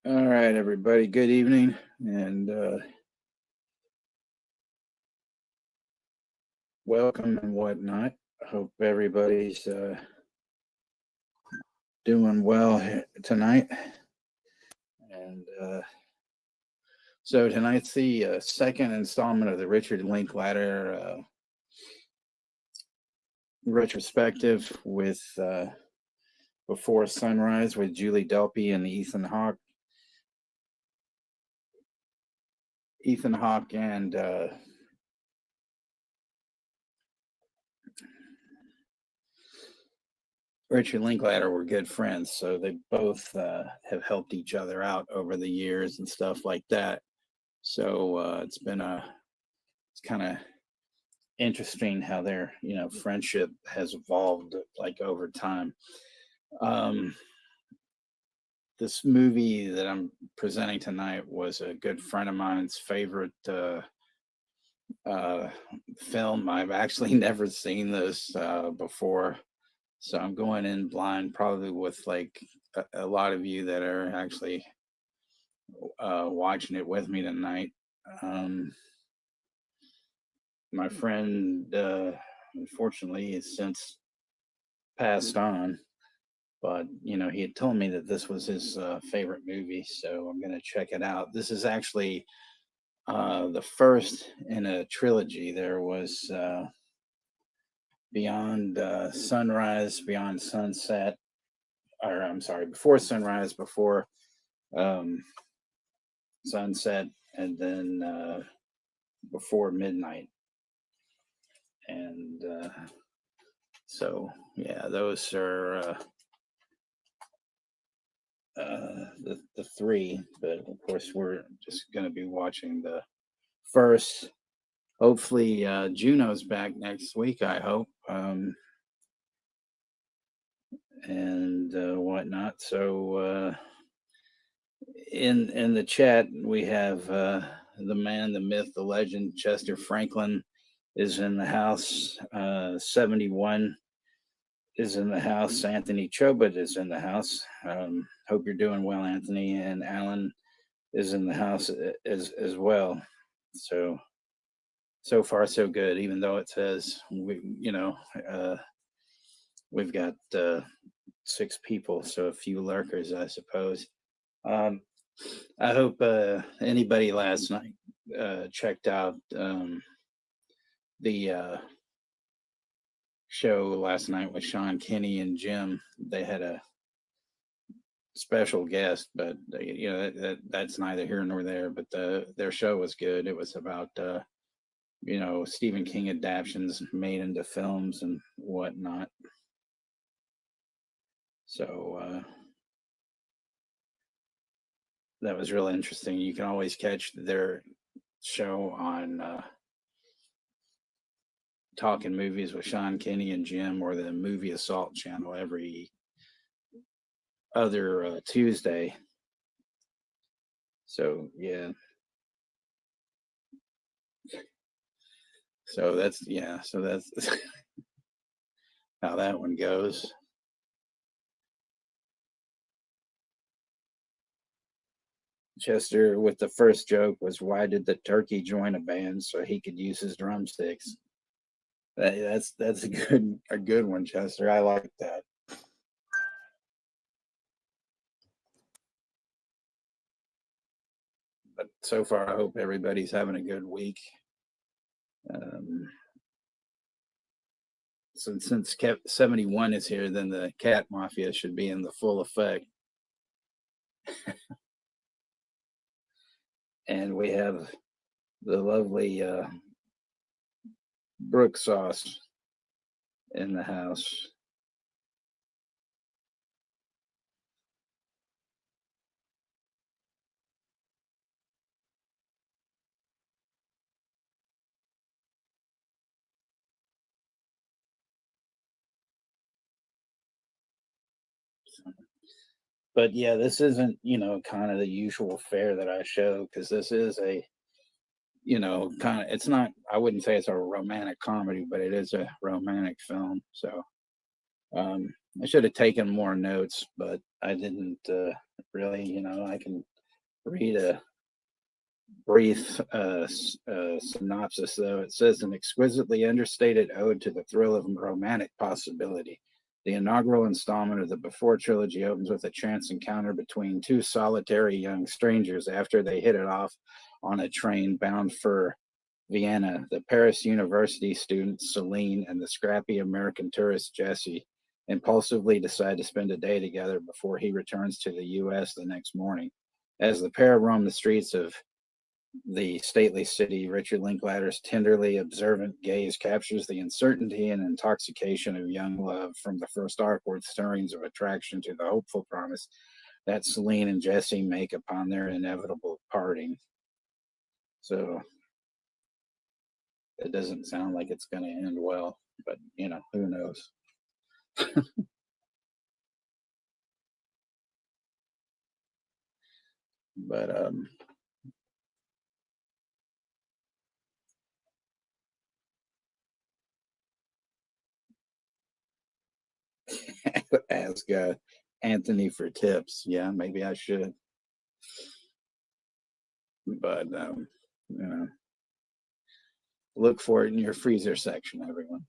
All right, everybody. Good evening, and welcome and whatnot. Hope everybody's doing well tonight. And so tonight's the second installment of the Richard Linklater Retrospective with Before Sunrise with Julie Delpy and Ethan Hawke. Ethan Hawke and Richard Linklater were good friends, so they both have helped each other out over the years and stuff like that. So it's kind of interesting how their friendship has evolved like over time. This movie that I'm presenting tonight was a good friend of mine's favorite film. I've actually never seen this before. So I'm going in blind, probably with like a lot of you that are actually watching it with me tonight. My friend, unfortunately, has since passed on, but he had told me that this was his favorite movie, so I'm going to check it out. This is actually the first in a trilogy. There was Beyond Sunrise, Beyond Sunset, or I'm sorry, Before Sunrise, Before Sunset, and then Before Midnight. And so, yeah, those are the three. But of course, we're just going to be watching the first. Hopefully, Juno's back next week, I hope. And whatnot. So in the chat we have the man, the myth, the legend, Chester Franklin is in the house. 71 is in the house. Anthony Chobot is in the house. Hope you're doing well, Anthony. And Alan is in the house as well. So far so good. Even though it says we've got 6 people, so a few lurkers, I suppose. I hope anybody last night checked out the show last night with Sean Kinney and Jim. They had a special guest, but that's neither here nor there. But their show was good. It was about Stephen King adaptations made into films and whatnot. So that was really interesting. You can always catch their show on Talking Movies with Sean Kinney and Jim, or the Movie Assault channel every other Tuesday. So yeah. So that's how that one goes. Chester with the first joke was, why did the turkey join a band so he could use his drumsticks? That's a good one, Chester. I like that. But so far, I hope everybody's having a good week. Since 71 is here, then the cat mafia should be in the full effect. And we have the lovely Brook sauce in the house. But yeah, this isn't, kind of the usual fare that I show, because this is a, kind of, it's not, I wouldn't say it's a romantic comedy, but it is a romantic film. So I should have taken more notes, but I didn't really, I can read a brief synopsis, though. It says an exquisitely understated ode to the thrill of romantic possibility. The inaugural installment of the Before trilogy opens with a chance encounter between two solitary young strangers after they hit it off on a train bound for Vienna. The Paris University student Celine and the scrappy American tourist Jesse impulsively decide to spend a day together before he returns to the U.S. the next morning. As the pair roam the streets of the stately city, Richard Linklater's tenderly observant gaze captures the uncertainty and intoxication of young love, from the first awkward stirrings of attraction to the hopeful promise that Celine and Jesse make upon their inevitable parting. So it doesn't sound like it's going to end well, but who knows? But ask Anthony for tips. Yeah, maybe I should. But look for it in your freezer section, everyone.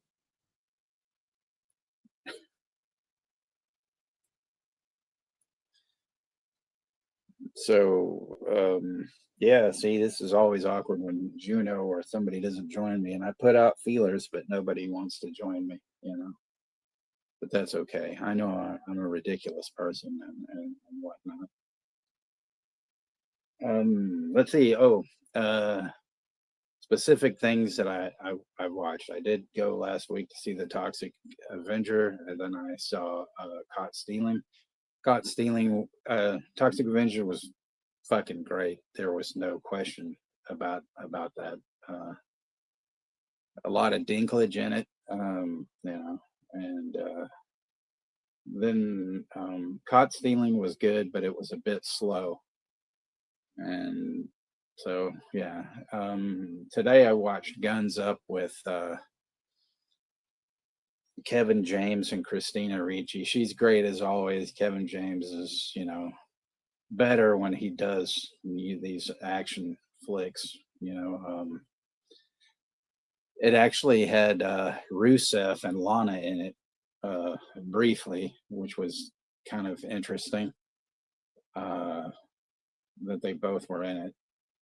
So yeah, see, this is always awkward when Juno or somebody doesn't join me, and I put out feelers, but nobody wants to join me. But that's okay. I know I'm a ridiculous person and whatnot. Let's see. Specific things that I've watched. I did go last week to see The Toxic Avenger, and then I saw Caught Stealing. Caught Stealing. Toxic Avenger was fucking great. There was no question about that. A lot of Dinklage in it, and then Caught Stealing was good, but it was a bit slow. And so yeah, today I watched Guns Up with Kevin James and Christina Ricci. She's great as always. Kevin James is better when he does these action flicks. It actually had Rusev and Lana in it briefly, which was kind of interesting that they both were in it.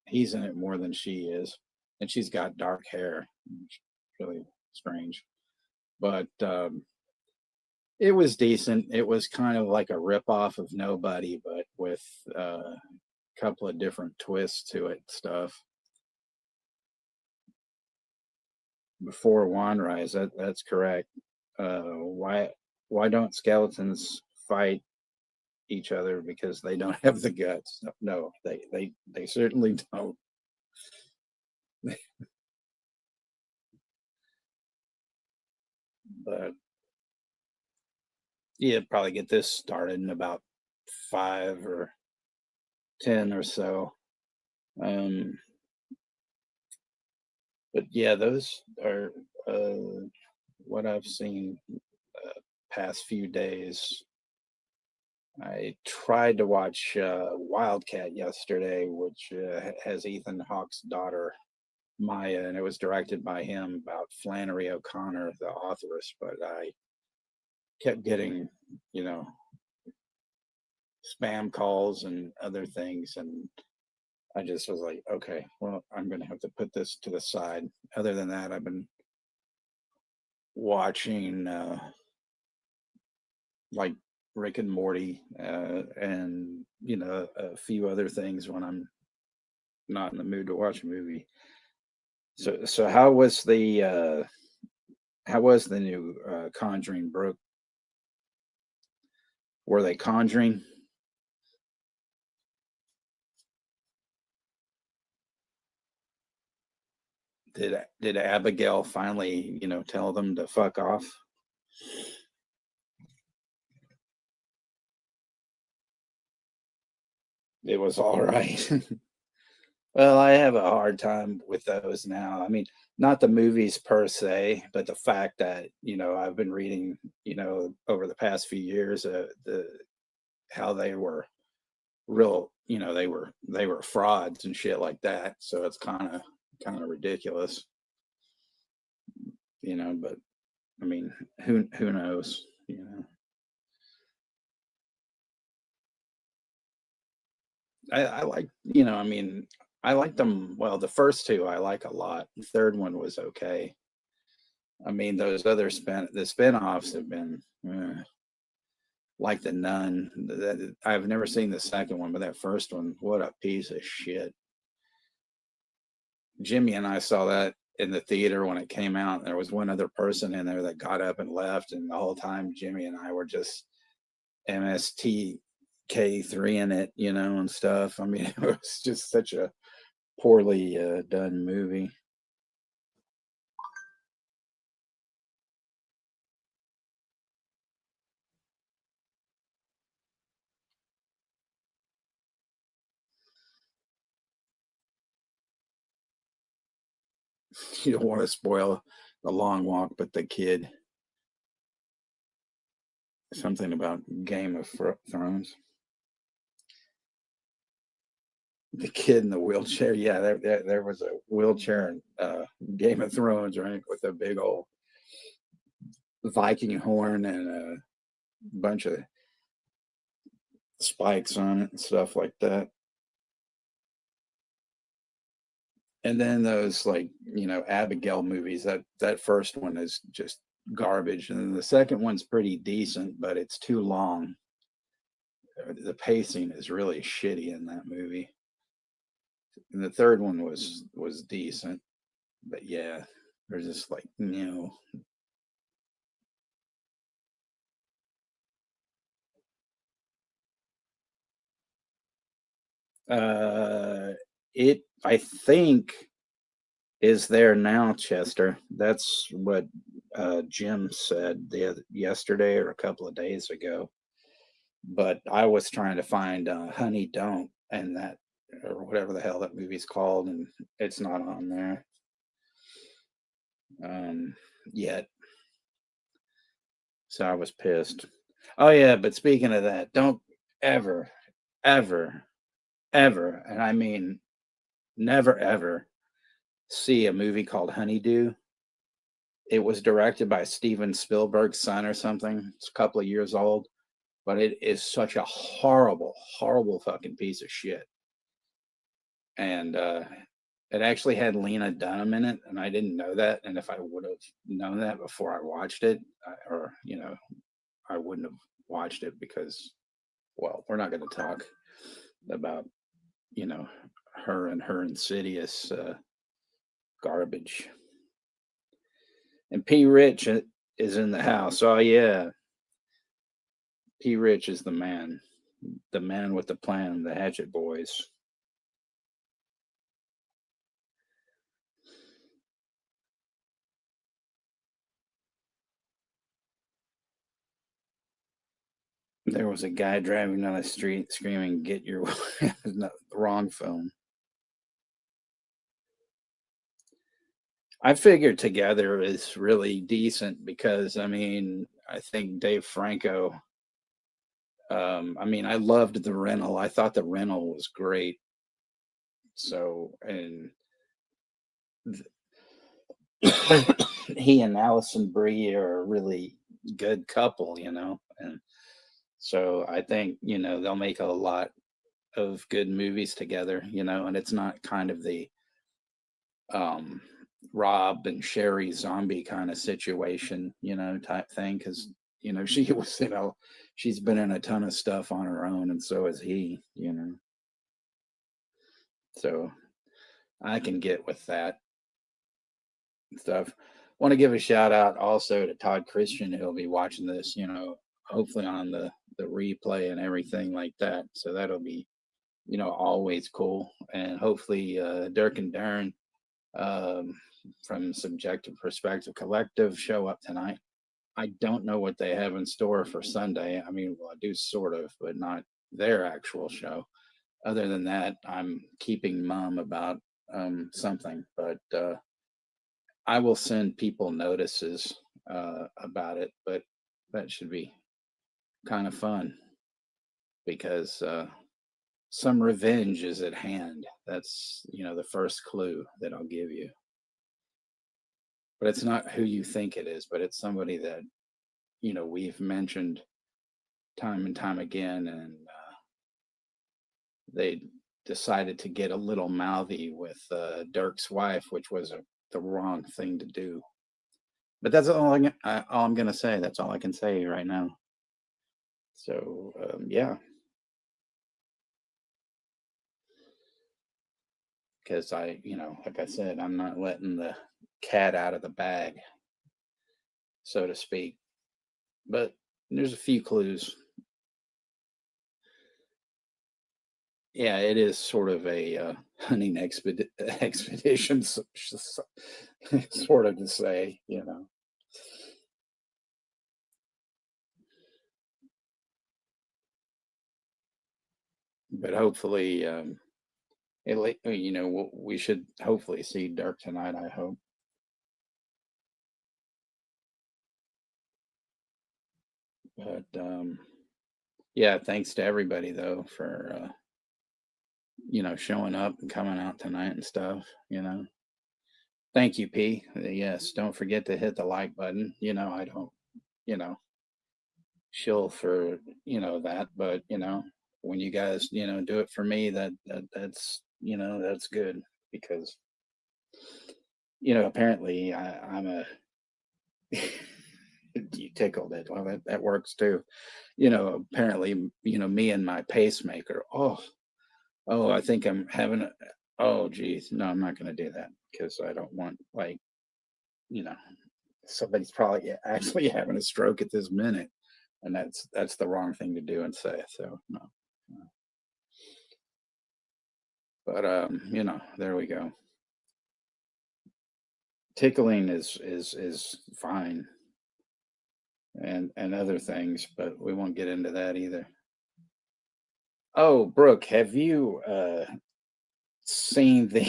He's in it more than she is, and she's got dark hair, which is really strange. But it was decent. It was kind of like a ripoff of Nobody, but with a couple of different twists to it. Stuff. Before Wanrise, that's correct. Why don't skeletons fight each other? Because they don't have the guts. No, they certainly don't. But yeah, probably get this started in about 5 or 10 or so. But yeah, those are what I've seen past few days. I tried to watch Wildcat yesterday, which has Ethan Hawke's daughter Maya, and it was directed by him, about Flannery O'Connor, the authoress. But I kept getting, spam calls and other things, and I just was like, okay, well, I'm going to have to put this to the side. Other than that, I've been watching like Rick and Morty and a few other things when I'm not in the mood to watch a movie. So how was the new Conjuring, Brooke? Were they conjuring? Did Abigail finally, tell them to fuck off? It was all right. Well, I have a hard time with those now. I mean, not the movies per se, but the fact that I've been reading over the past few years the how they were real, they were frauds and shit like that. So it's kind of ridiculous, but I mean, who knows, I like, I mean, I like them. Well, the first two I like a lot. The third one was okay. I mean, those other the spin-offs have been like the Nun. I've never seen the second one, but that first one, what a piece of shit. Jimmy and I saw that in the theater when it came out. There was one other person in there that got up and left, and the whole time Jimmy and I were just MSTK3 in it, and stuff. I mean, it was just such a poorly done movie. You don't want to spoil The Long Walk, but the kid, something about Game of Thrones. The kid in the wheelchair. Yeah, there was a wheelchair in Game of Thrones, right? With a big old Viking horn and a bunch of spikes on it and stuff like that. And then those, like, Abigail movies, that first one is just garbage. And then the second one's pretty decent, but it's too long. The pacing is really shitty in that movie. And the third one was decent, but yeah, they're just like, it, I think, is there now, Chester. That's what Jim said yesterday or a couple of days ago. But I was trying to find Honey Don't, and that, or whatever the hell that movie's called, and it's not on there yet. So I was pissed. Oh yeah, but speaking of that, don't ever, ever, ever, and I mean never ever, see a movie called Honeydew. It was directed by Steven Spielberg's son or something. It's a couple of years old, but it is such a horrible, horrible fucking piece of shit. And it actually had Lena Dunham in it, and I didn't know that. And if I would have known that before I watched it, I wouldn't have watched it because, well, we're not going to talk about, her and her insidious garbage. And P. Rich is in the house. Oh yeah, P. Rich is the man with the plan, the Hatchet Boys. There was a guy driving down the street screaming, "Get your the wrong film." I figured Together is really decent because, I mean, I think Dave Franco. I mean, I loved The Rental. I thought The Rental was great. So, and he and Allison Brie are a really good couple, and so I think, they'll make a lot of good movies together, and it's not kind of the um Rob and Sherry zombie kind of situation, type thing, because she was, she's been in a ton of stuff on her own, and so is he, so I can get with that stuff. Want to give a shout out also to Todd Christian, who'll be watching this, hopefully on the replay and everything like that. So that'll be, always cool. And hopefully Dirk and Darren from Subjective Perspective Collective show up tonight. I don't know what they have in store for Sunday. I mean, well, I do sort of, but not their actual show. Other than that, I'm keeping mum about something, but I will send people notices about it. But that should be kind of fun because some revenge is at hand. That's, the first clue that I'll give you. But it's not who you think it is, but it's somebody that, we've mentioned time and time again, and they decided to get a little mouthy with Dirk's wife, which was the wrong thing to do. But that's all I'm going to say. That's all I can say right now. So, yeah. Because like I said, I'm not letting the cat out of the bag, so to speak. But there's a few clues. Yeah, it is sort of a hunting expedition, sort of to say, But hopefully, we should hopefully see Dirk tonight. I hope. But yeah, thanks to everybody though for showing up and coming out tonight and stuff. Thank you, P. Yes, don't forget to hit the like button. I don't, shill for that, but when you guys do it for me, that's that's good, because apparently I'm a you tickled it. Well, that works too. Apparently, me and my pacemaker. Oh, I think I'm having a. Oh, geez, no, I'm not going to do that, because I don't want, like, somebody's probably actually having a stroke at this minute, and that's the wrong thing to do and say. So no. But there we go. Tickling is fine, and other things, but we won't get into that either. Oh, Brooke, have you seen the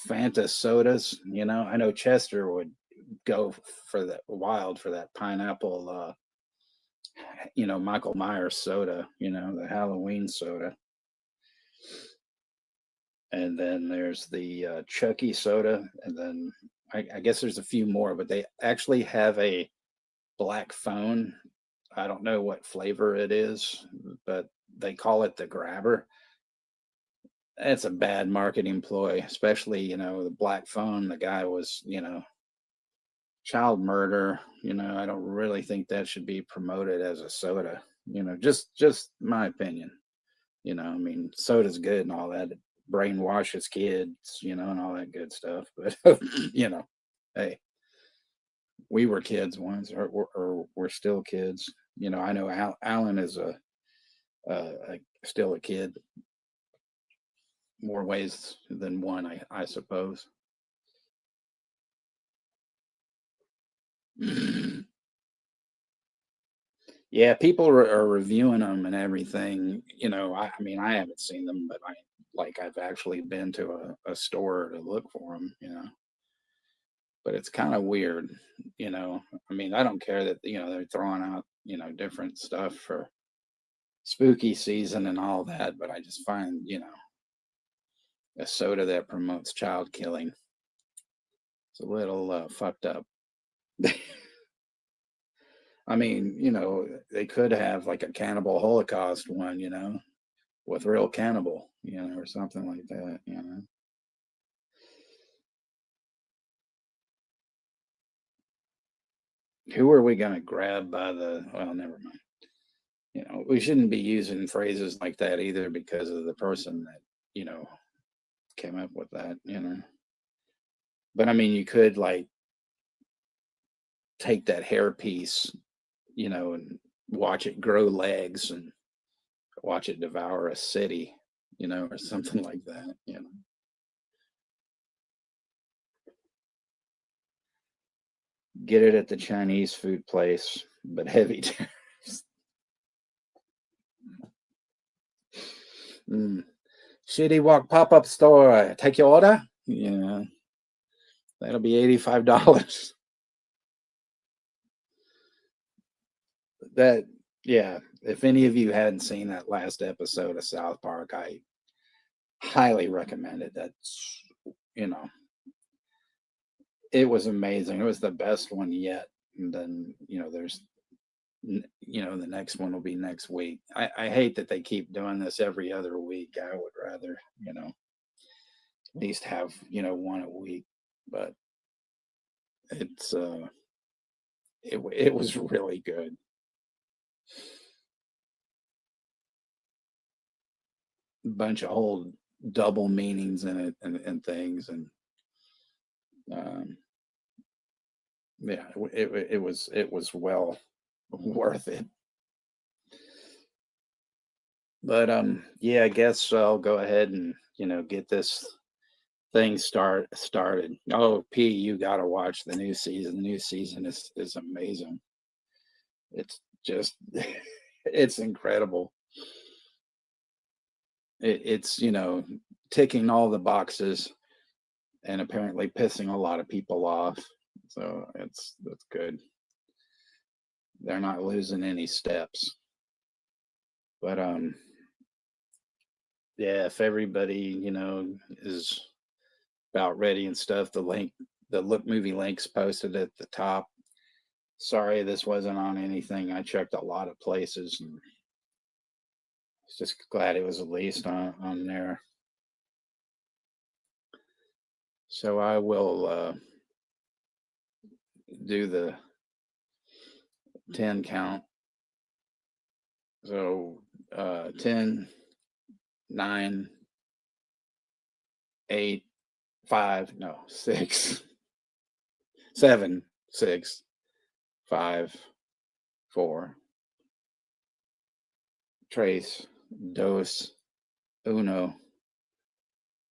Fanta sodas? I know Chester would go for that wild for that pineapple Michael Myers soda, the Halloween soda. And then there's the Chucky soda, and then I guess there's a few more, but they actually have a black phone. I don't know what flavor it is, but they call it the Grabber. It's a bad marketing ploy, especially, the black phone. The guy was, child murder. I don't really think that should be promoted as a soda. Just my opinion. I mean, soda's good and all that. It brainwashes kids, and all that good stuff. But hey, we were kids once, or we're still kids. I know Alan is still a kid, more ways than one, I suppose. Yeah, people are reviewing them and everything. I mean, I haven't seen them, but I've actually been to a store to look for them. But it's kind of weird. I mean, I don't care that they're throwing out different stuff for spooky season and all that, but I just find a soda that promotes child killing, it's a little fucked up. I mean, they could have like a Cannibal Holocaust one, with real cannibal, or something like that. Who are we going to grab by the, well, never mind. We shouldn't be using phrases like that either, because of the person that, came up with that. But I mean, you could like take that hair piece, and watch it grow legs and watch it devour a city, or something like that. Get it at the Chinese food place, but heavy tariffs. Shitty Walk pop-up store. Take your order. Yeah, that'll be $85. That Yeah, if any of you hadn't seen that last episode of South Park, I highly recommend it. That's, you know, it was amazing. It was the best one yet. And then, there's, the next one will be next week. I hate that they keep doing this every other week. I would rather, at least have, one a week. But it's, it was really good. Bunch of old double meanings in it and things. And, um, yeah, it was well worth it. But yeah, I guess I'll go ahead and get this thing started. Oh, P, you got to watch the new season. The new season is amazing. It's just it's incredible. It's ticking all the boxes and apparently pissing a lot of people off. So that's good. They're not losing any steps. But yeah, if everybody, is about ready and stuff, the LookMovie link's posted at the top. Sorry this wasn't on anything. I checked a lot of places and just glad it was at least on there. So I will do the 10 count. So 10, 9, 8, 5, no, 6, 7, 6, 5, 4, trace, dos, uno.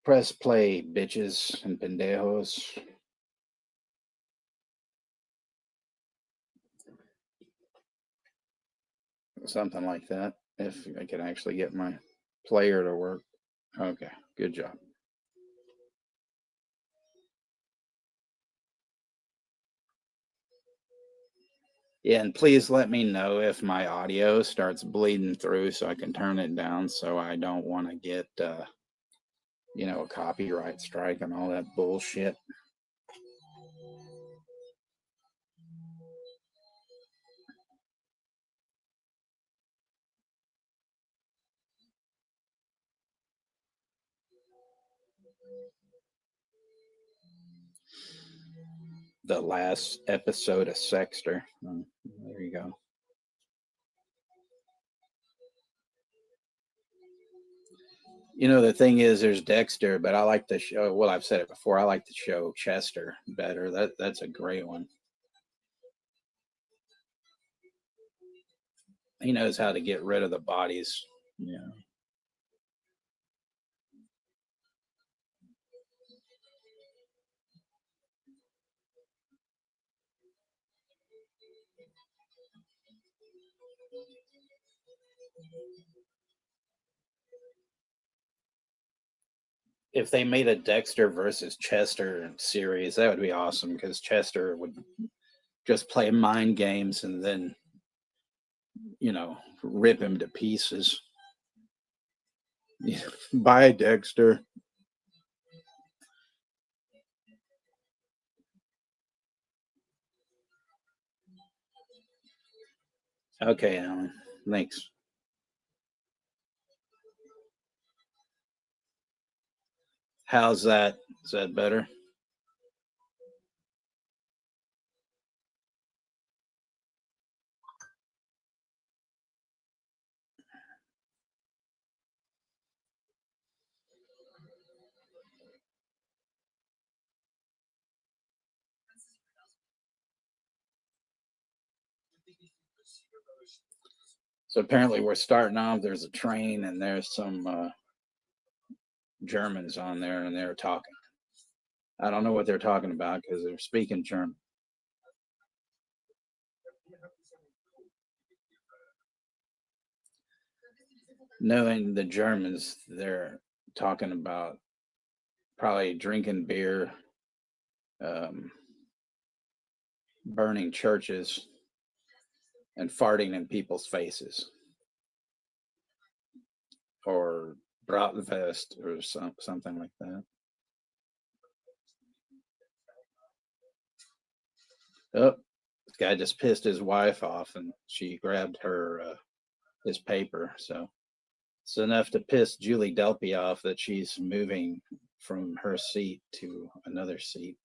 Press play, bitches and pendejos. Something like that. If I can actually get my player to work. Okay, good job. Yeah, and please let me know if my audio starts bleeding through so I can turn it down so I don't want to get, a copyright strike and all that bullshit. The last episode of Sexter. Oh, there you go. The thing is, there's Dexter, but I like the show. Well, I've said it before. I like the show Chester better. That's a great one. He knows how to get rid of the bodies. Yeah. If they made a Dexter versus Chester series, that would be awesome because Chester would just play mind games and then, rip him to pieces. Bye, Dexter. Okay, Alan. Thanks. How's that? Is that better? So apparently we're starting off. There's a train and there's some Germans on there and they're talking. I don't know what they're talking about because they're speaking German. Knowing the Germans, they're talking about probably drinking beer, um, burning churches, and farting in people's faces, or bratwurst or something like that. Oh, this guy just pissed his wife off, and she grabbed her his paper. So it's enough to piss Julie Delpy off that she's moving from her seat to another seat.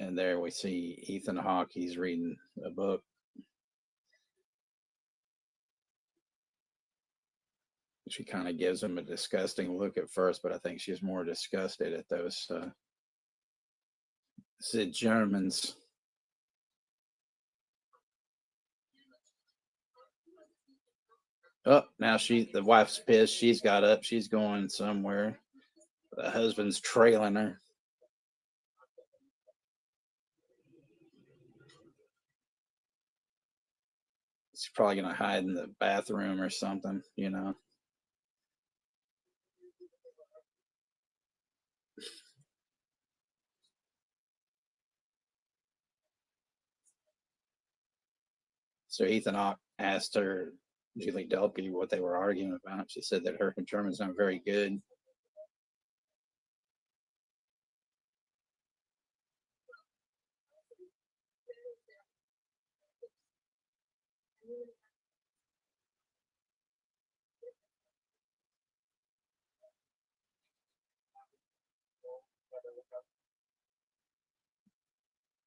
And there we see Ethan Hawke. He's reading a book. She kind of gives him a disgusting look at first, but I think she's more disgusted at those Germans. Oh, now the wife's pissed. She's got up. She's going somewhere. The husband's trailing her. She's probably going to hide in the bathroom or something, you know. So Ethan Hawke asked her, Julie Delpy, what they were arguing about. She said that her German's not very good.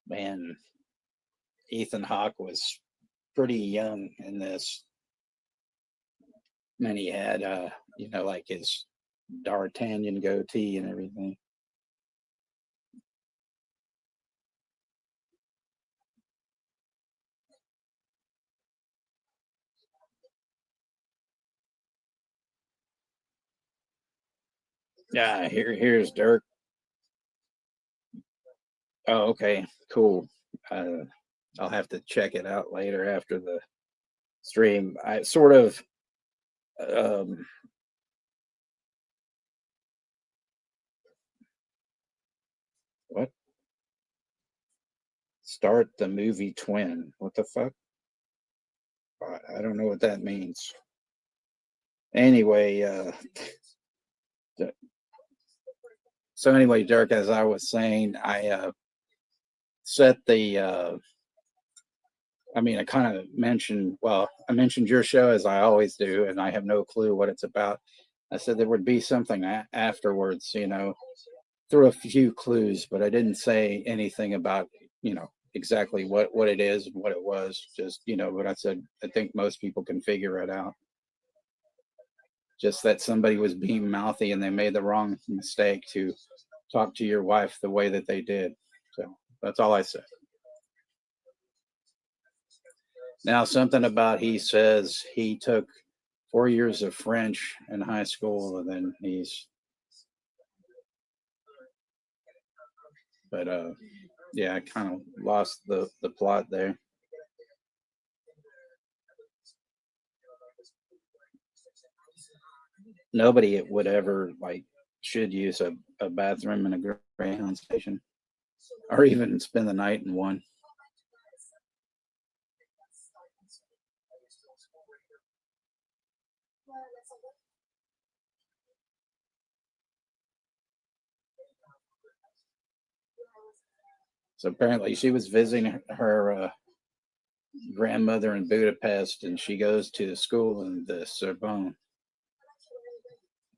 Man, Ethan Hawke was pretty young in this. And he had, you know, like his D'Artagnan goatee and everything. Yeah, here's Dirk. Oh, okay, cool. I'll have to check it out later after the stream. I sort of what? Start the movie Twin. What the fuck? I don't know what that means. Anyway, so anyway, Dirk, as I was saying, I set the I kind of mentioned, well, I mentioned your show as I always do, and I have no clue what it's about. I said there would be something afterwards, you know, through a few clues, but I didn't say anything about, you know, exactly what it is and what it was. Just, you know, but I said, I think most people can figure it out. Just that somebody was being mouthy and they made the wrong mistake to talk to your wife the way that they did. So that's all I said. Now, something about he says he took 4 years of French in high school, and then but yeah, I kind of lost the plot there. Nobody would ever should use a bathroom in a Greyhound station, or even spend the night in one. So apparently she was visiting her grandmother in Budapest, and she goes to school in the Sorbonne.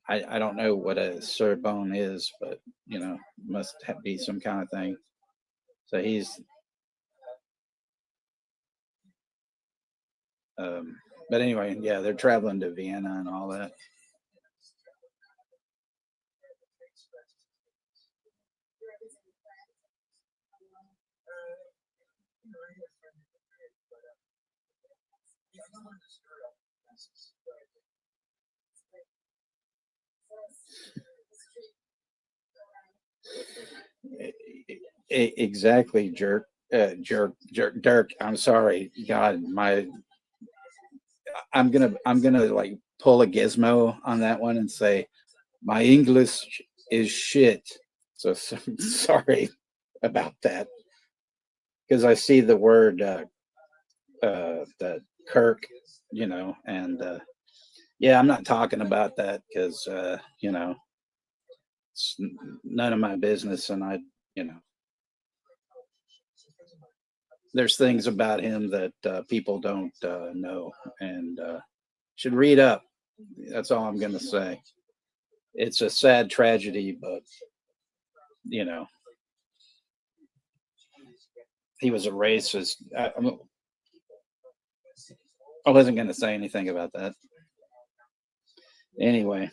I don't know what a Sorbonne is, but, you know, must be some kind of thing. So he's, but anyway, yeah, they're traveling to Vienna and all that. Exactly, jerk. Dirk. I'm sorry. God, I'm gonna like pull a gizmo on that one and say my English is shit. So sorry about that, because I see the word that Kirk, and yeah, I'm not talking about that because it's none of my business, and you know, there's things about him that people don't know and should read up. That's all I'm going to say. It's a sad tragedy, but you know, he was a racist. I wasn't going to say anything about that. Anyway,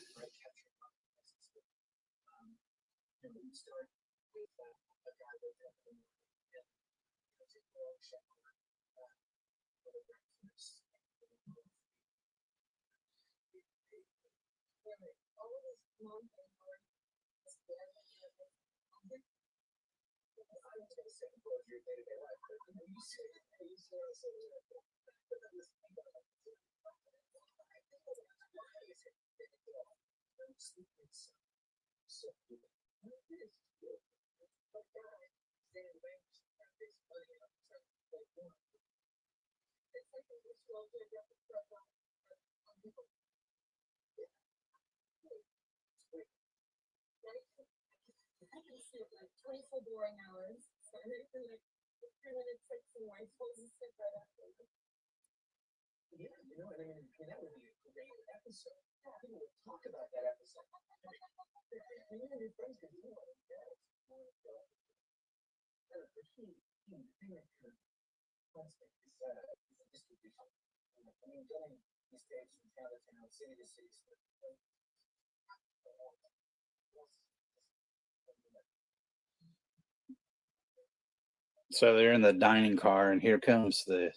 so they're in the dining car, and here comes the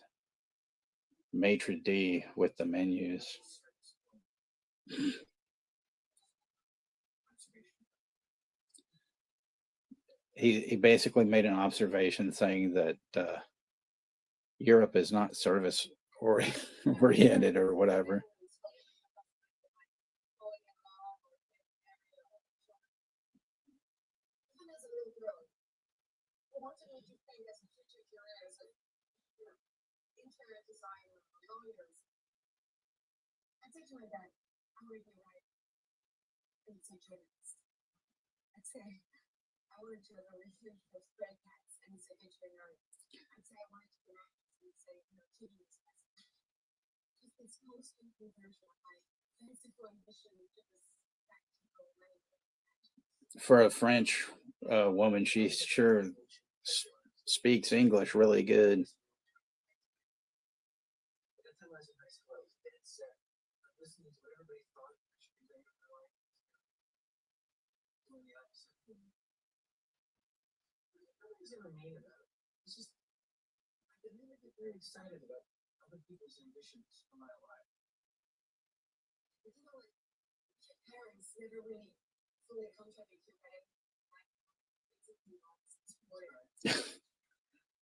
maitre d' with the menus. He basically made an observation saying that Europe is not service oriented or whatever. For a French woman, she sure speaks English really good.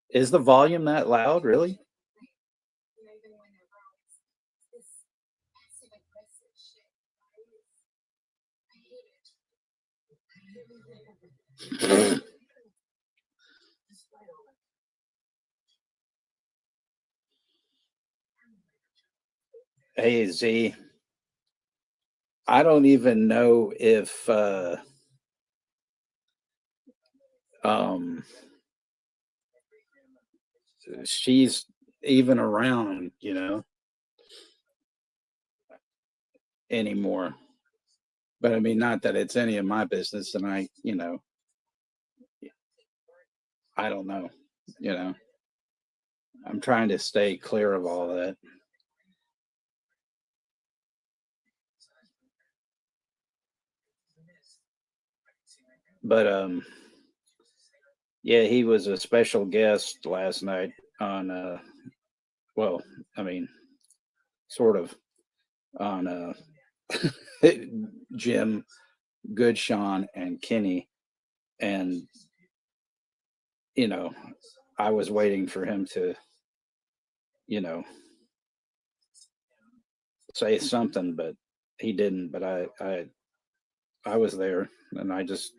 Is the volume that loud, really? Hey, Z, I don't even know if she's even around, anymore. But I mean, not that it's any of my business, and I don't know, I'm trying to stay clear of all that. But yeah, he was a special guest last night on well, I mean, sort of on Jim, Good Sean, and Kenny. And I was waiting for him to you know say something, but he didn't. But I was there, and I just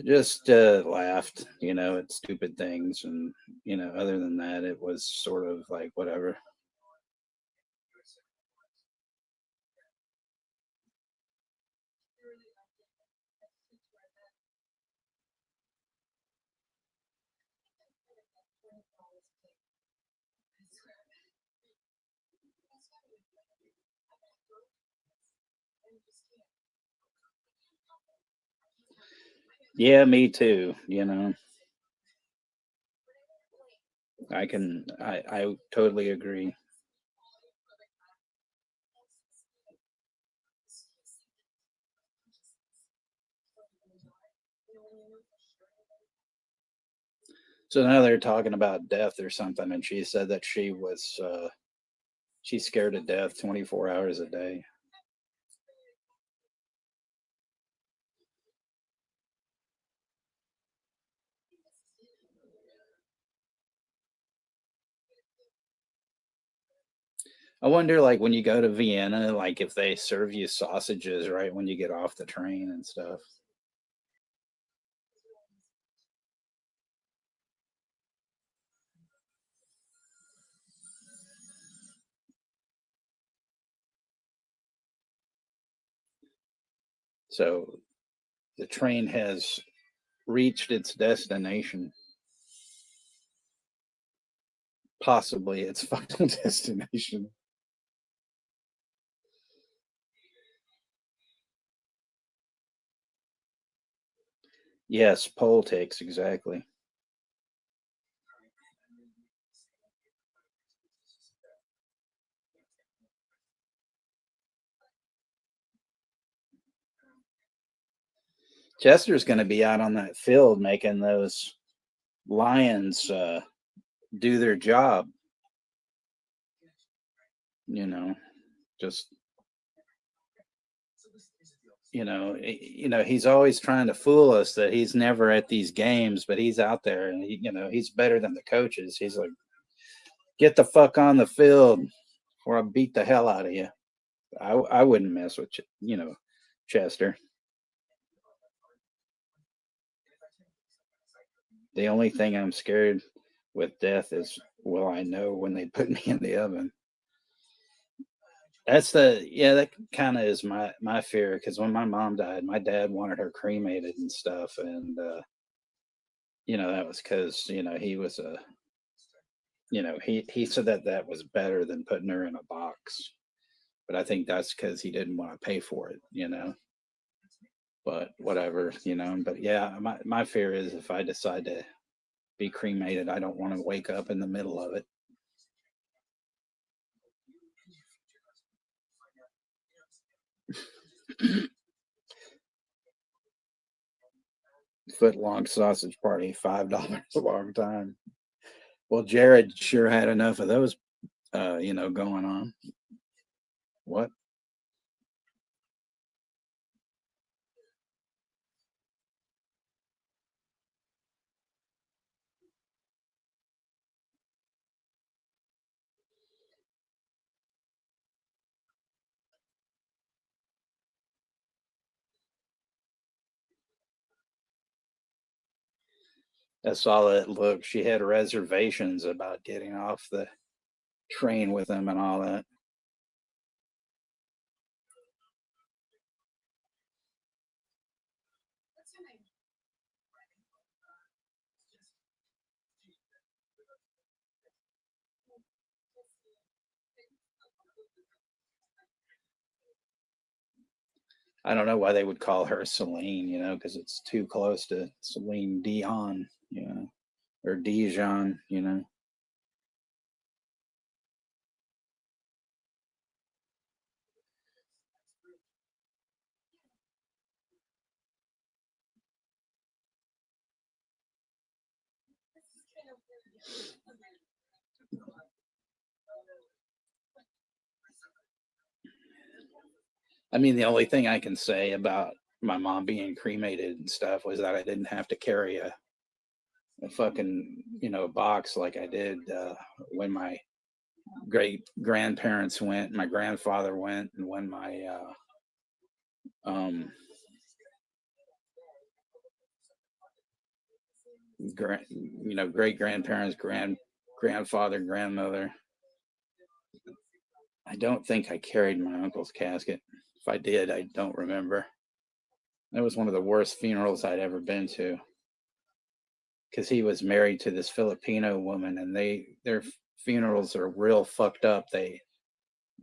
Just laughed, at stupid things, and other than that, it was sort of like whatever. Yeah, me too. I totally agree. So now they're talking about death or something, and she said that she's scared to death 24 hours a day. I wonder, like, when you go to Vienna, like, if they serve you sausages right when you get off the train and stuff. So the train has reached its destination, possibly its final destination. Yes, politics, exactly. Chester's going to be out on that field making those lions do their job. You know, just he's always trying to fool us that he's never at these games, but he's out there, and he's better than the coaches. He's like, get the fuck on the field, or I'll beat the hell out of you. I wouldn't mess with Chester. The only thing I'm scared with death is, will I know when they put me in the oven? That kind of is my fear, because when my mom died, my dad wanted her cremated and stuff, and that was because he was a he said that that was better than putting her in a box, but I think that's because he didn't want to pay for it. But whatever. But yeah, my fear is, if I decide to be cremated, I don't want to wake up in the middle of it. Foot long sausage party, $5 a long time. Well, Jared sure had enough of those, going on. What? I saw that look. She had reservations about getting off the train with him and all that. I don't know why they would call her Celine, because it's too close to Celine Dion, or Dijon. I mean, the only thing I can say about my mom being cremated and stuff was that I didn't have to carry a fucking, box like I did when my great grandparents went, my grandfather went, and when my um great grandparents, grandfather, grandmother. I don't think I carried my uncle's casket. If I did, I don't remember. That was one of the worst funerals I'd ever been to, because he was married to this Filipino woman, and their funerals are real fucked up. They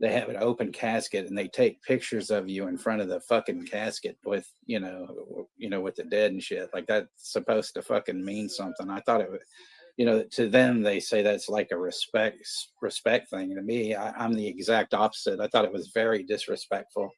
have an open casket, and they take pictures of you in front of the fucking casket with with the dead and shit. Like, that's supposed to fucking mean something. I thought it was, to them they say that's like a respect thing. To me, I'm the exact opposite. I thought it was very disrespectful.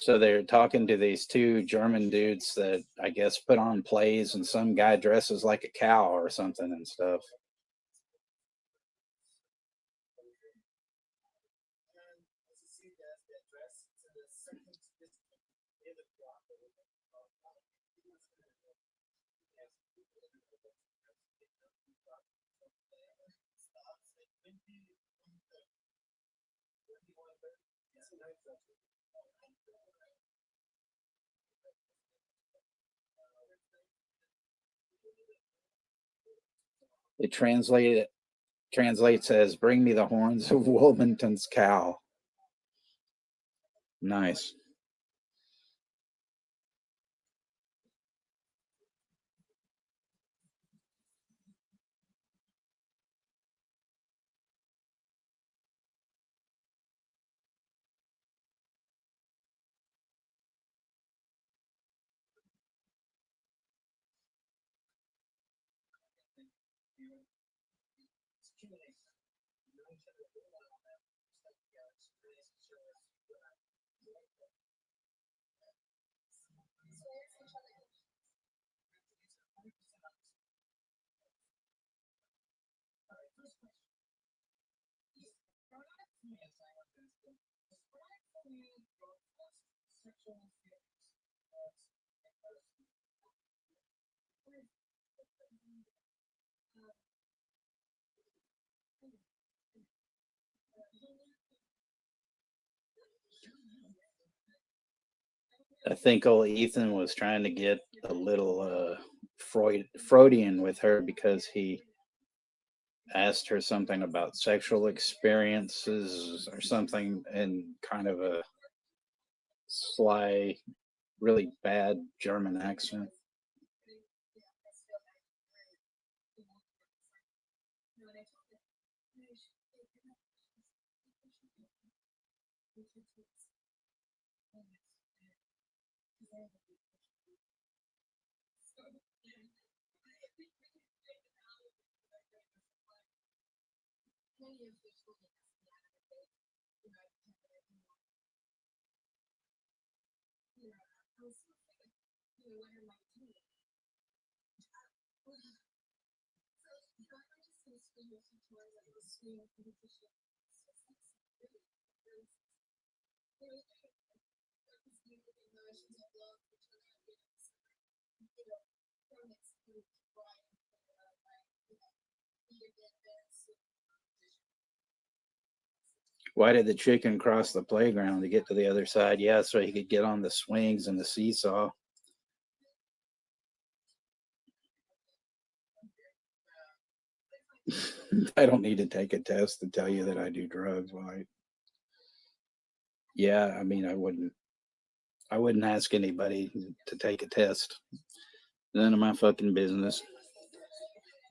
So they're talking to these two German dudes that I guess put on plays, and some guy dresses like a cow or something and stuff. It translates as "Bring me the horns of Wilmington's cow." Nice. I think old Ethan was trying to get a little Freudian with her, because he asked her something about sexual experiences or something in kind of a sly, really bad German accent. Why did the chicken cross the playground to get to the other side? Yeah, so he could get on the swings and the seesaw. I don't need to take a test to tell you that I do drugs. Why? Yeah, I mean, I wouldn't ask anybody to take a test. None of my fucking business.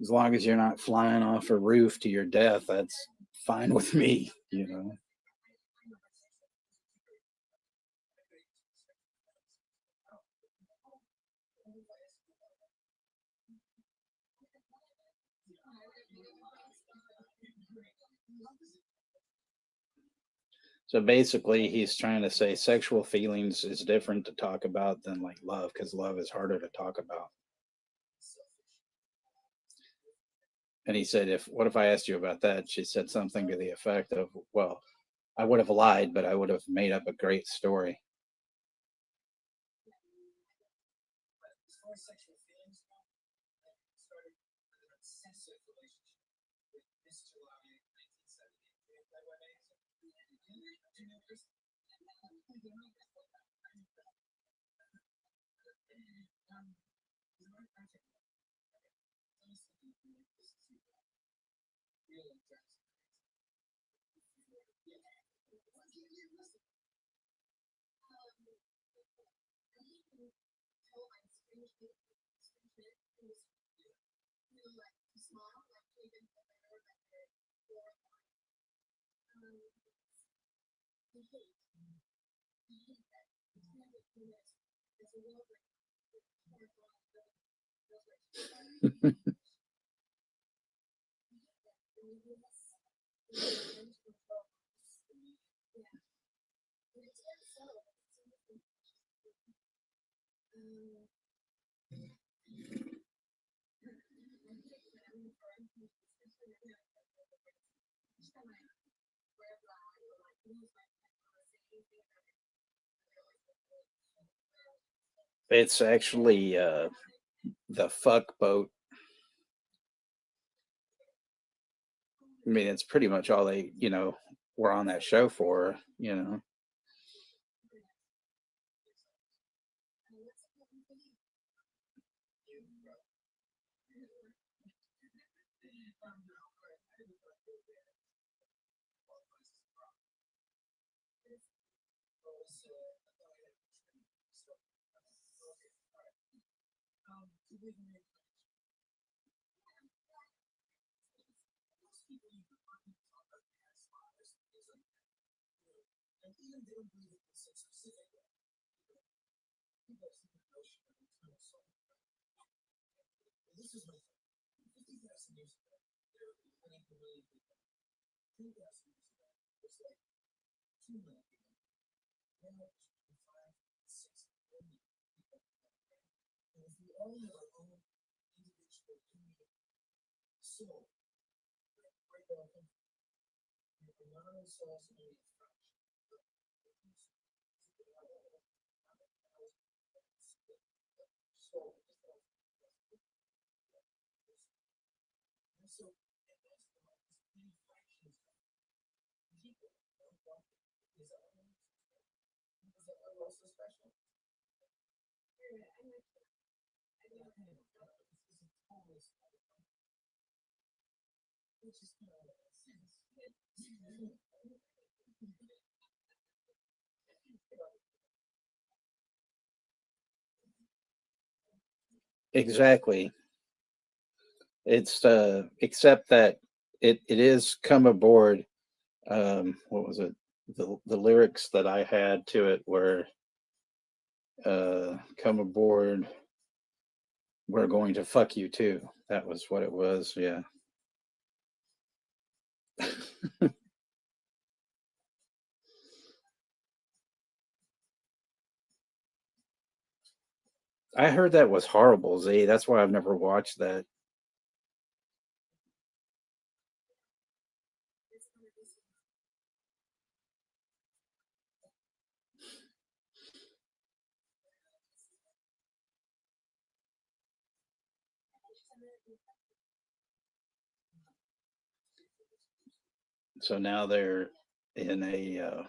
As long as you're not flying off a roof to your death, that's fine with me. So basically, he's trying to say sexual feelings is different to talk about than like love, because love is harder to talk about. And he said, what if I asked you about that? She said something to the effect of, well, I would have lied, but I would have made up a great story. It's actually the fuck boat. I mean, it's pretty much all they, were on that show for. Exactly. It's except that it is come aboard. What was it? The lyrics that I had to it were come aboard, we're going to fuck you too. That was what it was. Yeah. I heard that was horrible, Z. That's why I've never watched that. So now they're in a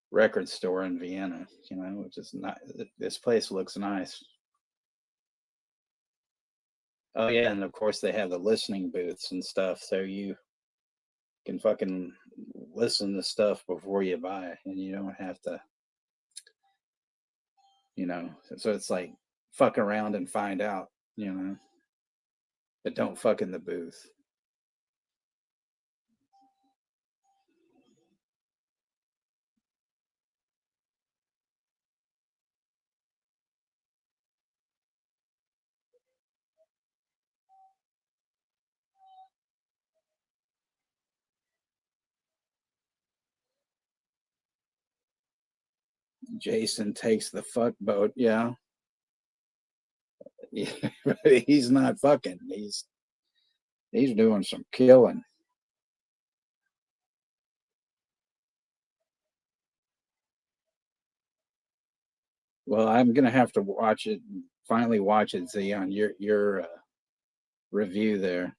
record store in Vienna, which is not. This place looks nice. Oh yeah, and of course they have the listening booths and stuff, so you can fucking listen to stuff before you buy, and you don't have to, So it's like fuck around and find out, but don't fuck in the booth. Jason takes the fuck boat. Yeah. Yeah, he's not fucking. He's doing some killing. Well, I'm gonna have to watch it. Finally, watch it. Z on your review there.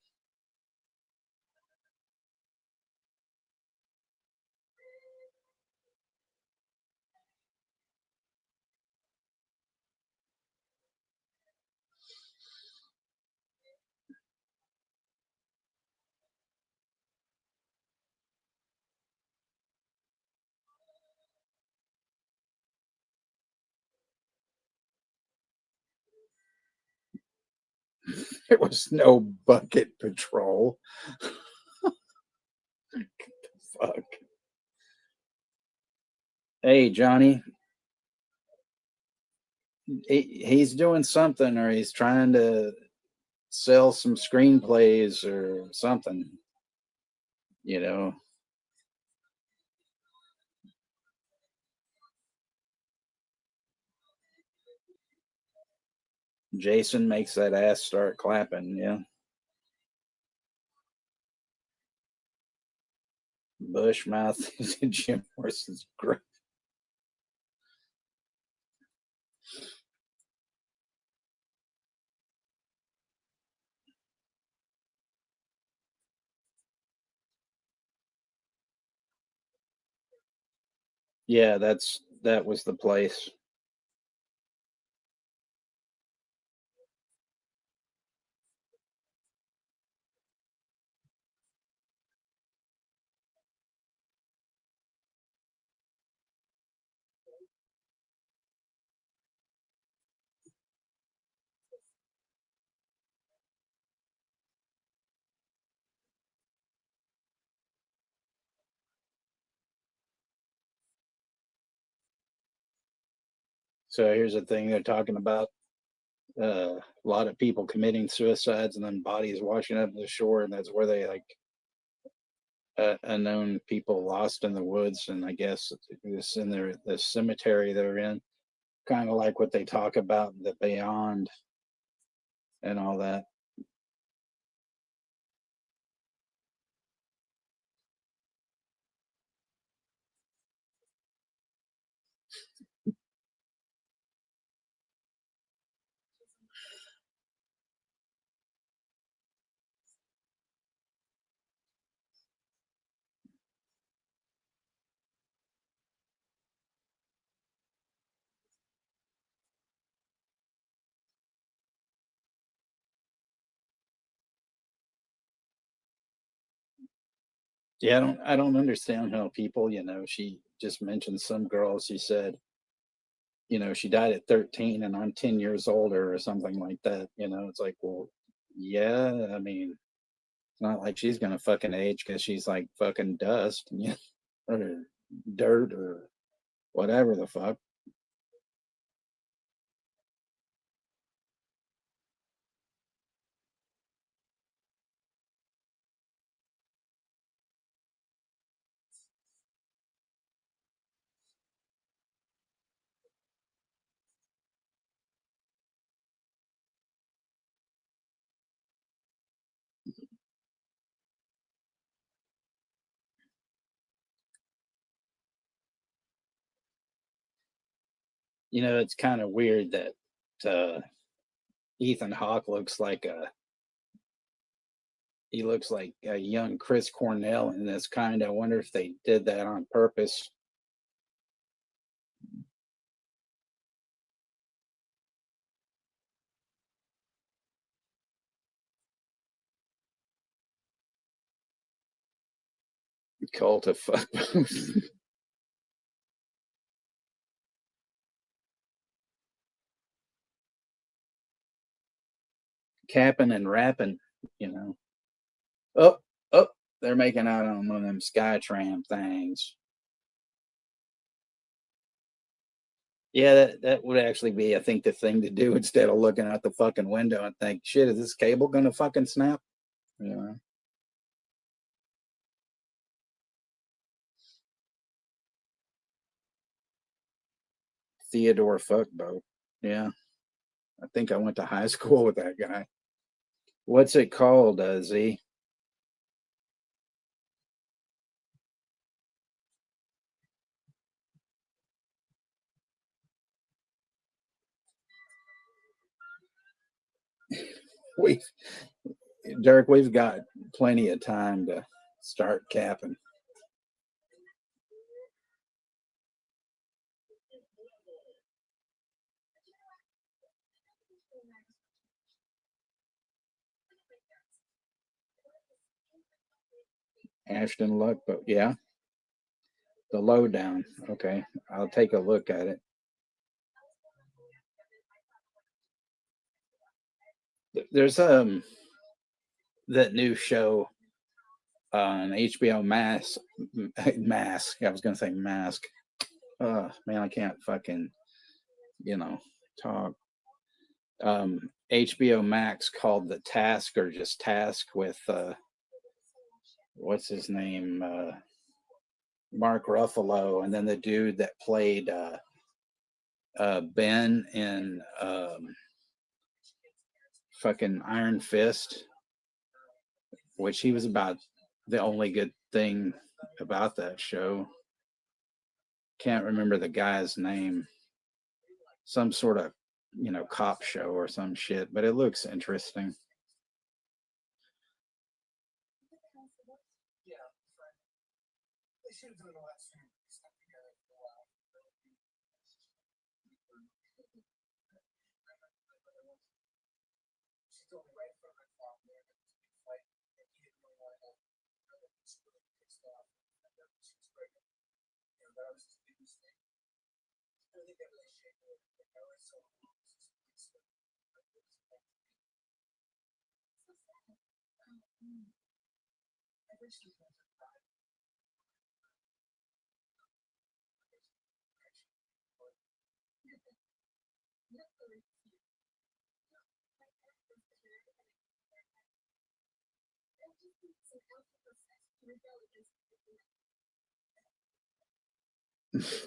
There was no bucket patrol. Fuck. Hey, Johnny, he's doing something, or he's trying to sell some screenplays or something, you know. Jason makes that ass start clapping, yeah. Bushmouth is Jim Morrison's great. Yeah, that was the place. So here's the thing they're talking about: a lot of people committing suicides and then bodies washing up to the shore, and that's where they like unknown people lost in the woods, and I guess it's in the cemetery they're in, kind of like what they talk about the beyond and all that. Yeah, I don't understand how people, she just mentioned some girl, she said, she died at 13 and I'm 10 years older or something like that. It's like, well, yeah, I mean, it's not like she's gonna fucking age because she's like fucking dust, or dirt or whatever the fuck. It's kind of weird that Ethan Hawke looks like a young Chris Cornell in this kind. I wonder if they did that on purpose. Cult of fuck. Capping and rapping, you know. Oh, oh, they're making out on one of them Skytram things. Yeah, that would actually be, I think, the thing to do instead of looking out the fucking window and think, shit, is this cable gonna fucking snap? Yeah. Theodore Fuckboat. Yeah. I think I went to high school with that guy. What's it called, Z? We Dirk, we've got plenty of time to start capping. Ashton Luck, but yeah, the lowdown. Okay, I'll take a look at it. There's that new show on HBO Mask. I was gonna say Mask. Man, I can't fucking you know talk. HBO Max called The Task or just Task with what's his name, Mark Ruffalo, and then the dude that played Ben in fucking Iron Fist, which he was about the only good thing about that show. Can't remember the guy's name. Some sort of, cop show or some shit, but it looks interesting.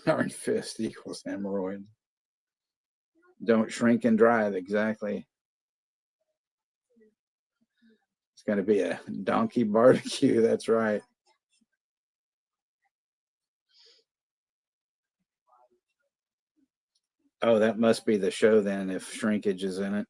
Iron Fist equals hemorrhoid. Don't shrink and drive, exactly. It's going to be a donkey barbecue, that's right. Oh, that must be the show then, if shrinkage is in it.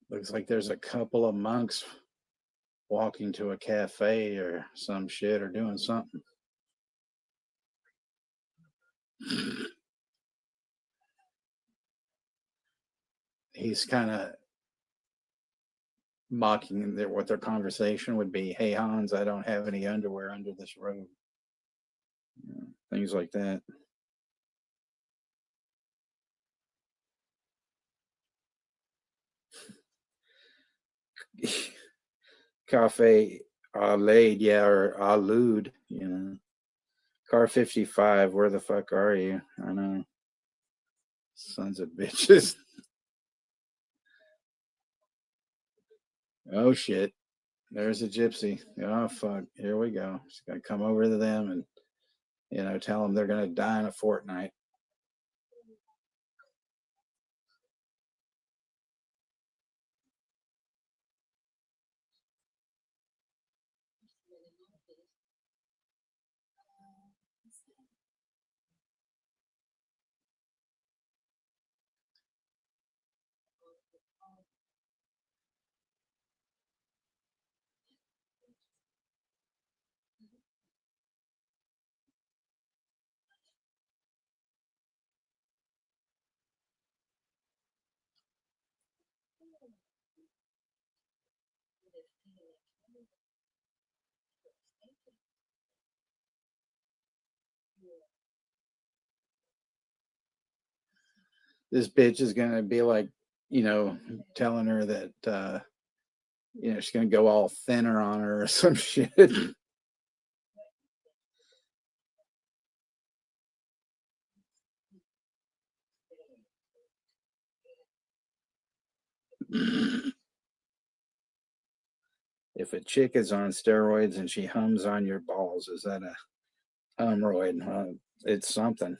Looks like there's a couple of monks walking to a cafe or some shit or doing something. He's kind of mocking what their conversation would be. Hey, Hans, I don't have any underwear under this robe. Things like that. Cafe Laid, yeah, or Allude, Car 55, where the fuck are you? I know. Sons of bitches. Oh shit. There's a gypsy. Oh fuck. Here we go. She's gonna come over to them and tell them they're gonna die in a fortnight. This bitch is gonna be like, telling her that she's gonna go all thinner on her or some shit. If a chick is on steroids and she hums on your balls, is that a hemorrhoid? It's something.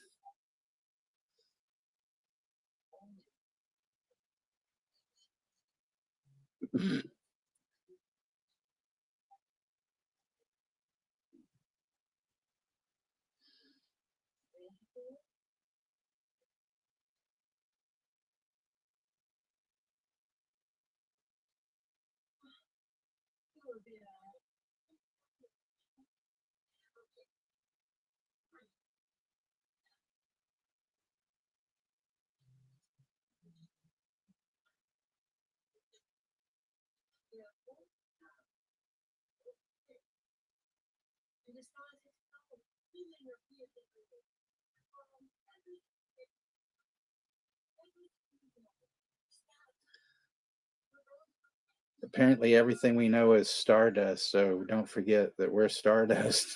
Apparently, everything we know is stardust, so don't forget that we're stardust.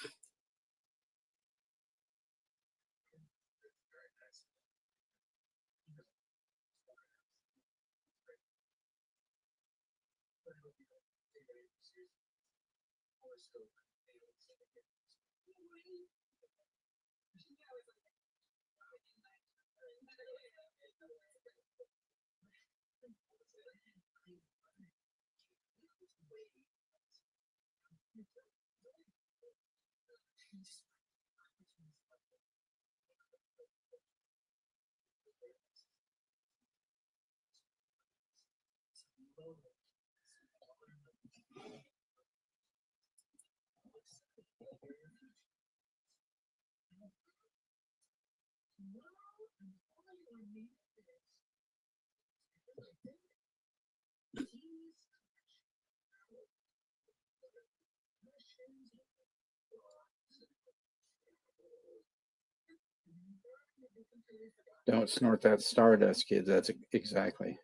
Don't snort that stardust, kids. That's exactly.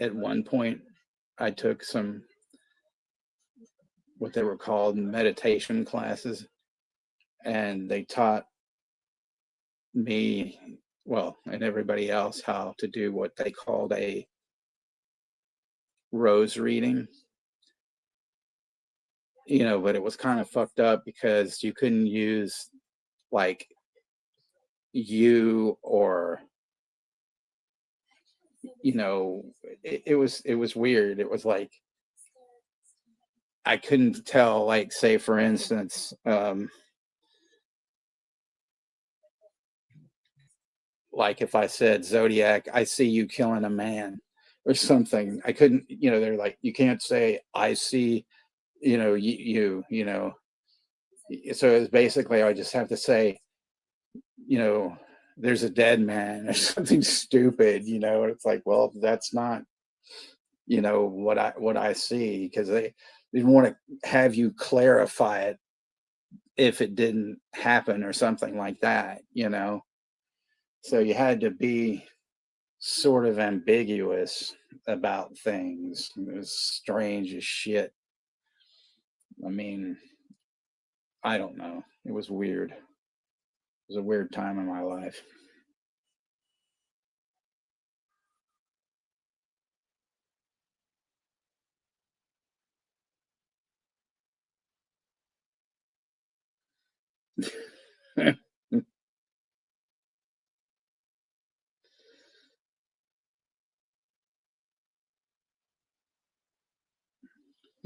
At one point, I took some what they were called meditation classes, and they taught me, well, and everybody else, how to do what they called a rose reading. But it was kind of fucked up because you couldn't use like you or it was weird. It was like I couldn't tell, like, say for instance, like if I said Zodiac, I see you killing a man or something. I couldn't, they're like, you can't say I see, so it was basically I just have to say, you know, there's a dead man or something stupid, and it's like, well, that's not, what I see, because they didn't want to have you clarify it if it didn't happen or something like that. So you had to be sort of ambiguous about things. It was strange as shit. I mean, I don't know. It was weird. It was a weird time in my life.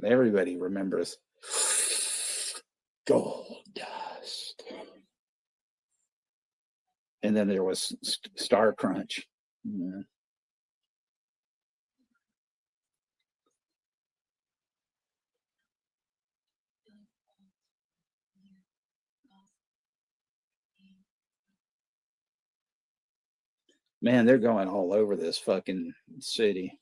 Everybody remembers gold dust. And then there was Star Crunch. Yeah. Man, they're going all over this fucking city.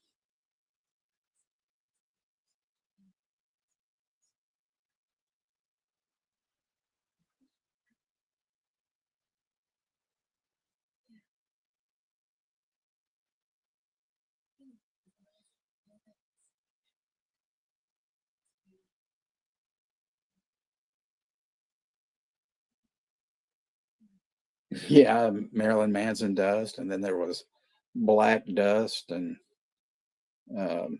Yeah, Marilyn Manson dust, and then there was black dust, and um,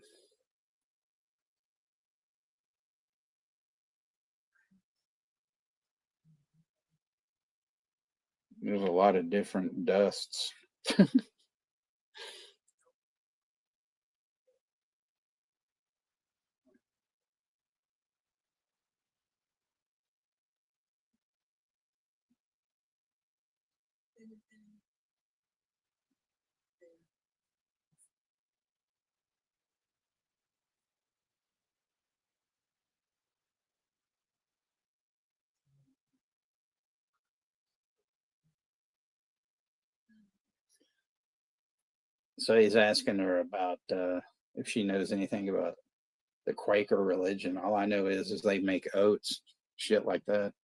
there's a lot of different dusts. So he's asking her about if she knows anything about the Quaker religion. All I know is they make oats, shit like that.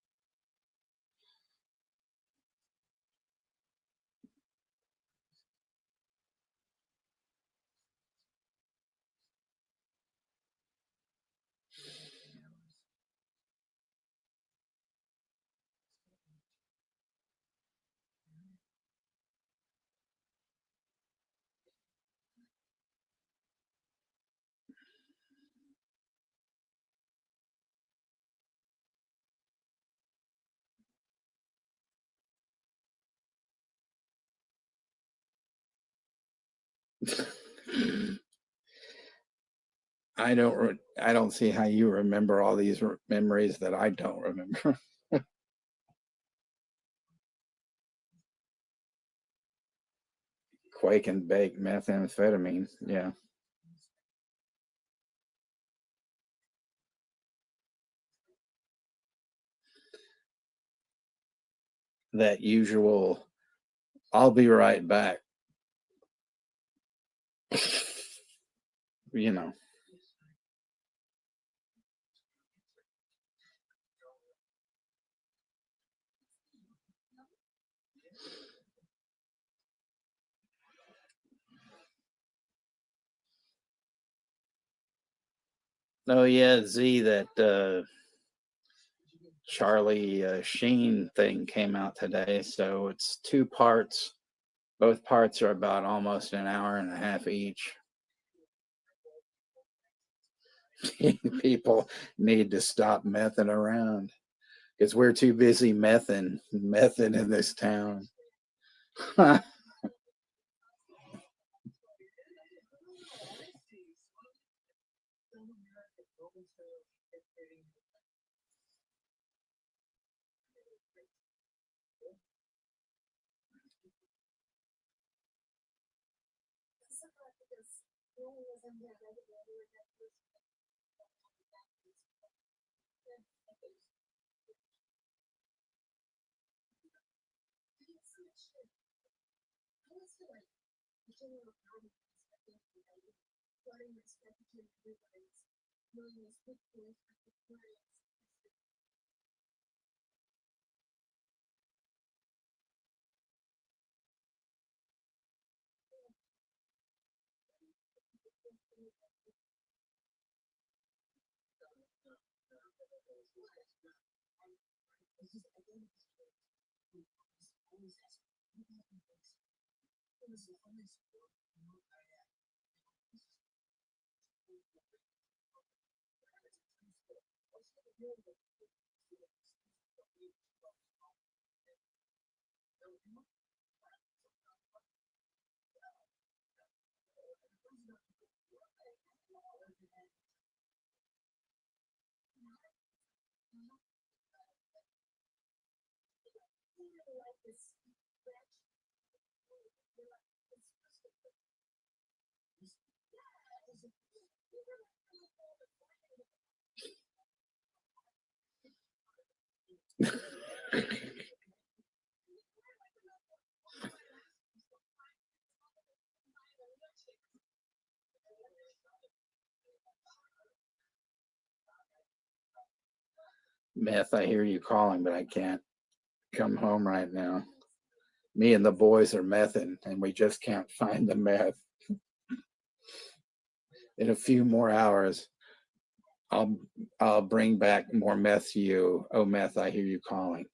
I don't see how you remember all these memories that I don't remember. Quake and bake methamphetamine. Yeah. That usual, I'll be right back. You know. Oh yeah, Z, that Charlie Sheen thing came out today. So it's two parts. Both parts are about almost an hour and a half each. People need to stop messing around because we're too busy mething in this town. Meth, I hear you calling, but I can't come home right now. Me and the boys are mething, and we just can't find the meth. In a few more hours, I'll I'll bring back more meth to you. Oh meth, I hear you calling.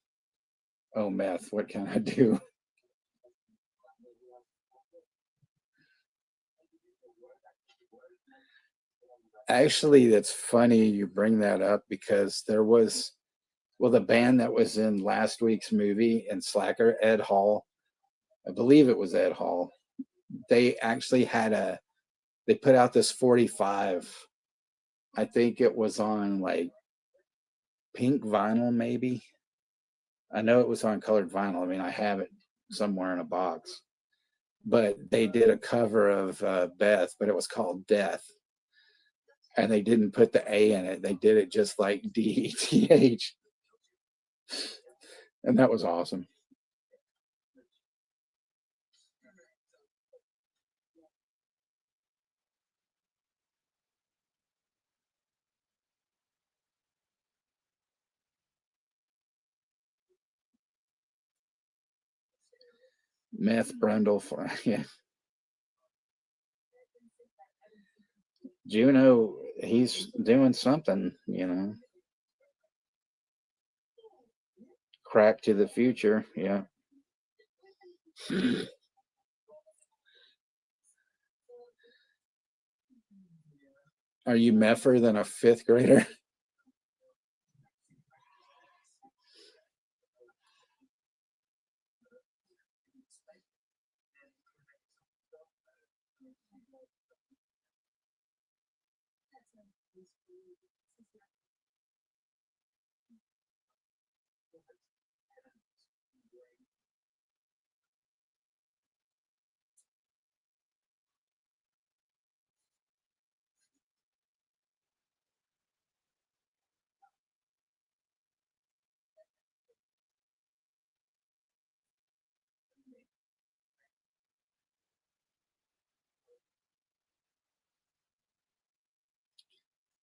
Oh meth, what can I do? Actually, that's funny you bring that up because there was, well, the band that was in last week's movie in Slacker, Ed Hall, I believe it was Ed Hall. They actually had they put out this 45. I think it was on like pink vinyl, maybe. I know it was on colored vinyl. I mean, I have it somewhere in a box. But they did a cover of Beth, but it was called Death. And they didn't put the A in it. They did it just like DETH. And that was awesome. Meth Brundle, yeah. Juno, he's doing something, you know. Crack to the future, yeah. Are you meffer than a fifth grader?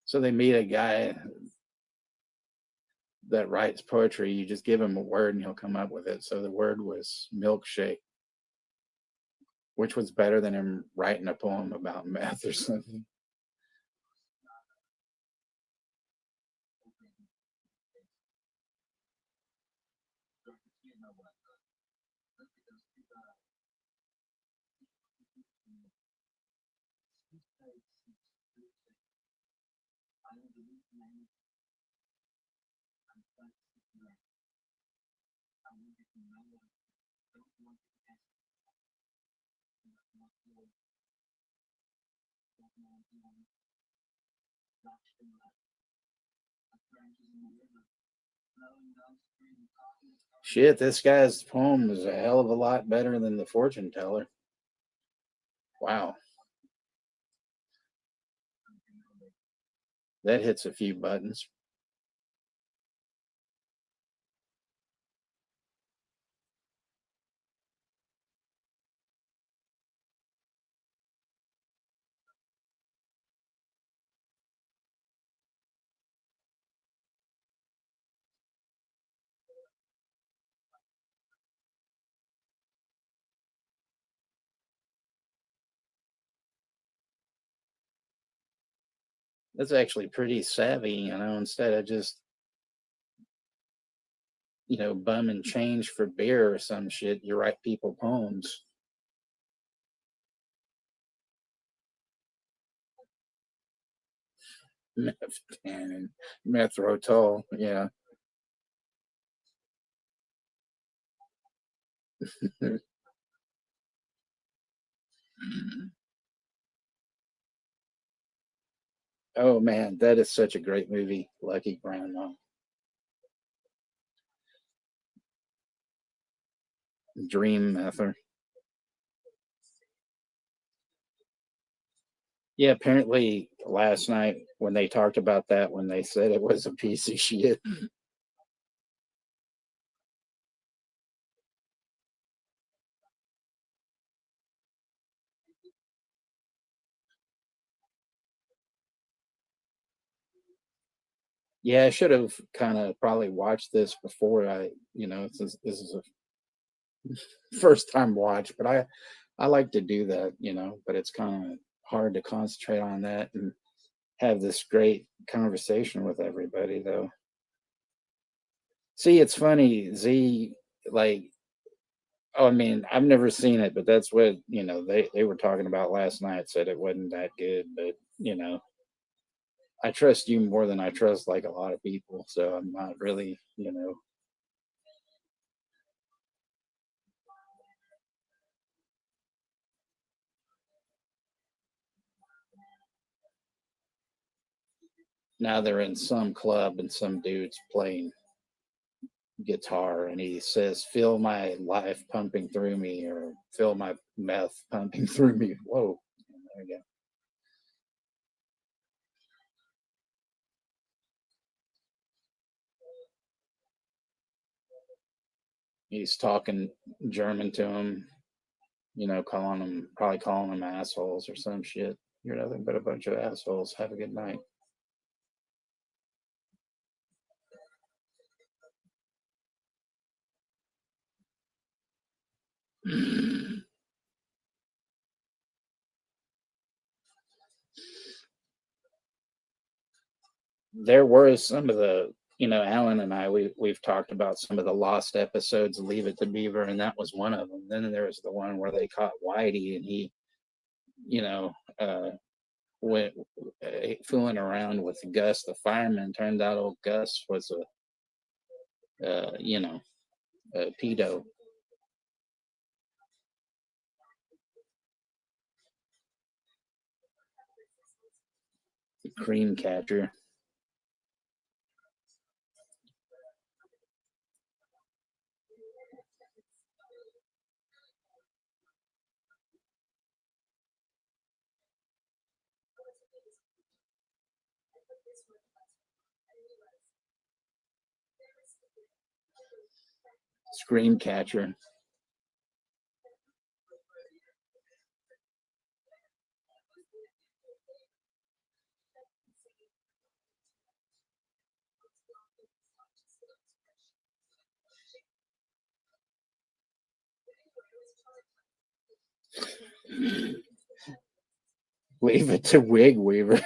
So they meet a guy that writes poetry. You just give him a word and he'll come up with it. So the word was milkshake, which was better than him writing a poem about meth or something. Shit, this guy's poem was a hell of a lot better than the fortune teller. Wow. That hits a few buttons. That's actually pretty savvy, you know, instead of just, you know, bumming change for beer or some shit, you write people poems. Meth and Methrotol, yeah. Oh man, that is such a great movie, Lucky Grandma. Dream Mether. Yeah, apparently last night when they talked about that, when they said it was a piece of shit. Yeah, I should have kind of probably watched this before I, you know, since this is a first time watch, but I like to do that, you know, but it's kind of hard to concentrate on that and have this great conversation with everybody though. See, it's funny, Z, like Oh, I mean, I've never seen it, but that's what, they were talking about last night, said it wasn't that good, but, I trust you more than I trust like a lot of people, so I'm not really. Now they're in some club and some dude's playing guitar and he says, "Feel my life pumping through me," or "Feel my meth pumping through me." Whoa. There you go. He's talking German to him, probably calling them assholes or some shit. You're nothing but a bunch of assholes. Have a good night. There were some of Alan and we've talked about some of the lost episodes of Leave It to Beaver, and that was one of them. Then there was the one where they caught Whitey and he, you know, went fooling around with Gus the fireman. Turned out old Gus was a pedo. Cream catcher. Scream catcher. Leave it to Wig Weaver.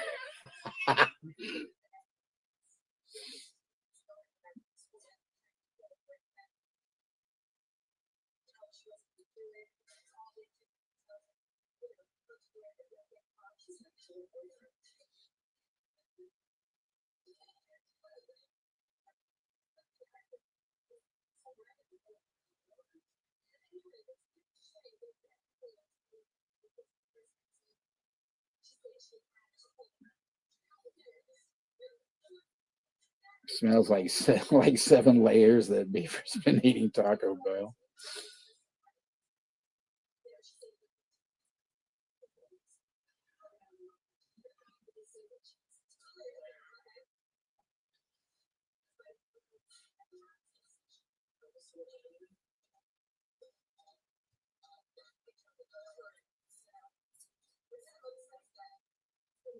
Smells like like 7 layers that Beaver's been eating Taco Bell.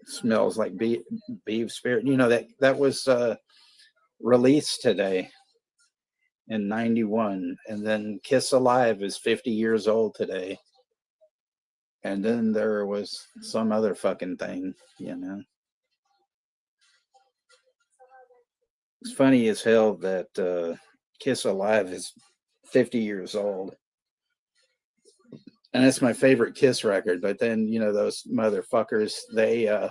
Smells like beef spirit. That was released today in '91, and then Kiss Alive is 50 years old today, and then there was some other fucking thing. It's funny as hell that Kiss Alive is 50 years old, and it's my favorite Kiss record. But then those motherfuckers, they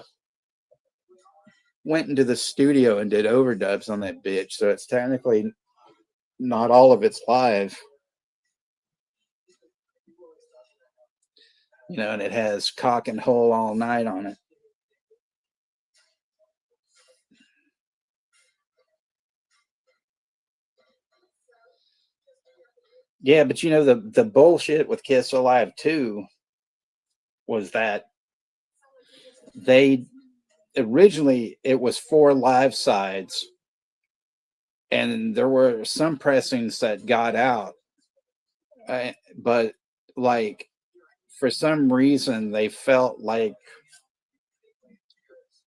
went into the studio and did overdubs on that bitch, so it's technically not all of it's live. And it has Cock and Hole All Night on it. Yeah, but the bullshit with Kiss Alive 2 was that they originally it was 4 live sides, and there were some pressings that got out, but like for some reason they felt like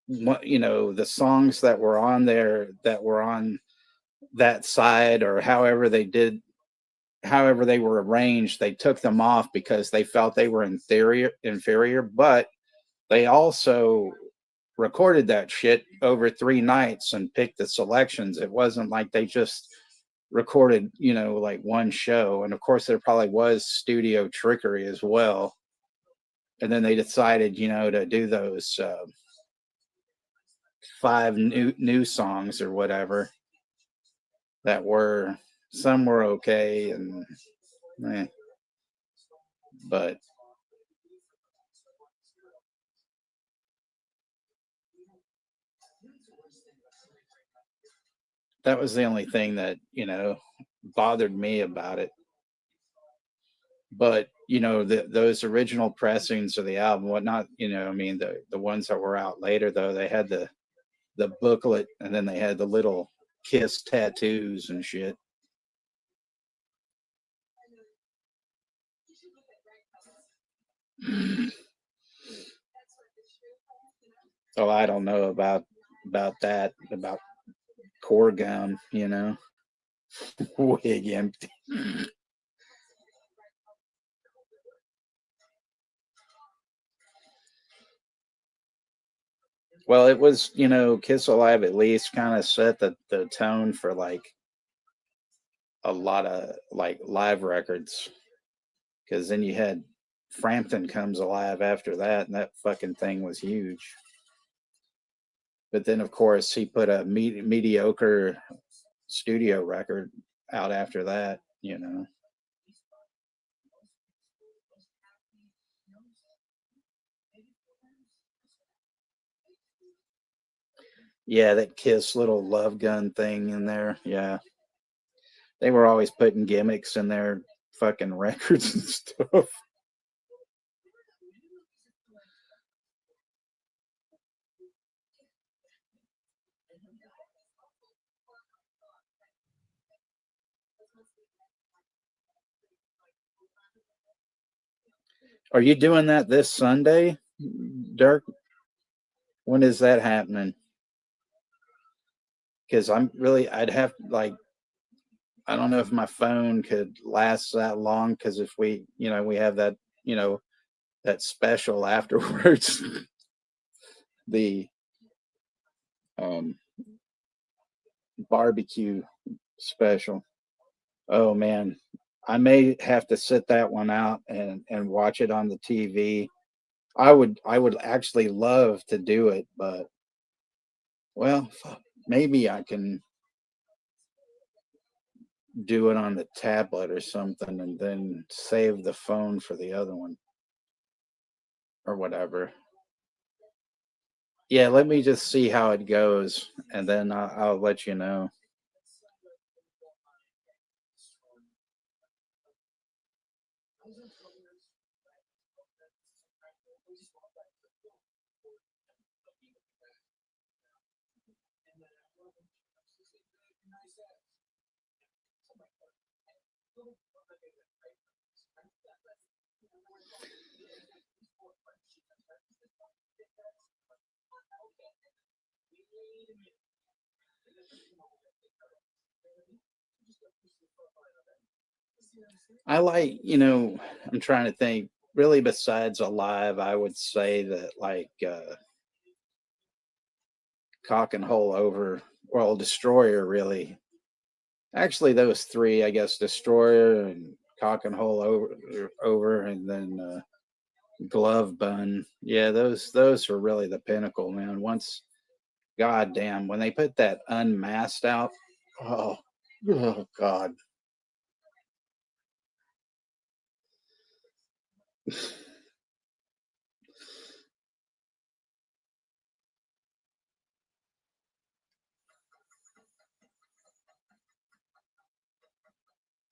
the songs that were on there that were on that side, or however they were arranged, they took them off because they felt they were inferior, but they also recorded that shit over 3 nights and picked the selections. It wasn't like they just recorded, like one show. And of course, there probably was studio trickery as well. And then they decided, to do those five new songs or whatever that were, some were okay, and but that was the only thing that bothered me about it. But those original pressings of the album, whatnot, I mean, the ones that were out later, though, they had the booklet, and then they had the little Kiss tattoos and shit. So I don't know about that, about core gum, wig empty. Well, it was, Kiss Alive at least kind of set the tone for like a lot of like live records, because then you had Frampton Comes Alive after that, and that fucking thing was huge. But then, of course, he put a mediocre studio record out after that, Yeah, that Kiss little love gun thing in there. Yeah. They were always putting gimmicks in their fucking records and stuff. Are you doing that this Sunday, Dirk? When is that happening? Because I'd have like, I don't know if my phone could last that long. Because if we have that, that special afterwards, the um, barbecue special. Oh man, I may have to sit that one out and watch it on the TV. I would actually love to do it, but well, maybe I can do it on the tablet or something, and then save the phone for the other one or whatever. Yeah, let me just see how it goes, and then I'll let you know. I like, I'm trying to think. Really, besides Alive, I would say that like Cock and Hole Over, well, Destroyer, really. Actually, those three, I guess, Destroyer and Cock and Hole over, and then Glove Bun. Yeah, those are really the pinnacle, man. Once, goddamn, when they put that Unmasked out, oh, oh God.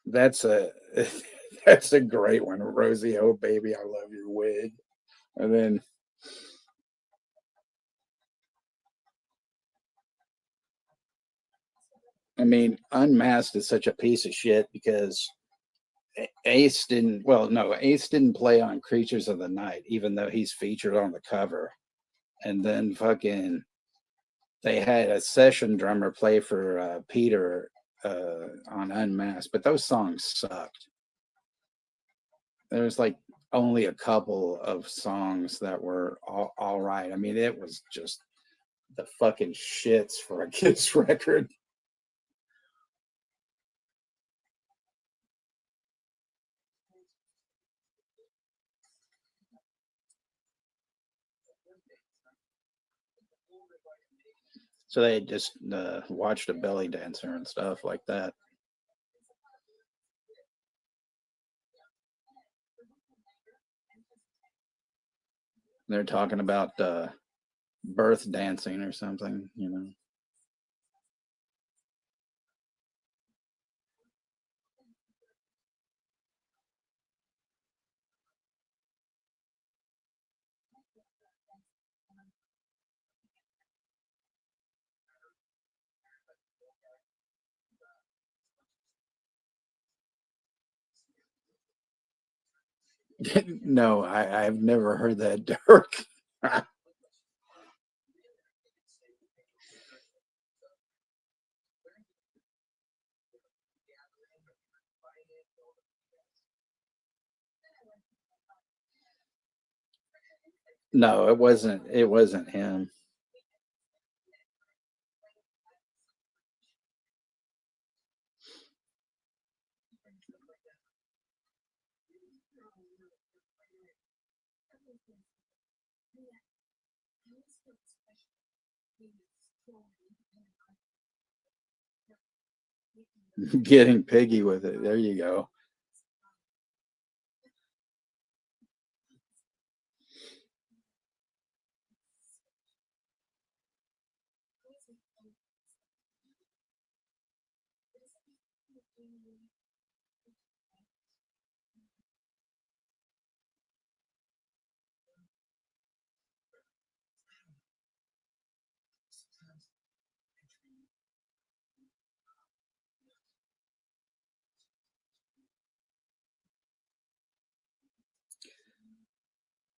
That's a that's a great one. Rosie, oh baby, I love your wig. And then I mean, Unmasked is such a piece of shit because Ace didn't, well, no, Ace didn't play on Creatures of the Night, even though he's featured on the cover. And then fucking, they had a session drummer play for Peter on Unmasked, but those songs sucked. There's like only a couple of songs that were all right. I mean, it was just the fucking shits for a Kiss record. So they just watched a belly dancer and stuff like that. They're talking about birth dancing or something, you know. No, I've never heard that, Dirk. No, it wasn't. It wasn't him. Getting piggy with it. There you go.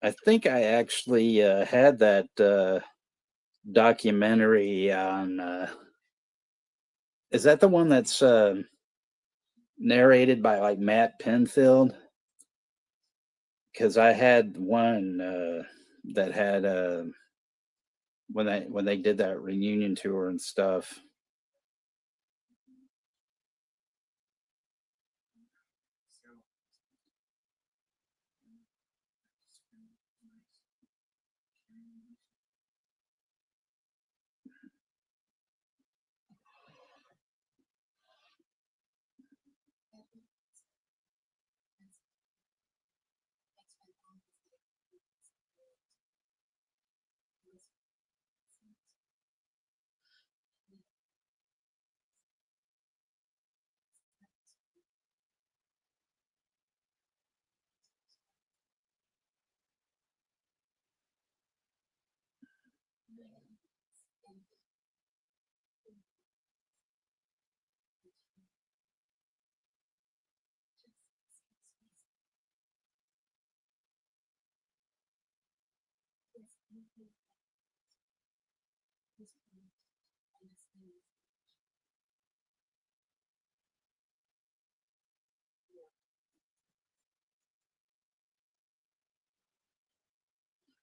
I think I actually had that documentary on. Is that the one that's narrated by like Matt Penfield? Because I had one that had when they did that reunion tour and stuff.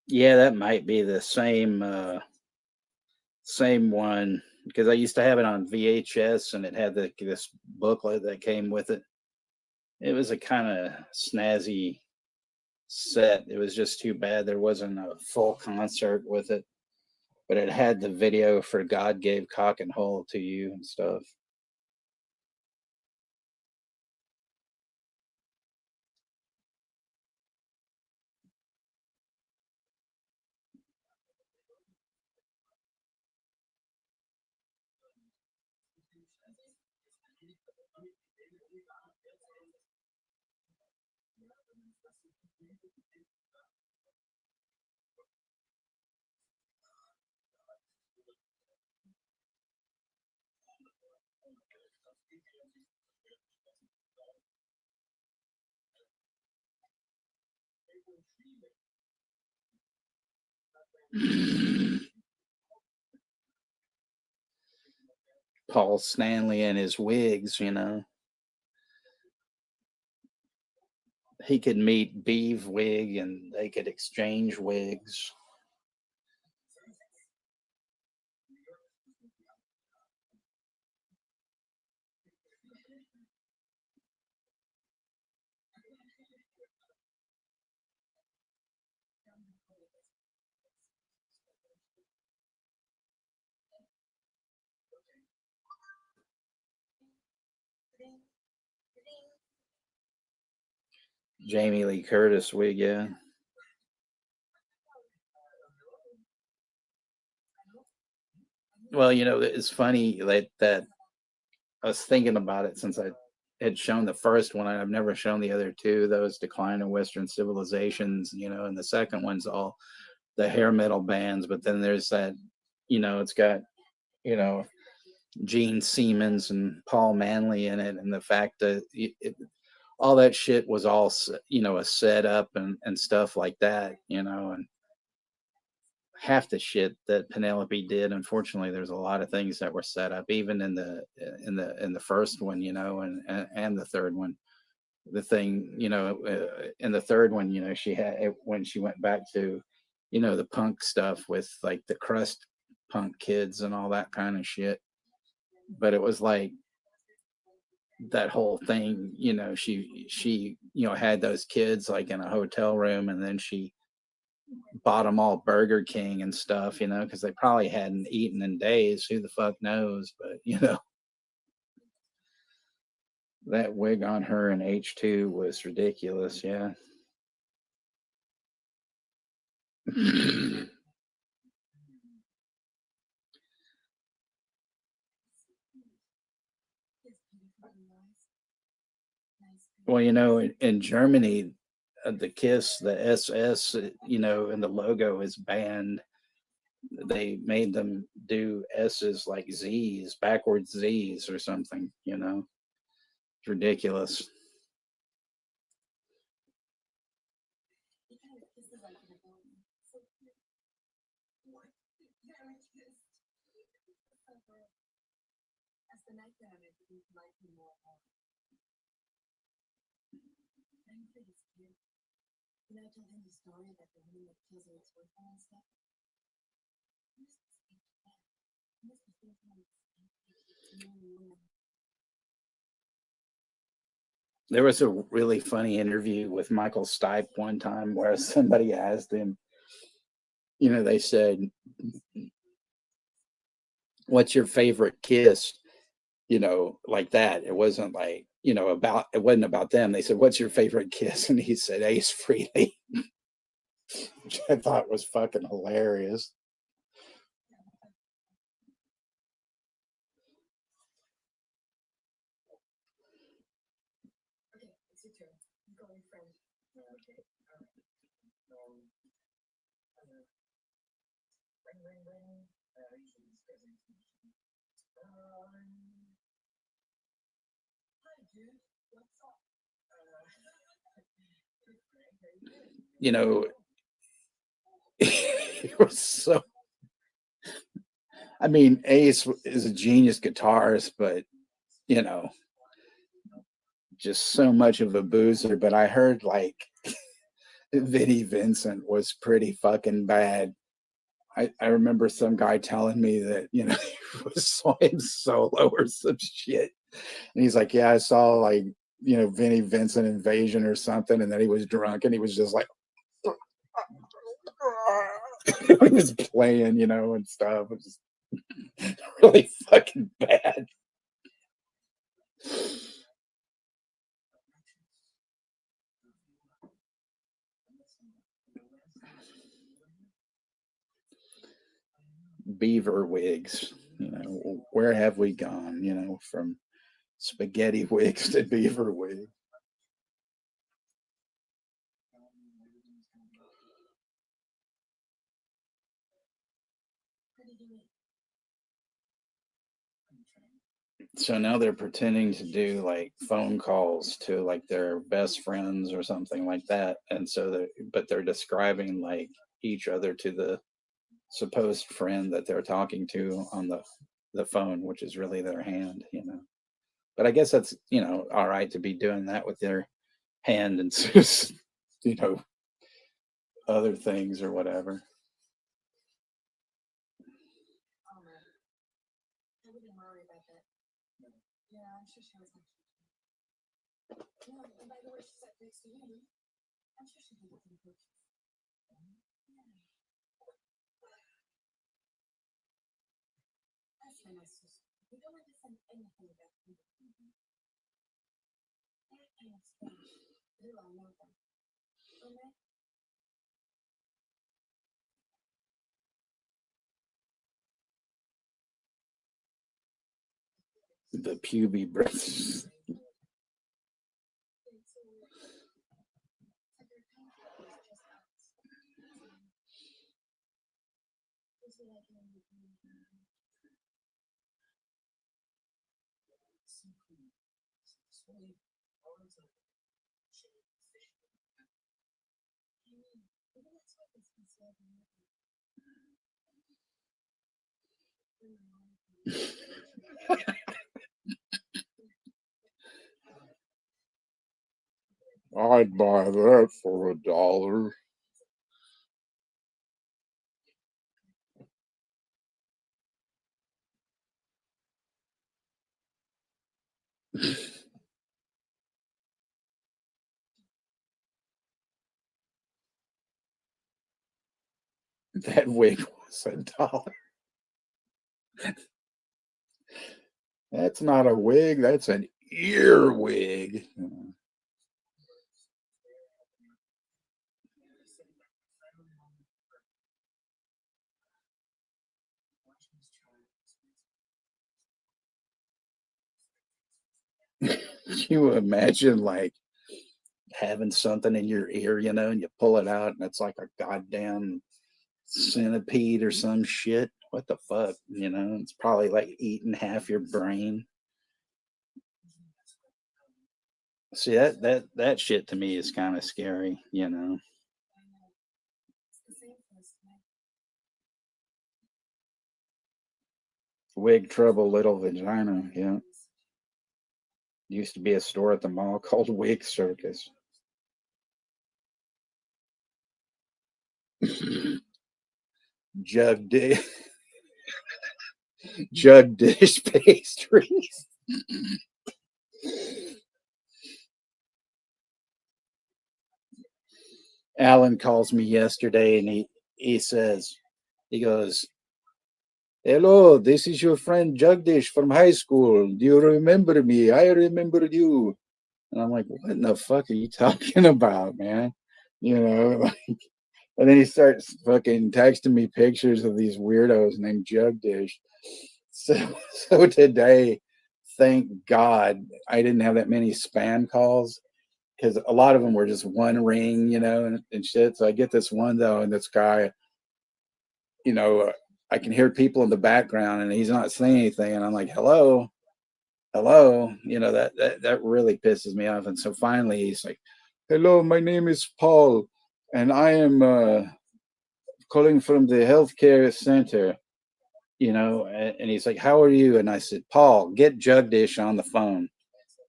Yeah, that might be the same one because I used to have it on VHS and it had this booklet that came with it. It was a kind of snazzy set. It was just too bad there wasn't a full concert with it, but it had the video for God Gave Cock and Hole to You and stuff. Paul Stanley and his wigs, you know. He could meet Beeve Wig and they could exchange wigs. Jamie Lee Curtis wig, yeah. Well, it's funny that I was thinking about it since I had shown the first one. I've never shown the other two. Those Decline of Western Civilizations, and the second one's all the hair metal bands. But then there's that, it's got, you know, Gene Siemens and Paul Manley in it, and the fact that all that shit was all, a setup and stuff like that, and half the shit that Penelope did. Unfortunately, there's a lot of things that were set up, even in the first one, and the third one. The thing, in the third one, she had when she went back to, the punk stuff with like the crust punk kids and all that kind of shit. But it was like that whole thing, she had those kids like in a hotel room, and then she bought them all Burger King and stuff, because they probably hadn't eaten in days. Who the fuck knows? But that wig on her in H2 was ridiculous. Yeah. Well, in Germany, the KISS, the SS, and the logo is banned. They made them do S's like Z's, backwards Z's or something, It's ridiculous. There was a really funny interview with Michael Stipe one time where somebody asked him, they said, "What's your favorite kiss?" Like that. It wasn't like, it wasn't about them. They said, "What's your favorite kiss?" And he said, "Ace Frehley," which I thought was fucking hilarious. It was so. I mean, Ace is a genius guitarist, but you know, just so much of a boozer. But I heard like Vinnie Vincent was pretty fucking bad. I remember some guy telling me that, he saw him solo or some shit. And he's like, "Yeah, I saw like, Vinnie Vincent Invasion or something." And then he was drunk and he was just like, he was playing, and stuff. It was really fucking bad. Beaver wigs, where have we gone, from spaghetti wigs to beaver wigs? So now they're pretending to do like phone calls to like their best friends or something like that. And so but they're describing like each other to the supposed friend that they're talking to on the phone, which is really their hand. But I guess that's, all right to be doing that with their hand and just, you know, other things or whatever. The puby breasts. I'd buy that for $1. That wig was $1. That's not a wig, that's an earwig. You imagine like having something in your ear, and you pull it out and it's like a goddamn centipede or some shit. What the fuck? It's probably like eating half your brain. See that shit to me is kind of scary. Wig trouble, little vagina. Yeah, used to be a store at the mall called Wig Circus. Jug dish, jug dish pastries. Alan calls me yesterday and he goes, "Hello, this is your friend Jugdish from high school. Do you remember me? I remember you." And I'm like, "What in the fuck are you talking about, man?" Like, and then he starts fucking texting me pictures of these weirdos named Jugdish. So, so today, thank God I didn't have that many spam calls because a lot of them were just one ring, and shit. So I get this one though, and this guy, you know, I can hear people in the background, and he's not saying anything, and I'm like, "Hello, hello," that really pisses me off. And so finally, he's like, "Hello, my name is Paul, and I am calling from the healthcare center." And he's like, "How are you?" And I said, "Paul, get Jugdish on the phone."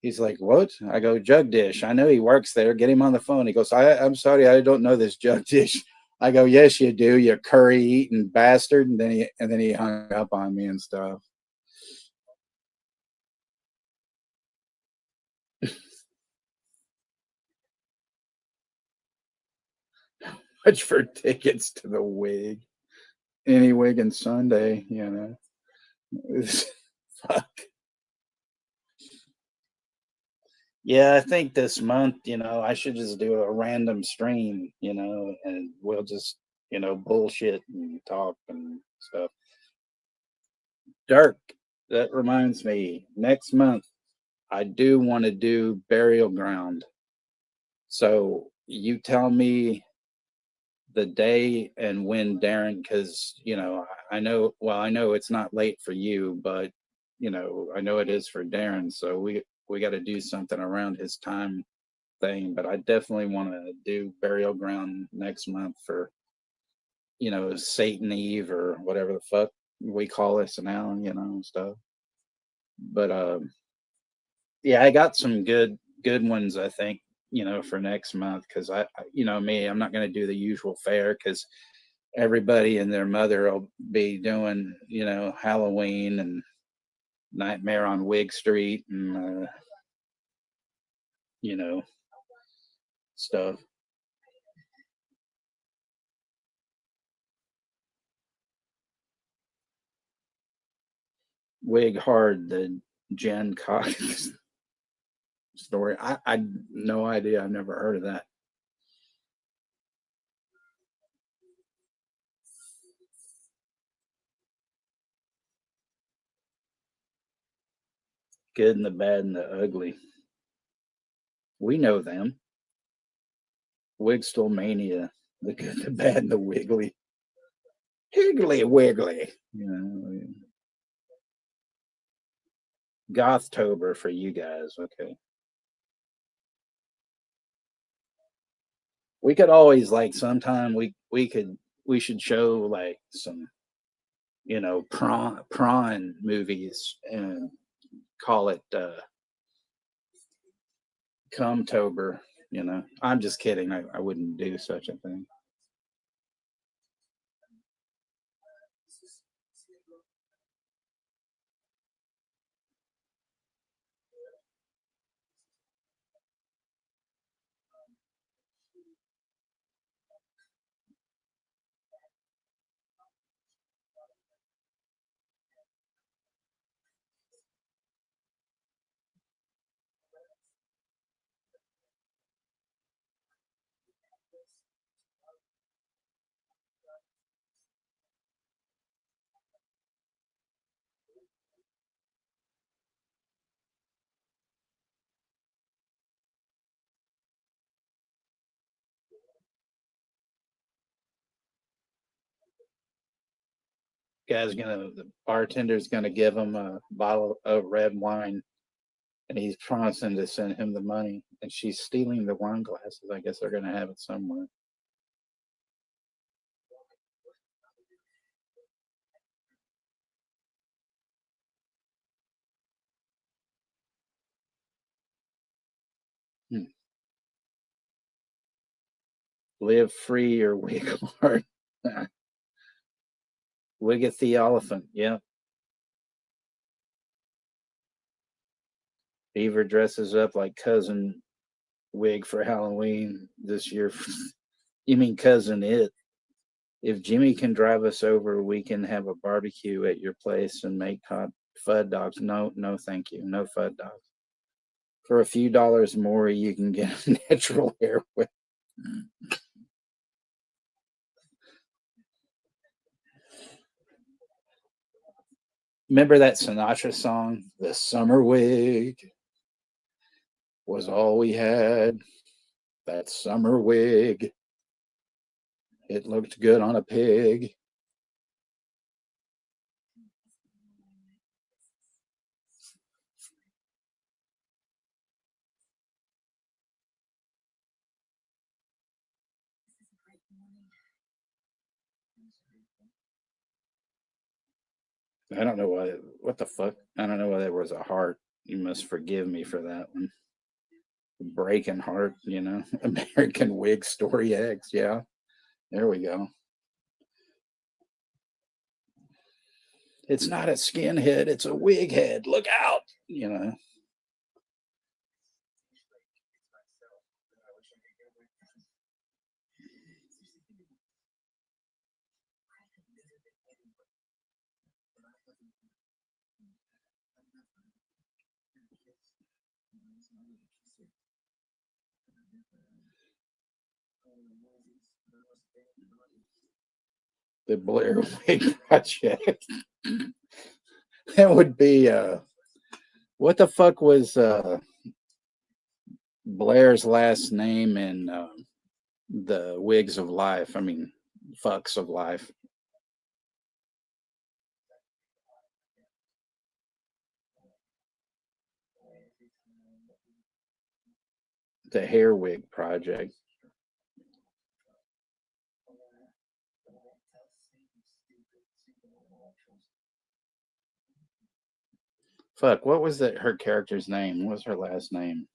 He's like, "What?" I go, "Jugdish. I know he works there. Get him on the phone." He goes, I'm sorry, I don't know this Jugdish." I go, "Yes, you do, you curry eating bastard." And then he hung up on me and stuff. Much for tickets to the wig. Any wig and Sunday. Fuck. Yeah, I think this month, I should just do a random stream, and we'll just, bullshit and talk and stuff. Dirk, that reminds me, next month I do want to do Burial Ground. So you tell me the day and when, Darren, because I know it's not late for you, but I know it is for Darren. So we got to do something around his time thing. But I definitely want to do Burial Ground next month for Satan Eve or whatever the fuck we call this now, stuff. But yeah, I got some good ones, I think, for next month because me, I'm not going to do the usual fare because everybody and their mother will be doing Halloween and Nightmare on Wig Street and you know stuff. Wig Hard, the Jen Cox story. I no idea. I've never heard of that. Good and the bad and the ugly. We know them. Wigstall Mania. The good, the bad, and the wiggly. Higgly wiggly. You know, Gothtober for you guys. Okay. We could always like sometime we should show like some prawn movies and call it Cumtober. I'm just kidding. I wouldn't do such a thing. The bartender's gonna give him a bottle of red wine, and he's promising to send him the money, and she's stealing the wine glasses. I guess they're gonna have it somewhere. Hmm. Live free or wig hard. Wiggeth the elephant. Yeah. Beaver dresses up like cousin Wig for Halloween this year. You mean cousin it? If Jimmy can drive us over, we can have a barbecue at your place and make hot fud dogs. No, no, thank you. No fud dogs. For a few dollars more, you can get a natural hair wig. Remember that Sinatra song, "The Summer Wig was all we had." That summer wig, it looked good on a pig. I don't know why. What the fuck? I don't know why there was a heart. You must forgive me for that one. Breaking heart, American Wig Story X. Yeah, there we go. It's not a skinhead, it's a wig head. Look out, the Blair Wig Project. That would be what the fuck was Blair's last name in the Wigs of Life? I mean, fucks of life. The Hair Wig Project. Fuck, what was her character's name? What was her last name?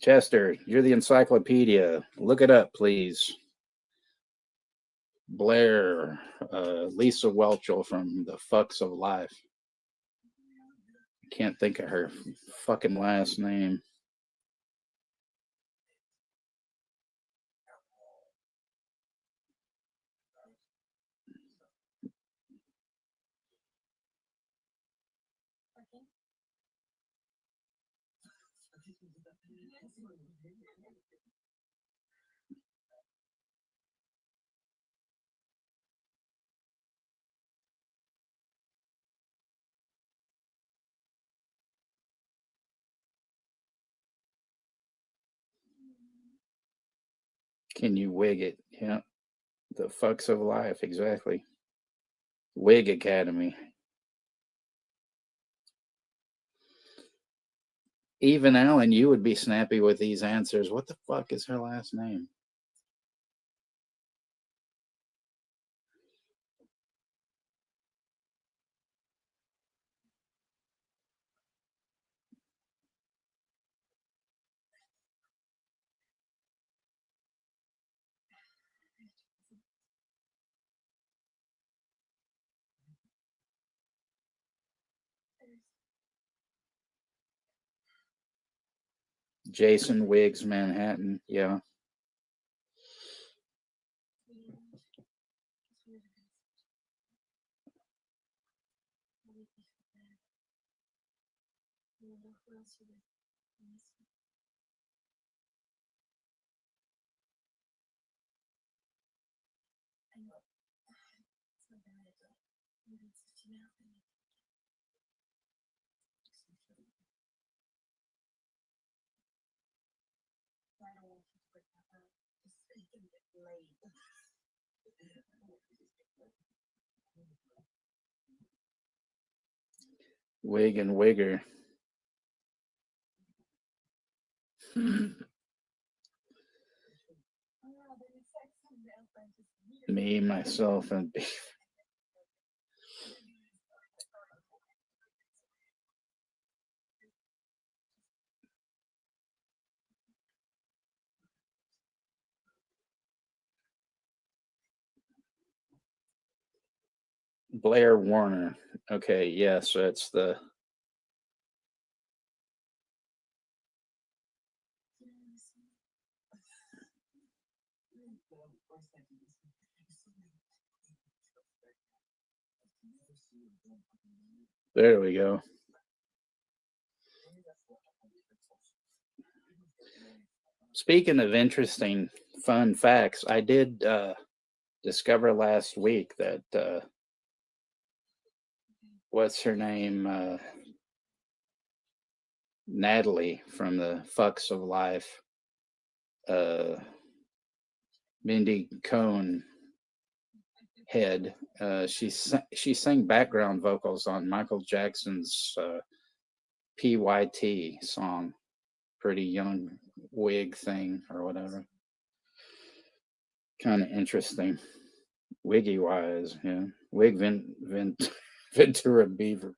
Chester, you're the encyclopedia. Look it up, please. Blair, Lisa Welchel from the Fucks of Life. I can't think of her fucking last name. Can you wig it? Yeah. The fucks of life, exactly. Wig Academy. Even Alan, you would be snappy with these answers. What the fuck is her last name? Jason Wiggs, Manhattan. Yeah. Wig and Wigger. Me, myself, and beef. Blair Warner. Okay, yes, that's the. There we go. Speaking of interesting, fun facts, I did discover last week that what's her name? Natalie from the Fucks of Life. Mindy Cohn head. She sang background vocals on Michael Jackson's PYT song, Pretty Young Wig thing or whatever. Kind of interesting, wiggy wise. Yeah, Wig Ventura Beaver.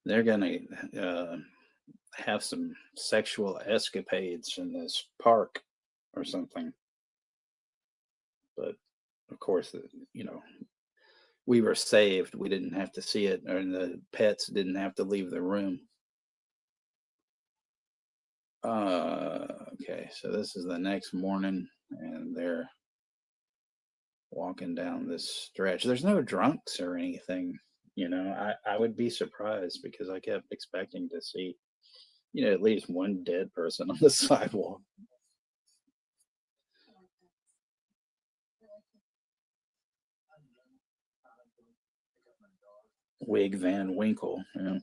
They're gonna have some sexual escapades in this park or something. But of course, we were saved. We didn't have to see it, and the pets didn't have to leave the room. Okay, so this is the next morning, and they're walking down this stretch. There's no drunks or anything. I would be surprised because I kept expecting to see, at least one dead person on the sidewalk. Wig Van Winkle. Yeah.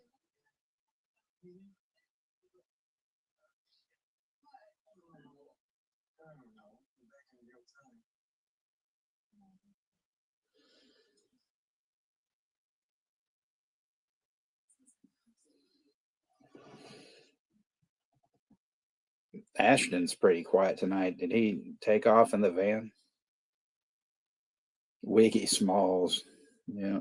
Ashton's pretty quiet tonight. Did he take off in the van? Wiggy Smalls. Yeah.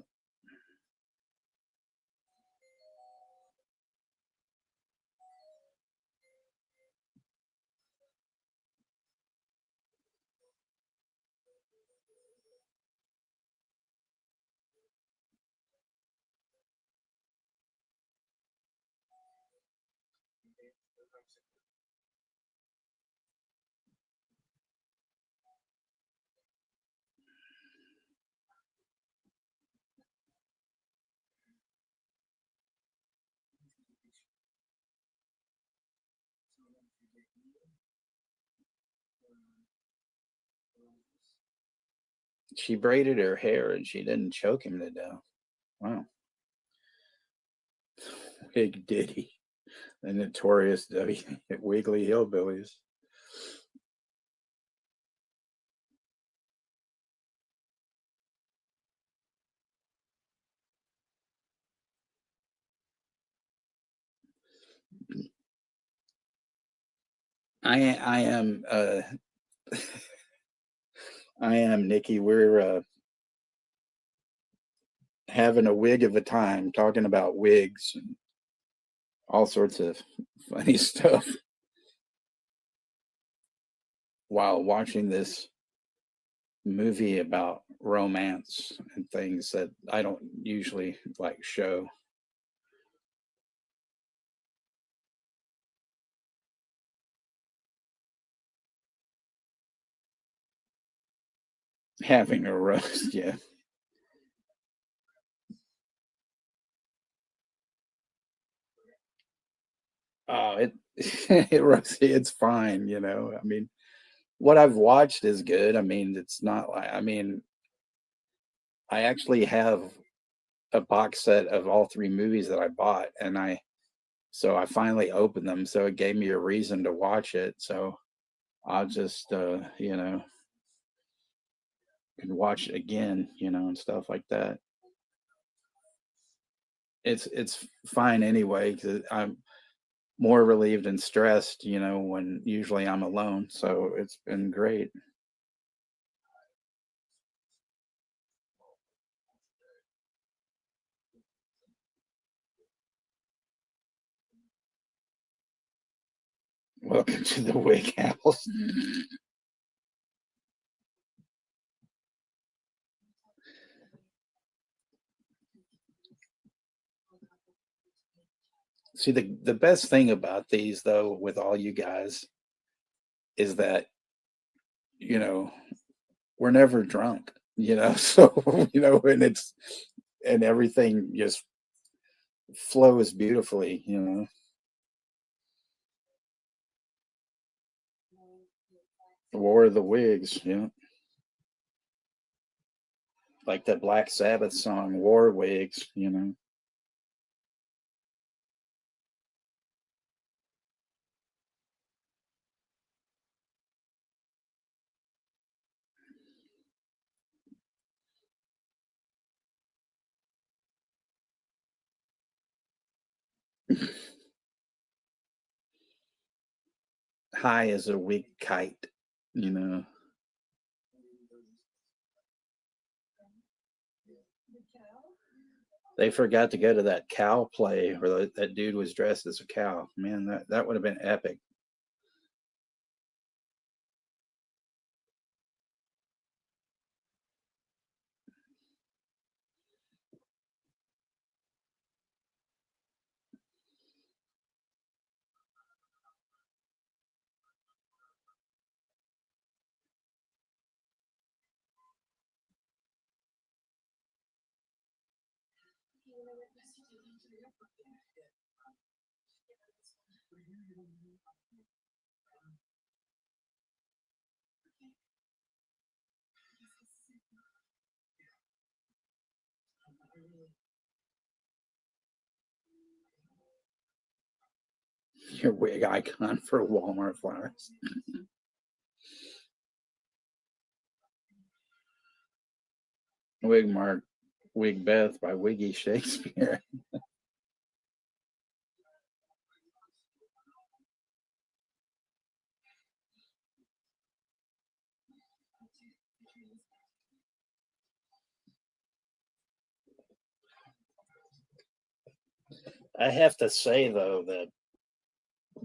She braided her hair and she didn't choke him to death. Wow. Big Diddy, the notorious Wiggly Hillbillies. I am I am Nikki. We're having a wig of a time talking about wigs and all sorts of funny stuff while watching this movie about romance and things that I don't usually like show. Having a roast, yeah. Oh, it's fine, you know. I mean, what I've watched is good. I mean, it's not like I mean, I actually have a box set of all three movies that I bought, and I finally opened them, so it gave me a reason to watch it. So I'll just you know, can watch it again, you know, and stuff like that. It's fine anyway because I'm more relieved and stressed, you know, when usually I'm alone. So it's been great. Welcome to the Wig House. See, the best thing about these, though, with all you guys, is that you know we're never drunk. You know, so you know, and everything just flows beautifully. You know, War of the Wigs. You know, like that Black Sabbath song, War Wigs. You know, high as a wig kite. You know. They forgot to go to that cow play where that dude was dressed as a cow. Man, that would have been epic. Your wig icon for Walmart flowers. Wig Mark, Wig Beth by Wiggy Shakespeare. I have to say though that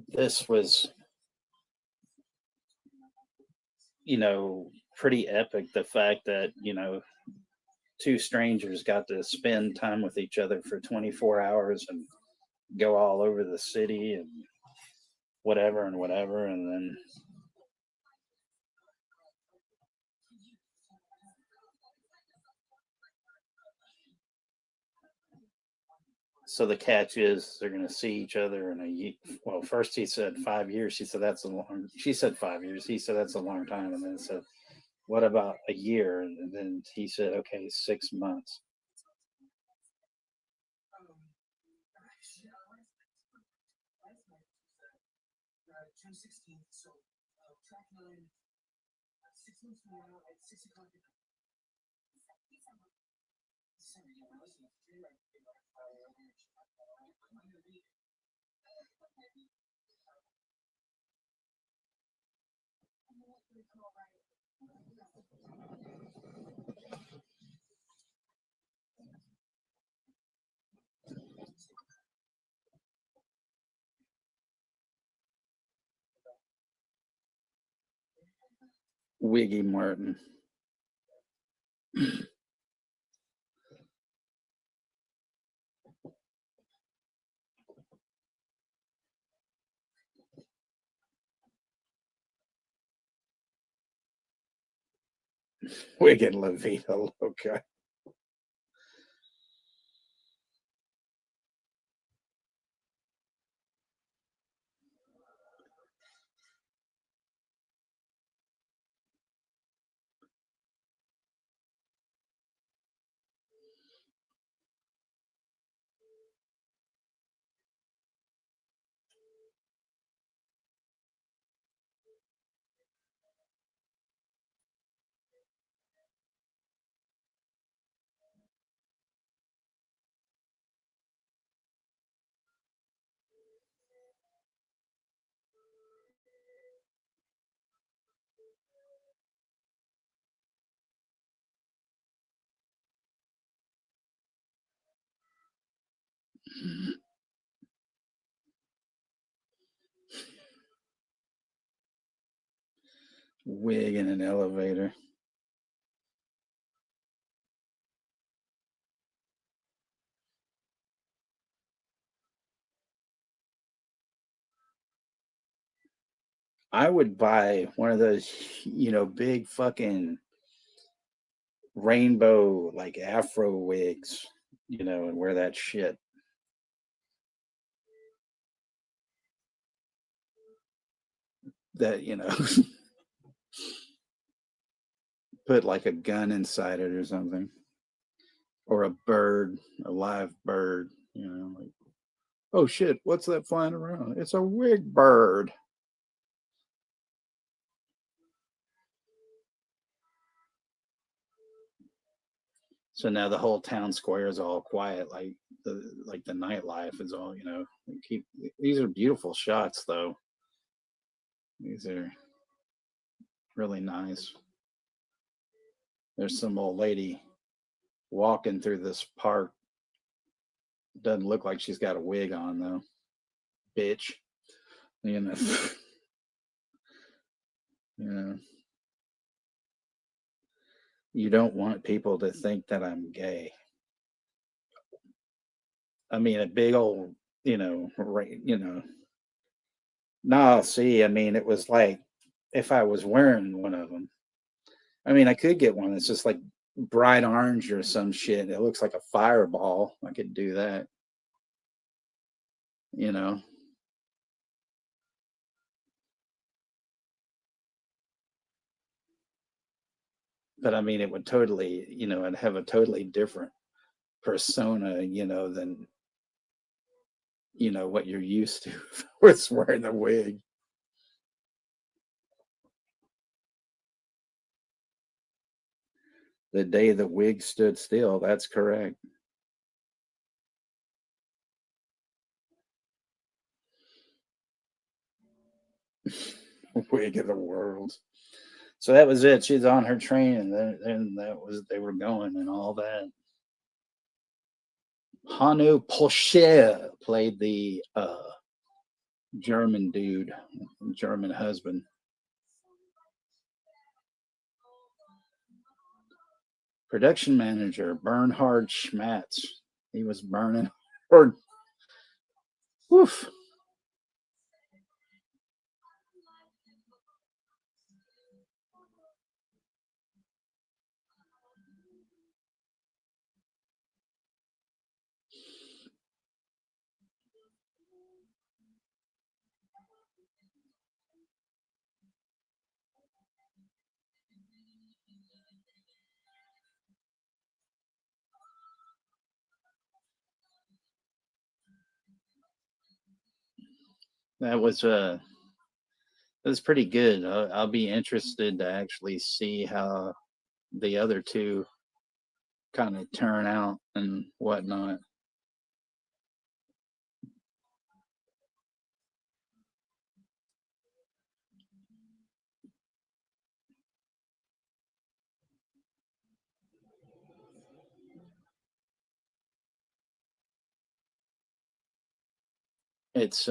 this was, you know, pretty epic. The fact that two strangers got to spend time with each other for 24 hours and go all over the city and whatever and whatever, and then so the catch is they're going to see each other in a year. Well, first he said 5 years. She said that's a long. She said 5 years. He said that's a long time, and then said What about a year? And then he said, okay, 6 months. Wiggy Martin. Wicked La Vida Loca. Wig in an elevator. I would buy one of those, big fucking rainbow like afro wigs, and wear that shit. That, put like a gun inside it or something. Or a bird, a live bird, like, oh shit, what's that flying around? It's a wig bird. So now the whole town square is all quiet, like the nightlife is all, keep these are beautiful shots though. These are really nice. There's some old lady walking through this park. Doesn't look like she's got a wig on though. Bitch. You know. Yeah. You don't want people to think that I'm gay. I mean, a big old, No, see, I mean, it was like if I was wearing one of them. I mean, I could get one that's just like bright orange or some shit. It looks like a fireball. I could do that. You know. But I mean, it would totally, I'd have a totally different persona, than what you're used to with wearing the wig. The day the wig stood still, that's correct. Wig of the world. So that was it. She's on her train, and then they were going and all that. Hanu Polscher played the German dude, German husband. Production manager Bernhard Schmatz. He was burning or woof. That was pretty good. I'll be interested to actually see how the other two kind of turn out and whatnot. It's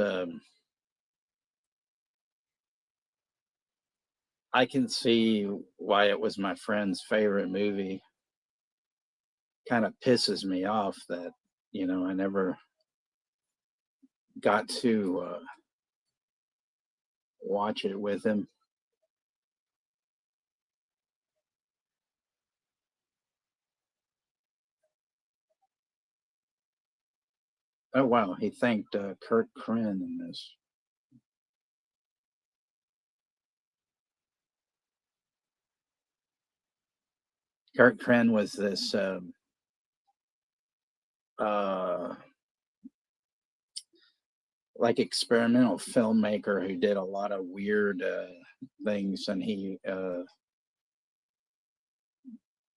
I can see why it was my friend's favorite movie. Kind of pisses me off that I never got to watch it with him. Oh wow, he thanked Kurt Kren in this. Kurt Kren was this uh, like experimental filmmaker who did a lot of weird things, and I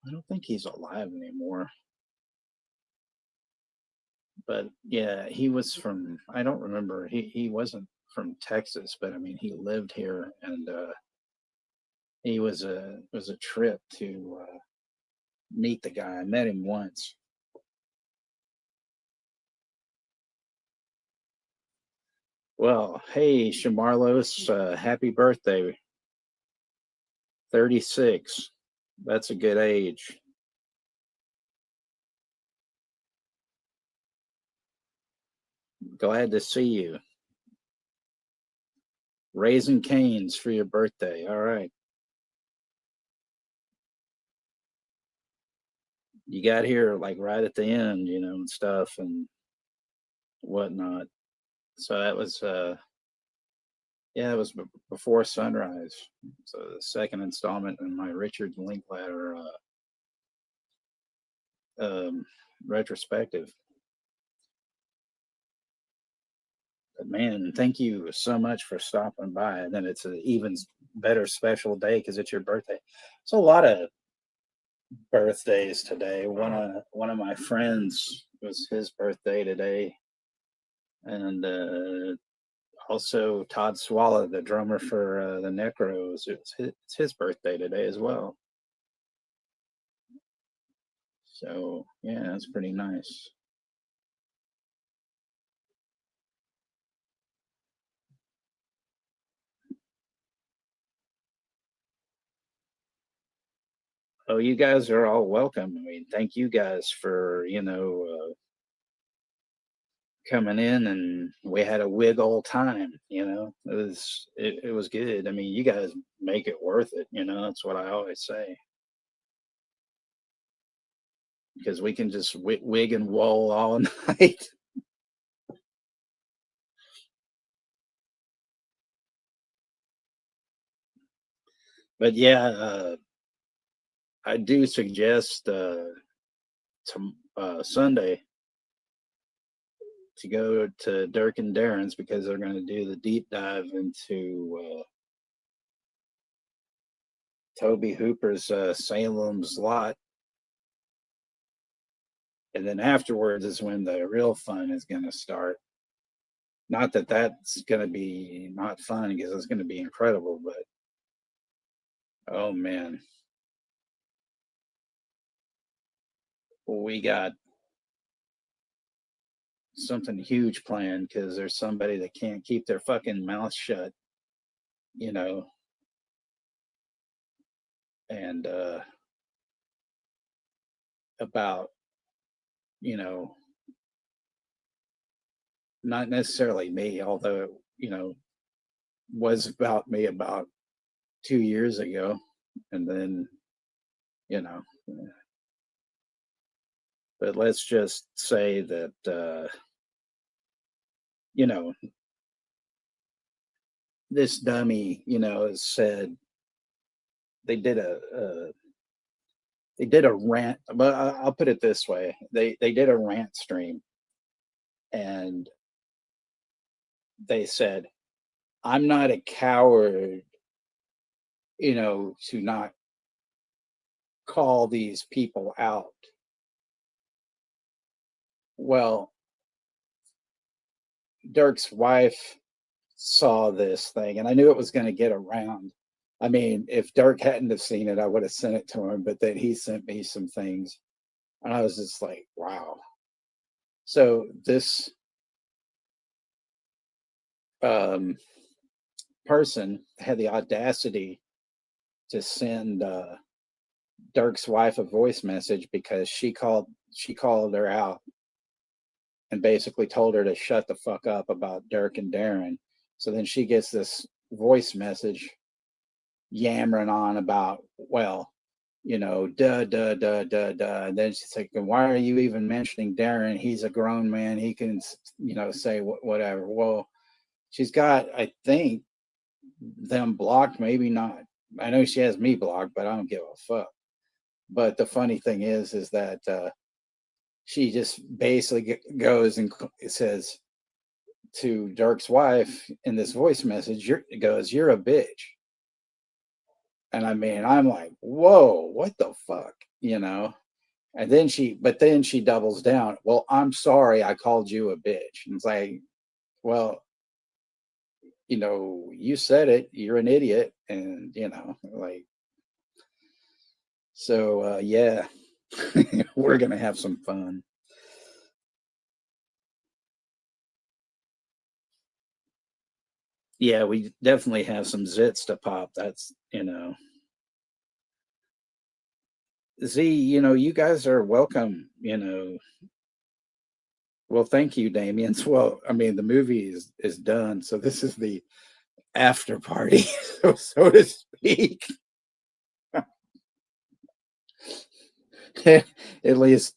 don't think he's alive anymore. But yeah, he was from, I don't remember, he wasn't from Texas, but I mean he lived here, and he was it was a trip to meet the guy. I met him once. Well, hey Shamarlos, happy birthday. 36. That's a good age. Glad to see you. Raising canes for your birthday. All right. You got here like right at the end, and stuff and whatnot. So that was yeah, it was before sunrise. So the second installment in my Richard Linklater retrospective. But man, thank you so much for stopping by. And then it's an even better special day because it's your birthday. It's a lot of birthdays today. One of my friends, was his birthday today, and also Todd Swalla, the drummer for the Necros. It's his birthday today as well. So yeah, that's pretty nice. Oh, you guys are all welcome. I mean, thank you guys for coming in, and we had a wig old time. It was good. I mean, you guys make it worth it. That's what I always say, because we can just wig and wool all night. But yeah, I do suggest to Sunday to go to Dirk and Darren's, because they're going to do the deep dive into Toby Hooper's Salem's Lot, and then afterwards is when the real fun is going to start. Not that that's going to be not fun, because it's going to be incredible, but oh man, we got something huge planned, because there's somebody that can't keep their fucking mouth shut, you know, and about, you know, not necessarily me, although it, was about me about 2 years ago. And then, you know, but let's just say that, you know, this dummy, has said they did a rant, but I'll put it this way: they did a rant stream, and they said I'm not a coward, to not call these people out. Well, Dirk's wife saw this thing, and I knew it was going to get around. I mean, if Dirk hadn't have seen it, I would have sent it to him, but then he sent me some things, and I was just like, wow. So this um, person had the audacity to send Dirk's wife a voice message because she called her out and basically told her to shut the fuck up about Dirk and Darren. So then she gets this voice message yammering on about, well, duh, duh, duh, duh, duh. And then she's like, why are you even mentioning Darren? He's a grown man. He can, say whatever. Well, she's got, I think, them blocked, maybe not. I know she has me blocked, but I don't give a fuck. But the funny thing is that she just basically goes and says to Dirk's wife in this voice message, you're a bitch. And I mean, I'm like, whoa, what the fuck, And then she doubles down. Well, I'm sorry I called you a bitch. And it's like, well, you said it, you're an idiot. And, like, so, yeah, we're going to have some fun. Yeah, we definitely have some zits to pop. That's, Z, you guys are welcome, Well, thank you, Damien. Well, I mean, the movie is done, so this is the after party, so to speak. At least,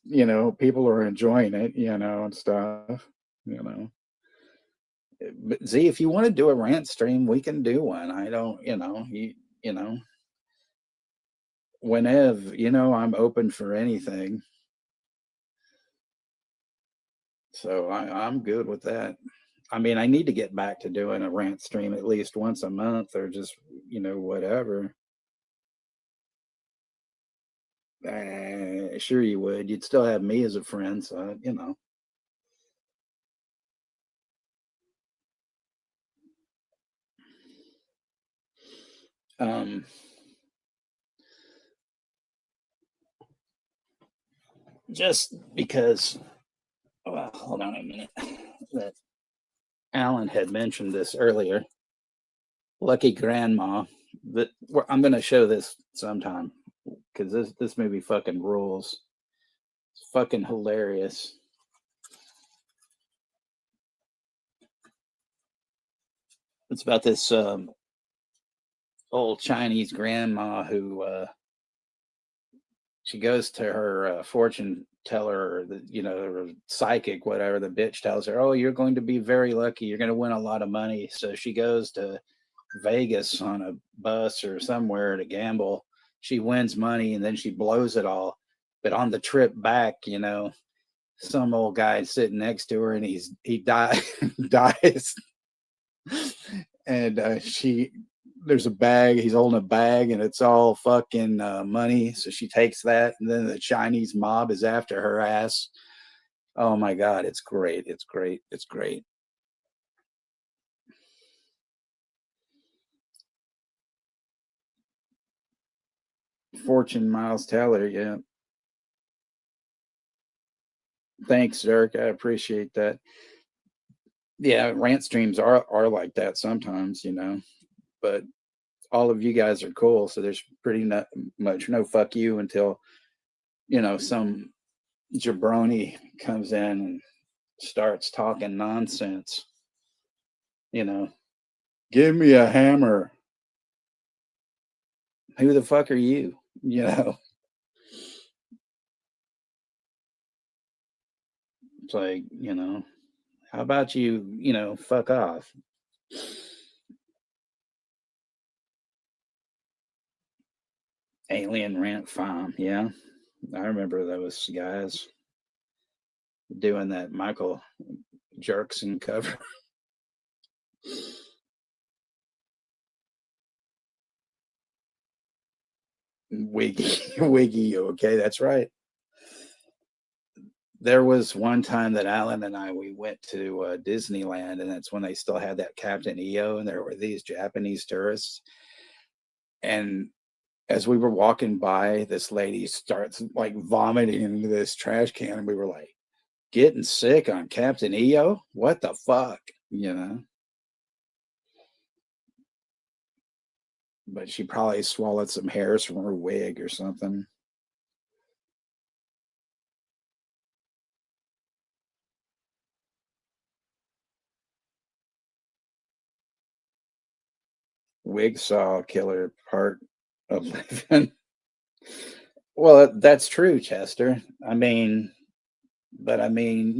people are enjoying it, and stuff, But Z, if you want to do a rant stream, we can do one. I don't, whenever, I'm open for anything. So I'm good with that. I mean, I need to get back to doing a rant stream at least once a month or just, whatever. Sure you would. You'd still have me as a friend, so, Um, just because, well, hold on a minute, that Alan had mentioned this earlier. Lucky Grandma. That I'm going to show this sometime because this movie fucking rules. It's fucking hilarious. It's about this old Chinese grandma who she goes to her fortune teller, or or psychic, whatever. The bitch tells her, "Oh, you're going to be very lucky. You're going to win a lot of money." So she goes to Vegas on a bus or somewhere to gamble. She wins money and then she blows it all. But on the trip back, some old guy sitting next to her and he dies, and there's a bag. He's holding a bag, and it's all fucking money. So she takes that, and then the Chinese mob is after her ass. Oh my god, it's great! It's great! It's great! Fortune Miles Teller, yeah. Thanks, Dirk. I appreciate that. Yeah, rant streams are like that sometimes, but all of you guys are cool, so there's pretty much no fuck you until some jabroni comes in and starts talking nonsense. Give me a hammer. Who the fuck are you? It's like, how about you, fuck off. Alien Rant Farm, yeah. I remember those guys doing that Michael Jerkson cover. Wiggy, Wiggy. Okay, that's right. There was one time that Alan and we went to Disneyland, and that's when they still had that Captain EO, and there were these Japanese tourists. And as we were walking by, this lady starts like vomiting into this trash can, and we were like, "Getting sick on Captain EO? What the fuck?" You know. But she probably swallowed some hairs from her wig or something. Wig saw killer part of living. Well, that's true, Chester. I mean, but I mean,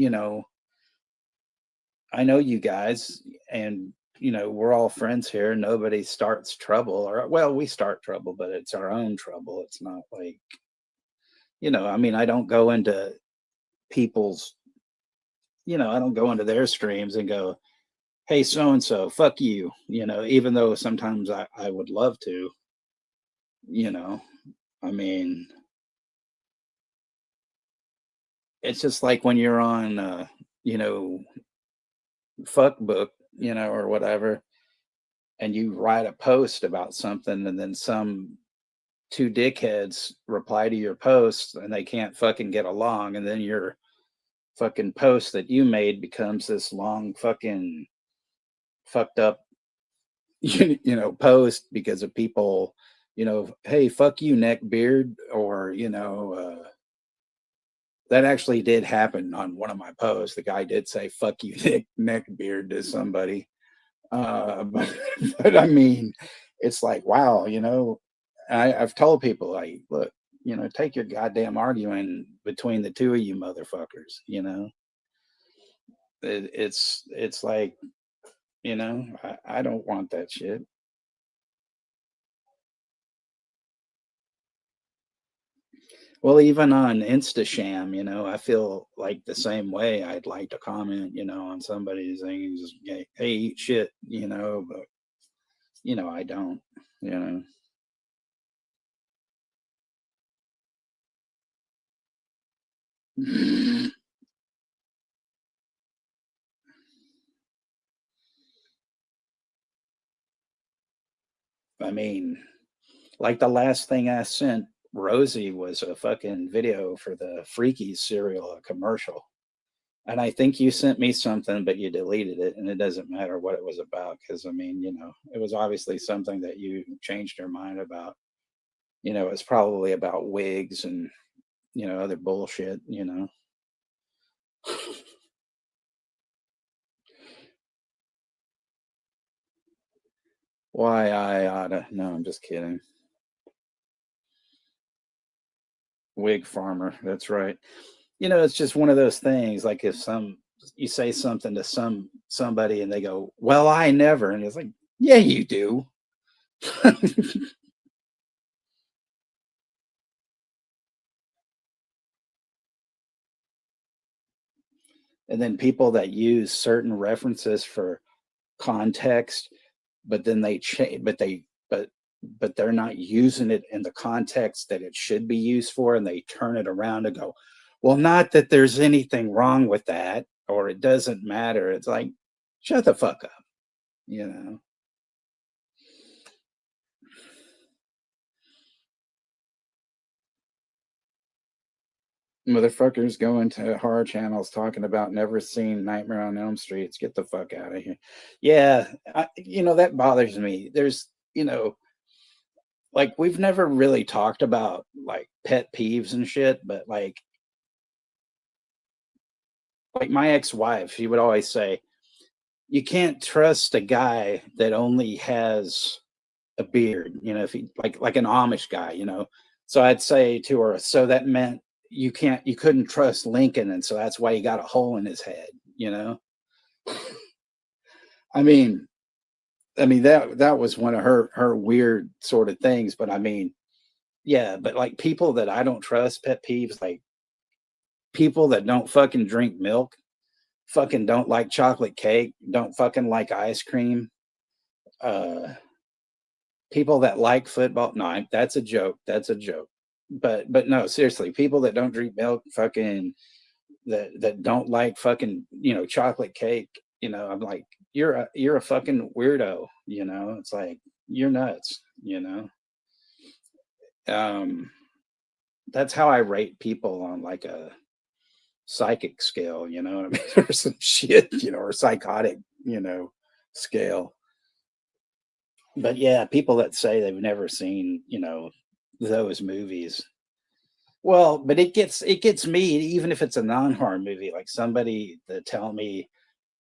I know you guys, and we're all friends here. Nobody starts trouble, or well, we start trouble, but it's our own trouble. It's not like, I mean, I don't go into people's, I don't go into their streams and go, "Hey, so and so, fuck you," even though sometimes I would love to, you know. I mean, it's just like when you're on, fuck book, or whatever, and you write a post about something, and then some two dickheads reply to your post, and they can't fucking get along, and then your fucking post that you made becomes this long fucking fucked up, post because of people, hey, fuck you, neck beard, or that actually did happen on one of my posts. The guy did say "fuck you, neck beard" to somebody, but I mean, it's like, wow, I've told people, like, look, take your goddamn arguing between the two of you motherfuckers. It's like, I don't want that shit. Well, even on Instasham, I feel like the same way. I'd like to comment, on somebody's things, hey, eat shit, but I don't, you know. I mean, like the last thing I sent Rosie was a fucking video for the Freakies cereal, a commercial. And I think you sent me something, but you deleted it, and it doesn't matter what it was about because I mean, it was obviously something that you changed your mind about. It's probably about wigs and other bullshit. Why I oughta? No, I'm just kidding. Wig farmer. That's right. It's just one of those things. Like if you say something to somebody and they go, "Well, I never," and it's like, "Yeah, you do." And then people that use certain references for context, but then they change, but they're not using it in the context that it should be used for, and they turn it around and go, "Well, not that there's anything wrong with that, or it doesn't matter." It's like, shut the fuck up, you know. Motherfuckers going to horror channels talking about never seen Nightmare on Elm Streets. Get the fuck out of here. Yeah, that bothers me. There's, like we've never really talked about like pet peeves and shit, but like my ex-wife, she would always say, "You can't trust a guy that only has a beard, if he like an Amish guy, So I'd say to her, so that meant you couldn't trust Lincoln, and so that's why he got a hole in his head. I mean, that was one of her weird sort of things, but I mean, yeah, but like people that I don't trust, pet peeves, like people that don't fucking drink milk, fucking don't like chocolate cake, don't fucking like ice cream. Uh people that like football. No, that's a joke. That's a joke. But no, seriously, people that don't drink milk, fucking that don't like fucking chocolate cake. I'm like, you're a fucking weirdo. It's like you're nuts. Um, that's how I rate people on like a psychic scale. You know what I mean? Or some shit. Or psychotic. Scale. But yeah, people that say they've never seen, those movies. Well, but it gets me, even if it's a non-horror movie, like somebody that tell me,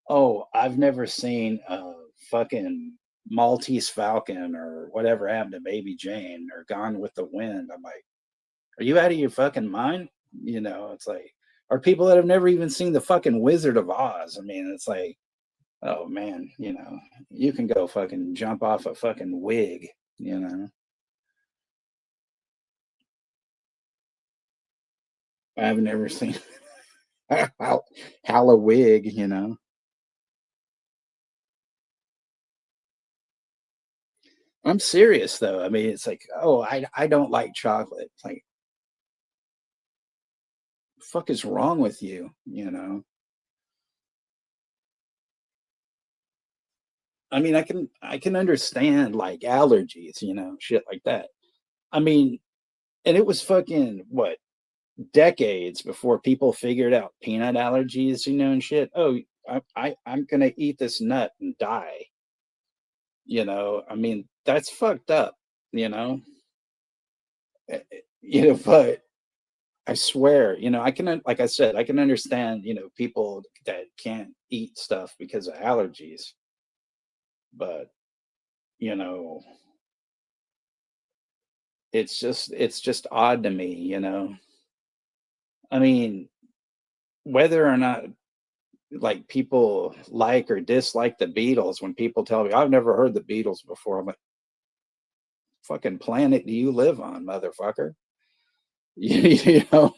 "Oh, I've never seen a fucking Maltese Falcon or whatever happened to Baby Jane or Gone with the Wind." I'm like, "Are you out of your fucking mind?" It's like, or people that have never even seen the fucking Wizard of Oz. I mean, it's like, oh man, you can go fucking jump off a fucking wig, you know. I've never seen how a wig. I'm serious though. I mean, it's like, oh, I don't like chocolate. It's like, fuck is wrong with you? I mean, I can understand like allergies, shit like that. I mean, and it was fucking what, decades before people figured out peanut allergies, and shit. Oh, I'm gonna eat this nut and die. I mean, that's fucked up. You know, but I swear, I can, like I said, I can understand, people that can't eat stuff because of allergies, but you know, it's just odd to me. I mean, whether or not like people like or dislike the Beatles, when people tell me I've never heard the Beatles before, I'm like, fucking planet do you live on, motherfucker? you know,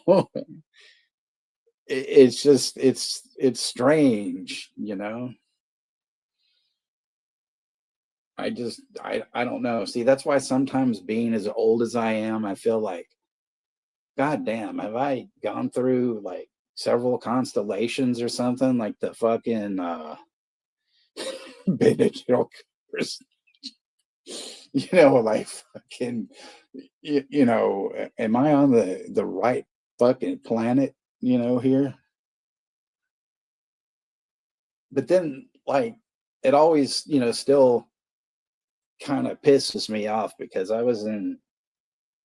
it's just it's strange. I don't know. See, that's why sometimes being as old as I am, I feel like, God damn, have I gone through like several constellations or something? Like the fucking Benedict Cumberbatch, like fucking, am I on the right fucking planet? Here. But then, like, it always, still kind of pisses me off because I was in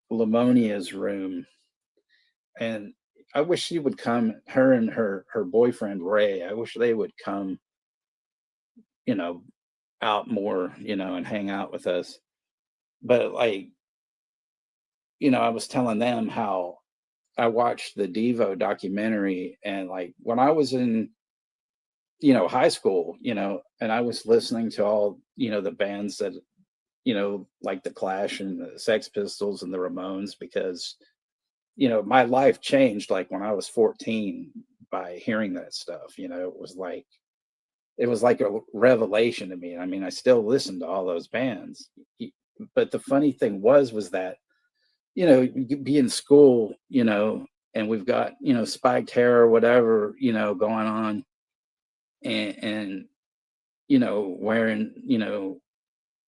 Lamonia's room, and I wish she would come. Her and her boyfriend Ray. I wish they would come, you know, out more, and hang out with us. But like, I was telling them how I watched the Devo documentary, and like when I was in, high school, and I was listening to all, the bands that, like the Clash and the Sex Pistols and the Ramones, because my life changed like when I was 14 by hearing that stuff. It was like a revelation to me. I mean, I still listen to all those bands. But the funny thing was that, you could be in school, and we've got, spiked hair or whatever, going on, and wearing,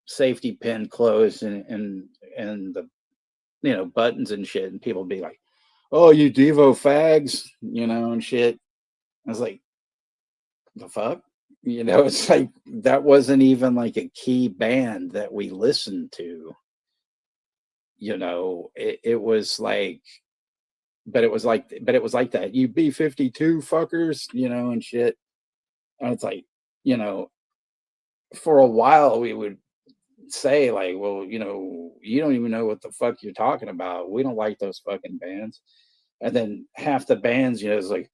safety pin clothes and the, buttons and shit. And people be like, oh, you Devo fags, and shit. I was like, the fuck? It's like that wasn't even like a key band that we listened to. It was like, but it was like that. You B-52 fuckers, and shit. And it's like, you know, for a while we would say like, well, you don't even know what the fuck you're talking about. We don't like those fucking bands. And then half the bands, it's like,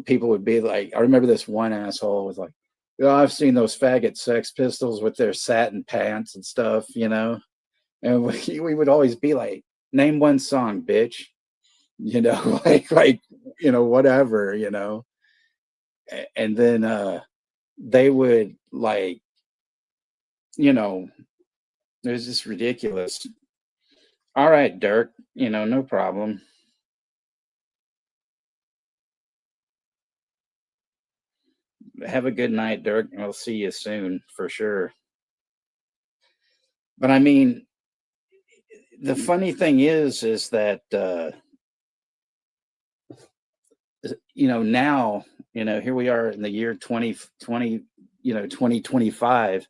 people would be like, I remember this one asshole was like, yeah, I've seen those faggot Sex Pistols with their satin pants and stuff, and we would always be like, name one song, bitch, like, whatever, and then they would like, you know, It was just ridiculous. All right, Dirk, no problem. Have a good night, Dirk. I'll see you soon for sure. But I mean, the funny thing is that now, here we are in the year 2020, 2025,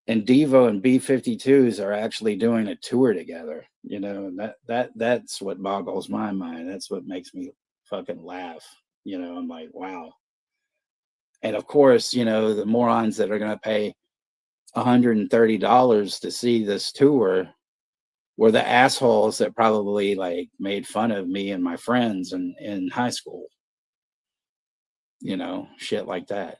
and Devo and B-52s are actually doing a tour together. And that's what boggles my mind. That's what makes me fucking laugh. I'm like, wow. And of course, the morons that are going to pay $130 to see this tour were the assholes that probably like made fun of me and my friends in high school. Shit like that.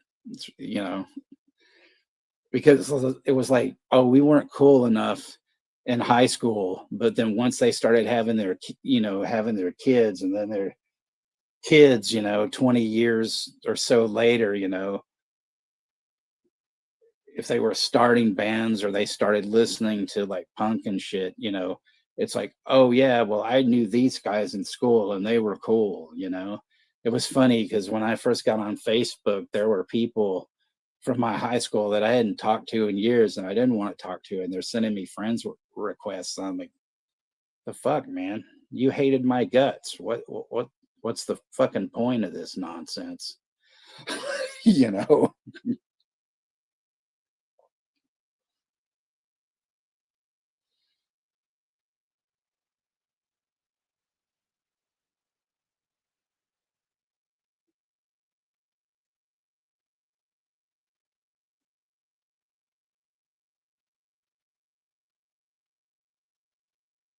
Because it was like, oh, we weren't cool enough in high school, but then once they started having their kids, and then their kids, 20 years or so later, if they were starting bands or they started listening to like punk and shit, it's like, oh yeah, well, I knew these guys in school and they were cool. It was funny because when I first got on Facebook, there were people from my high school that I hadn't talked to in years and I didn't want to talk to, and they're sending me friends requests. I'm like, the fuck, man, you hated my guts. What's the fucking point of this nonsense? you know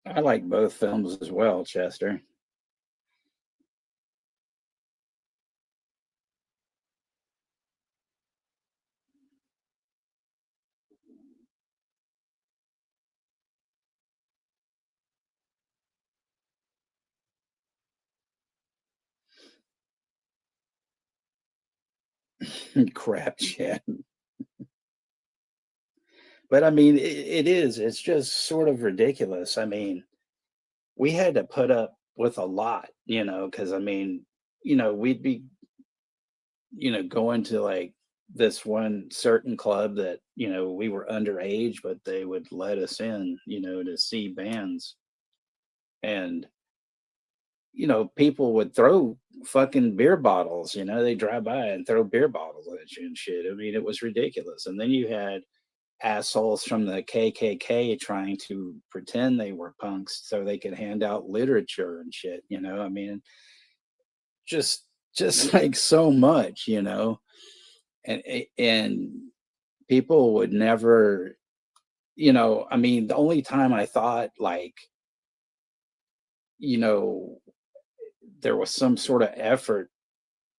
I like both films as well, Chester. Crap shit. But I mean, it is. It's just sort of ridiculous. I mean, we had to put up with a lot, because I mean, we'd be, going to like this one certain club that, we were underage, but they would let us in, to see bands. And, people would throw fucking beer bottles, they drive by and throw beer bottles at you and shit. I mean, it was ridiculous. And then you had assholes from the KKK trying to pretend they were punks so they could hand out literature and shit, I mean, just like so much, and people would never, I mean, the only time I thought like, you know, there was some sort of effort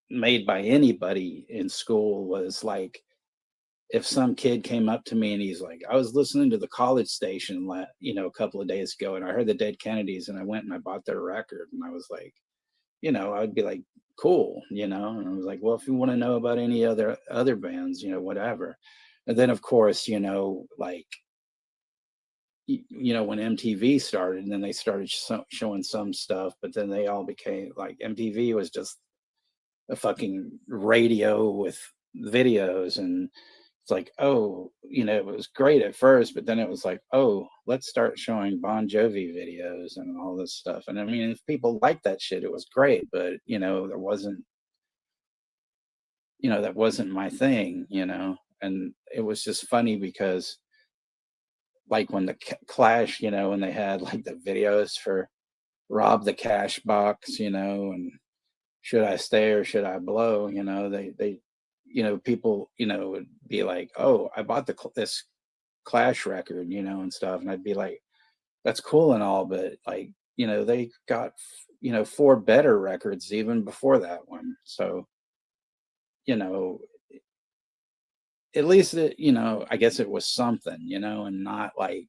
made by anybody in school was like if some kid came up to me and he's like, I was listening to the College Station, a couple of days ago, and I heard the Dead Kennedys, and I went and I bought their record, and I was like, I'd be like, cool, and I was like, well, if you want to know about any other bands, whatever. And then of course, like, when MTV started, and then they started showing some stuff, but then they all became like MTV was just a fucking radio with videos, and it's like, oh, it was great at first, but then it was like, oh, let's start showing Bon Jovi videos and all this stuff. And I mean, if people like that shit, it was great, but there wasn't, that wasn't my thing, and it was just funny because like when the Clash, when they had like the videos for Rob the Cash Box, and Should I Stay or Should I Blow, they people, would be like, oh, I bought this Clash record, and stuff. And I'd be like, that's cool and all, but like, they got, four better records even before that one. So, you know, at least it, I guess it was something, and not like,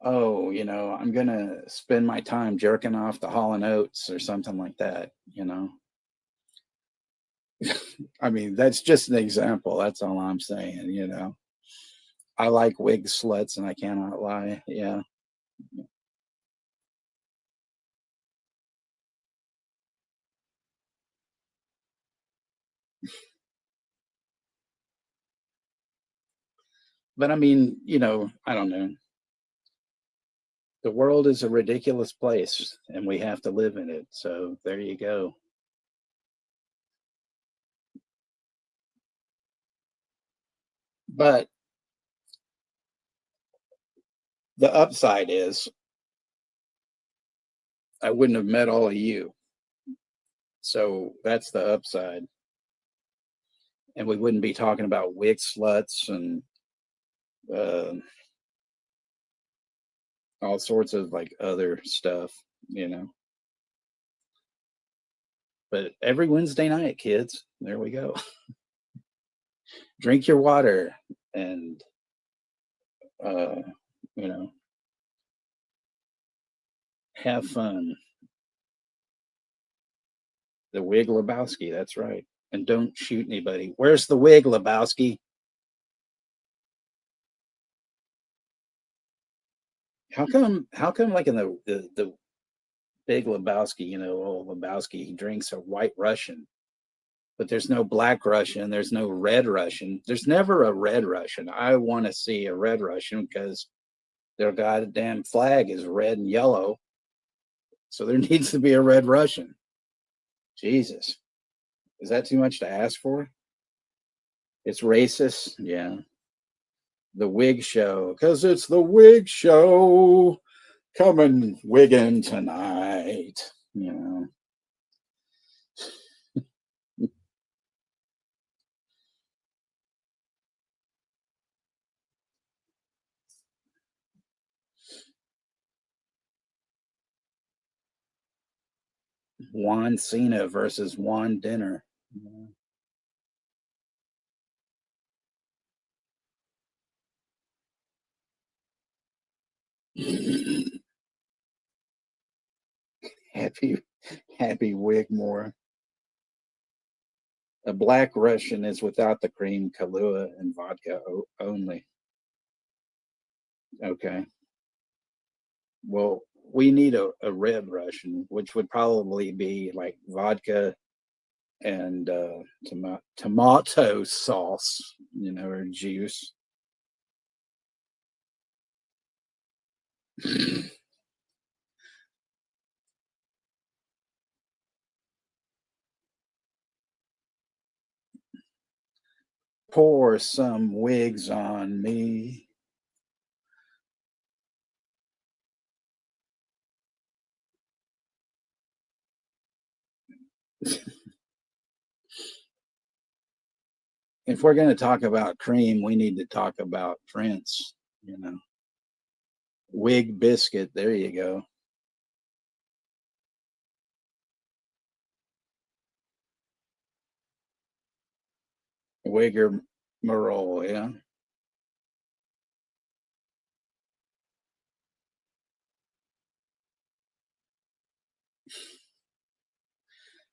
oh, I'm gonna spend my time jerking off the Hall and Oates or something like that. I mean, that's just an example. That's all I'm saying. I like wig sluts, and I cannot lie. Yeah. But I mean, I don't know. The world is a ridiculous place, and we have to live in it. So there you go. But the upside is I wouldn't have met all of you. So that's the upside. And we wouldn't be talking about wig sluts and uh, all sorts of like other stuff, you know. But every Wednesday night, kids, there we go. Drink your water and, uh, you know, have fun. The Wig Lebowski, that's right. And don't shoot anybody. Where's the wig, Lebowski? How come like in the Big Lebowski, old Lebowski, he drinks a white Russian, but there's no black Russian, there's no red Russian. There's never a red Russian. I want to see a red Russian because their goddamn flag is red and yellow. So there needs to be a red Russian. Jesus. Is that too much to ask for? It's racist. Yeah. The wig show. Because it's the wig show. Coming wigging tonight. You know. Juan Cena versus Juan Dinner. happy, happy Wigmore. A black Russian is without the cream, Kahlua, and vodka only. Okay. Well, we need a red Russian, which would probably be like vodka and tomato sauce, or juice. Pour some wigs on me. If we're going to talk about cream, we need to talk about Prince, Wig biscuit. There you go. Wigger Merle, yeah.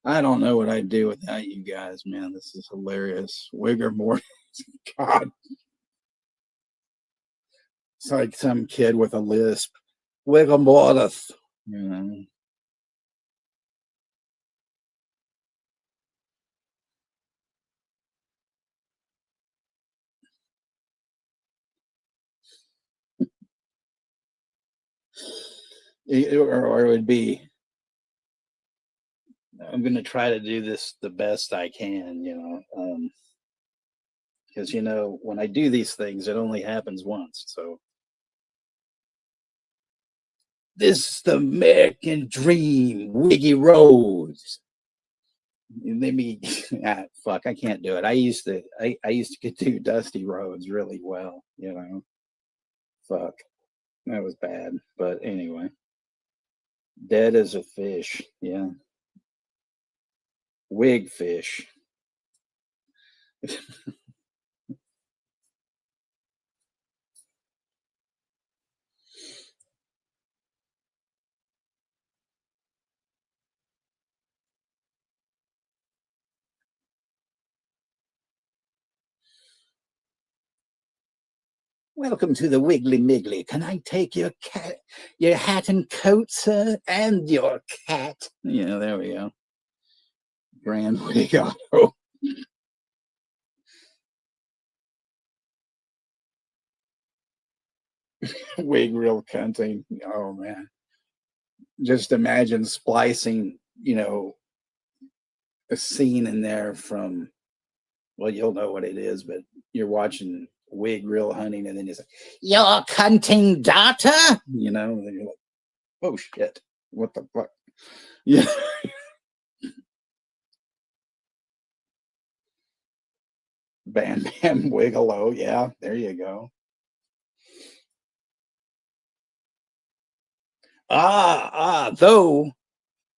I don't know what I'd do without you guys, man. This is hilarious. Wigger more. God, it's like some kid with a lisp. Wigger Mortis. You know. Or it would be, I'm going to try to do this the best I can, because, when I do these things, it only happens once. So this is the American dream, Wiggy Rose. Let me, fuck, I can't do it. I used to do Dusty Rhodes really well, Fuck, that was bad. But anyway, dead as a fish. Yeah, wig fish. Welcome to the Wiggly Miggly. Can I take your hat and coat, sir, and your cat? Yeah, there we go. Grand Wig Auto. Wig real cunting. Oh man. Just imagine splicing, a scene in there from, well, you'll know what it is, but you're watching Wig real hunting and then it's like, your cunting daughter, and you're like, oh shit, what the fuck? Yeah. Bam Bam Wiggle. Yeah, there you go.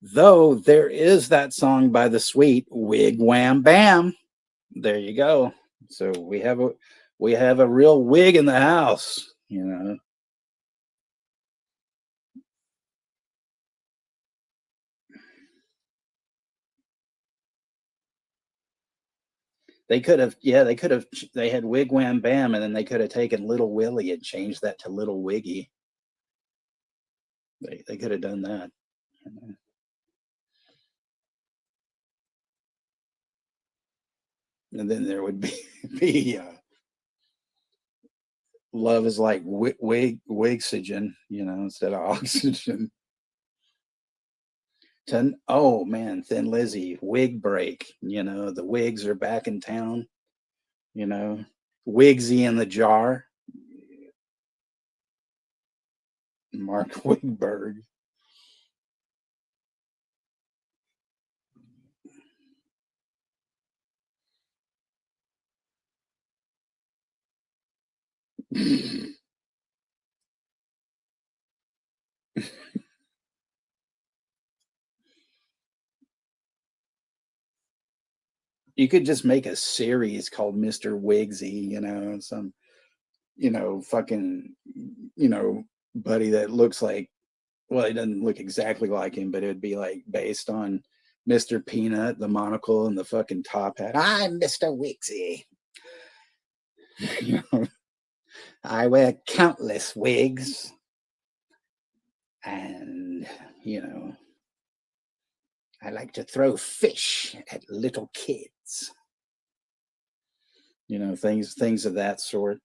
Though there is that song by the Sweet, Wig Wham Bam. There you go. So we have a real wig in the house. They had Wig Wham Bam, and then they could have taken Little Willie and changed that to Little Wiggy. They could have done that. And then there would be love is like wigsogen, instead of oxygen. Oh man, Thin Lizzy, wig break. The wigs are back in town. Wigsy in the jar. Mark Wigberg. You could just make a series called Mr. Wigsy, some, fucking, buddy that looks like, well, he doesn't look exactly like him, but it'd be like based on Mr. Peanut, the monocle and the fucking top hat. I'm Mr. Wigsy. I wear countless wigs. And, I like to throw fish at little kids. Things of that sort.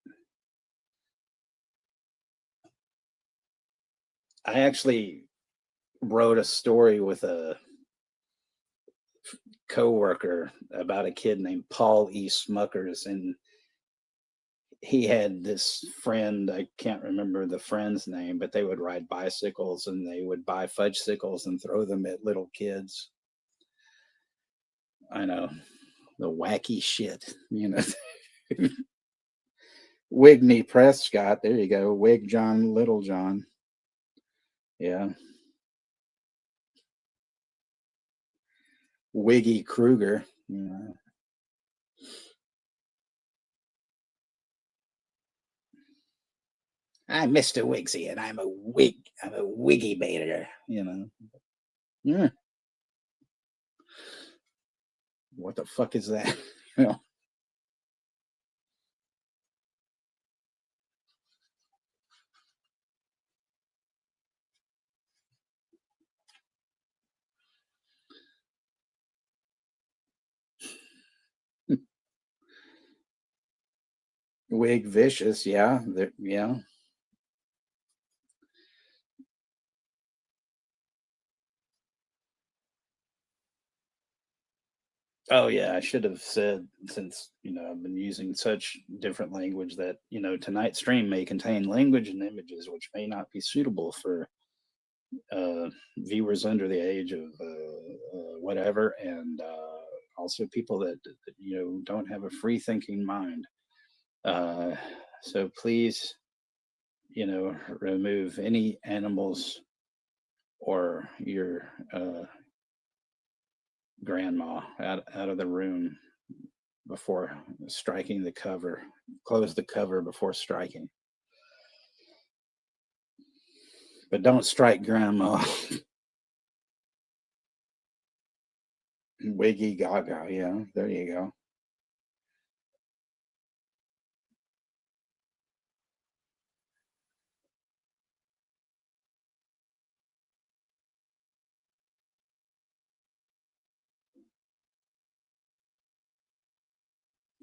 I actually wrote a story with a coworker about a kid named Paul E. Smuckers, and he had this friend. I can't remember the friend's name, but they would ride bicycles and they would buy fudgesicles and throw them at little kids. I know, the wacky shit. Wigney Prescott. There you go. Wig John, Little John. Yeah. Wiggy Kruger. I'm Mr. Wigsy, and I'm a wig. I'm a wiggy baiter. Yeah. What the fuck is that? Wig Vicious. Yeah. Yeah. Oh yeah, I should have said, since I've been using such different language, that tonight's stream may contain language and images which may not be suitable for viewers under the age of whatever, and also people that don't have a free thinking mind. So please, remove any animals or your grandma out of the room before striking the cover. Close the cover before striking. But don't strike grandma. Wiggy Gaga. Yeah, there you go.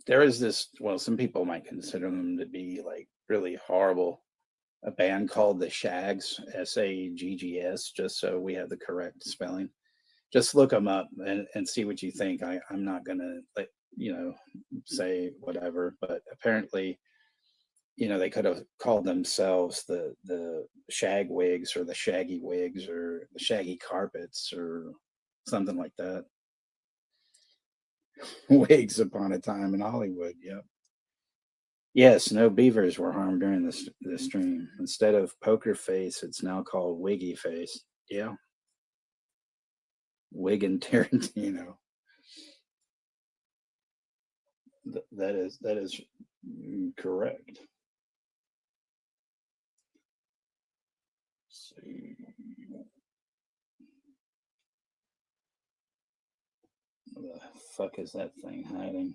There is this, well, some people might consider them to be like really horrible. A band called the Shags, Saggs, just so we have the correct spelling. Just look them up and see what you think. I'm not gonna like, you know, say whatever, but apparently, they could have called themselves the Shag Wigs or the Shaggy Wigs or the Shaggy Carpets or something like that. Wigs upon a time in Hollywood. Yep. Yes, no beavers were harmed during the stream. Instead of poker face, it's now called wiggy face. Yeah, Wig and Tarantino. That is correct. Let's see. Where the fuck is that thing hiding?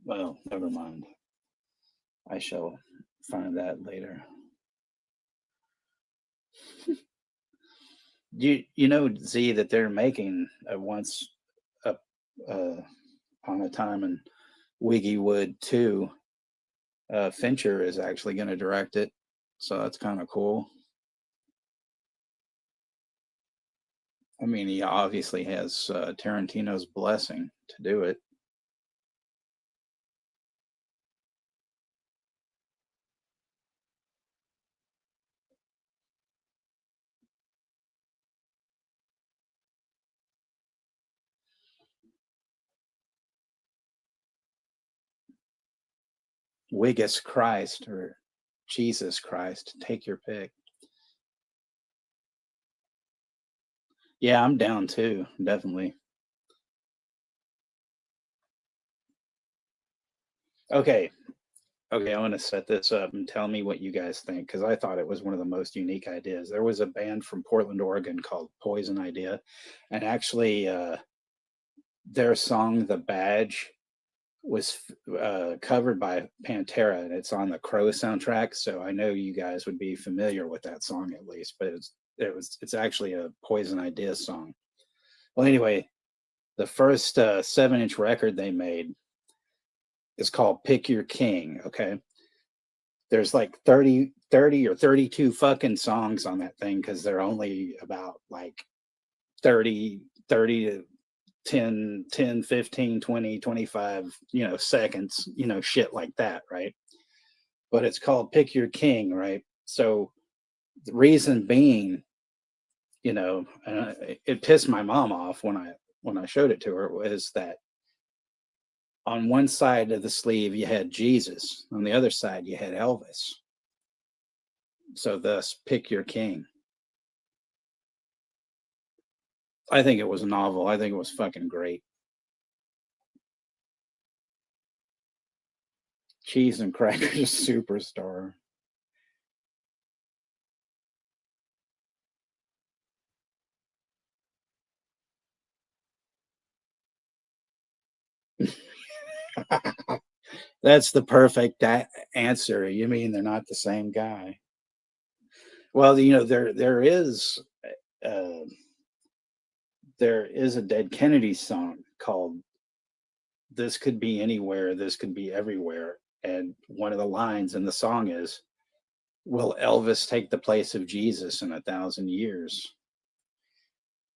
Well, never mind. I shall find that later. You know, Z, that they're making a once up upon a time in Wiggywood 2. Fincher is actually going to direct it, so that's kind of cool. I mean, he obviously has Tarantino's blessing to do it. Wiggus Christ or Jesus Christ, take your pick. Yeah, I'm down too, definitely. Okay, okay, I want to set this up and tell me what you guys think because I thought it was one of the most unique ideas. There was a band from Portland, Oregon called Poison Idea, and actually, their song "The Badge" was covered by Pantera, and it's on the Crow soundtrack. So I know you guys would be familiar with that song at least, but it's actually a Poison Idea song. Well, anyway, the first 7-inch record they made is called "Pick Your King." Okay, there's like 30 or 32 fucking songs on that thing because they're only about like 30 to 10, 15, 20, 25, seconds, shit like that, right? But it's called Pick Your King, right? So the reason being, it pissed my mom off when I showed it to her, was that on one side of the sleeve you had Jesus, on the other side you had Elvis. So thus, Pick Your King. I think it was novel. I think it was fucking great. Cheese and Crackers superstar. That's the perfect answer. You mean they're not the same guy? Well, uh, there is a Dead Kennedy song called "This Could Be Anywhere, This Could Be Everywhere," and one of the lines in the song is, "Will Elvis take the place of Jesus in 1,000 years?"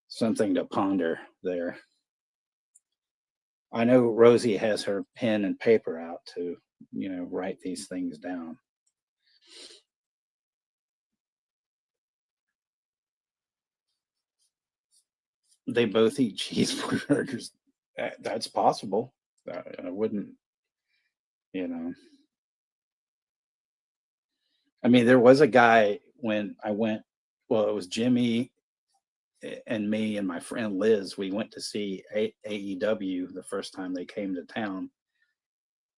Something to ponder there. I know Rosie has her pen and paper out to, write these things down. They both eat cheeseburgers. That's possible. I wouldn't, you know. I mean, there was a guy when I went. Well, it was Jimmy and me and my friend Liz. We went to see AEW the first time they came to town,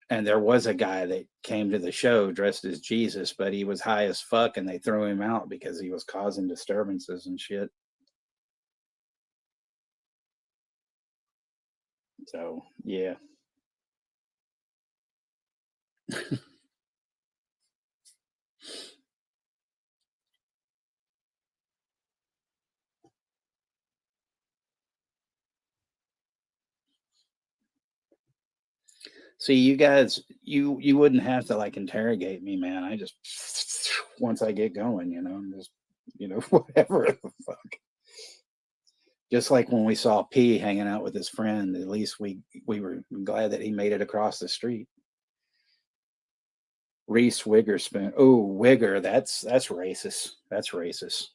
and there was a guy that came to the show dressed as Jesus, but he was high as fuck, and they threw him out because he was causing disturbances and shit. So yeah, See, you guys, you wouldn't have to like interrogate me, man. I just once I get going, I'm just whatever the fuck. Just like when we saw P hanging out with his friend, at least we were glad that he made it across the street. Reese Witherspoon. Oh, Wigger. That's racist. That's racist.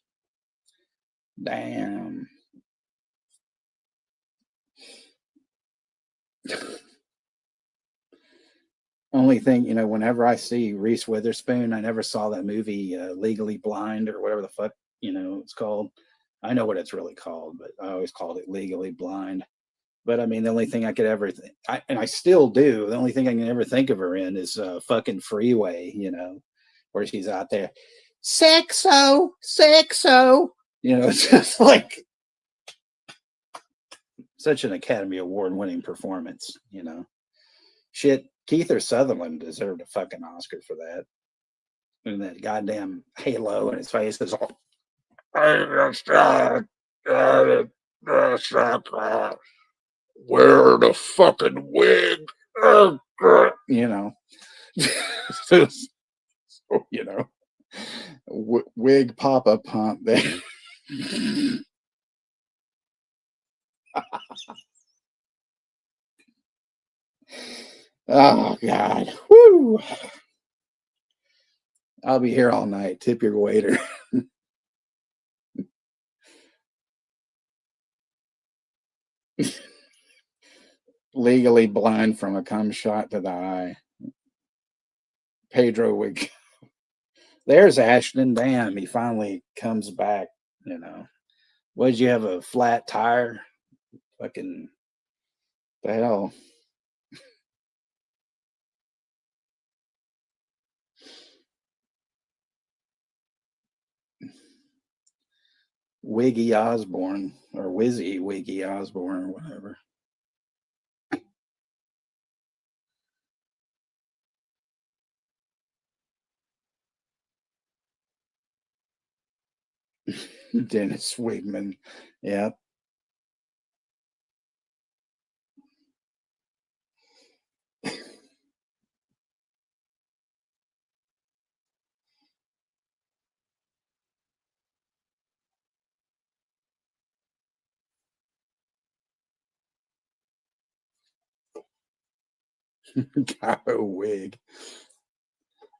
Damn. Only thing, whenever I see Reese Witherspoon, I never saw that movie Legally Blind or whatever the fuck, it's called. I know what it's really called, but I always called it Legally Blind. But I mean, the only thing I could ever, and I still do, the only thing I can ever think of her in is fucking Freeway, where she's out there, sexo, sexo. It's just like such an Academy Award winning performance, Shit, Keith Sutherland deserved a fucking Oscar for that. And that goddamn halo in his face is all. Wear the fucking wig. Wig pop-up pump there. Oh God. Woo. I'll be here all night. Tip your waiter. Legally blind from a cum shot to the eye. Pedro Wig. There's Ashton. Damn, he finally comes back. What did you have, a flat tire? Fucking the hell. Wiggy Osborne or Wizzy Wiggy Osborne or whatever. Dennis Wigman. Yeah. Got a wig.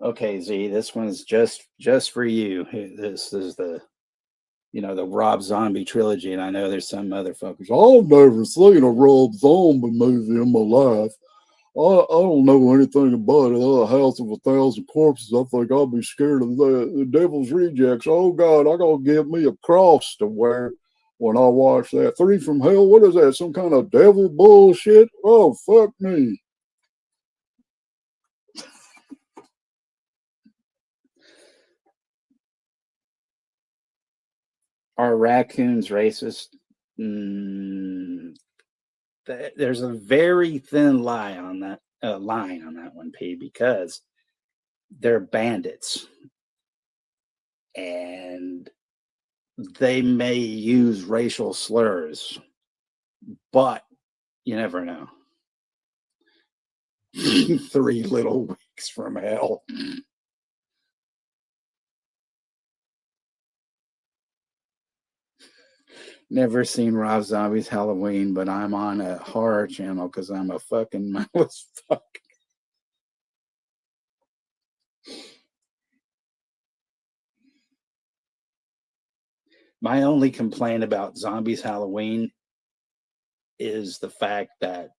Okay, Z, this one's just for you. This is the the Rob Zombie trilogy, and I know there's some motherfuckers. I've never seen a Rob Zombie movie in my life. I don't know anything about it. A House of a Thousand Corpses. I think I'll be scared of the Devil's Rejects. Oh God, I gotta get me a cross to wear when I watch that. Three from Hell. What is that? Some kind of devil bullshit? Oh fuck me. Are raccoons racist? There's a very thin line on that one, P, because they're bandits and they may use racial slurs, but you never know. 3 little weeks from hell. Never seen Rob Zombie's Halloween, but I'm on a horror channel because I'm a fucking mindless fuck. My only complaint about Zombies Halloween is the fact that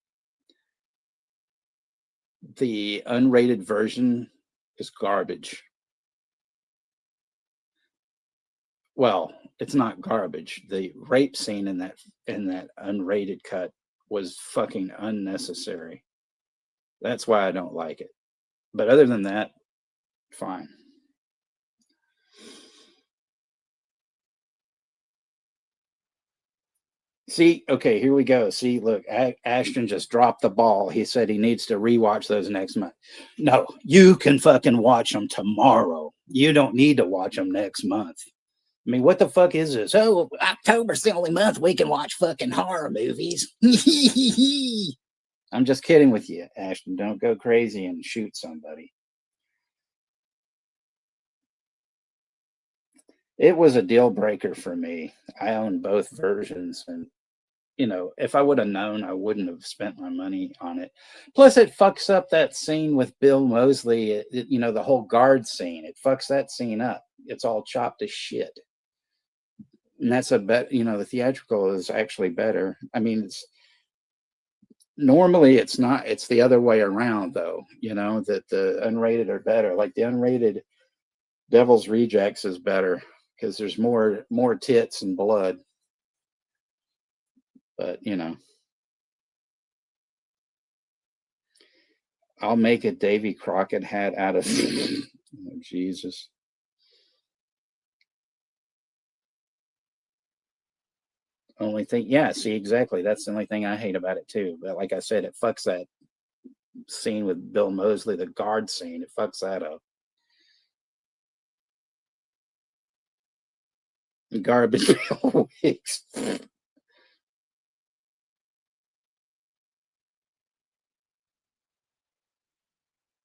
the unrated version is garbage. Well, it's not garbage. The rape scene in that unrated cut was fucking unnecessary. That's why I don't like it. But other than that, fine. See, okay, here we go. See, look, Ashton just dropped the ball. He said he needs to rewatch those next month. No, you can fucking watch them tomorrow. You don't need to watch them next month. I mean, what the fuck is this? Oh, October's the only month we can watch fucking horror movies. I'm just kidding with you, Ashton. Don't go crazy and shoot somebody. It was a deal breaker for me. I own both versions, and if I would have known, I wouldn't have spent my money on it. Plus, it fucks up that scene with Bill Moseley. The whole guard scene. It fucks that scene up. It's all chopped to shit. And that's a bet. The theatrical is actually better. I mean, normally it's not. It's the other way around, though. That the unrated are better. Like the unrated Devil's Rejects is better because there's more tits and blood. But I'll make a Davy Crockett hat out of oh, Jesus. Only thing, yeah, see, exactly. That's the only thing I hate about it too. But like I said, it fucks that scene with Bill Moseley, the guard scene. It fucks that up. Garbage wigs.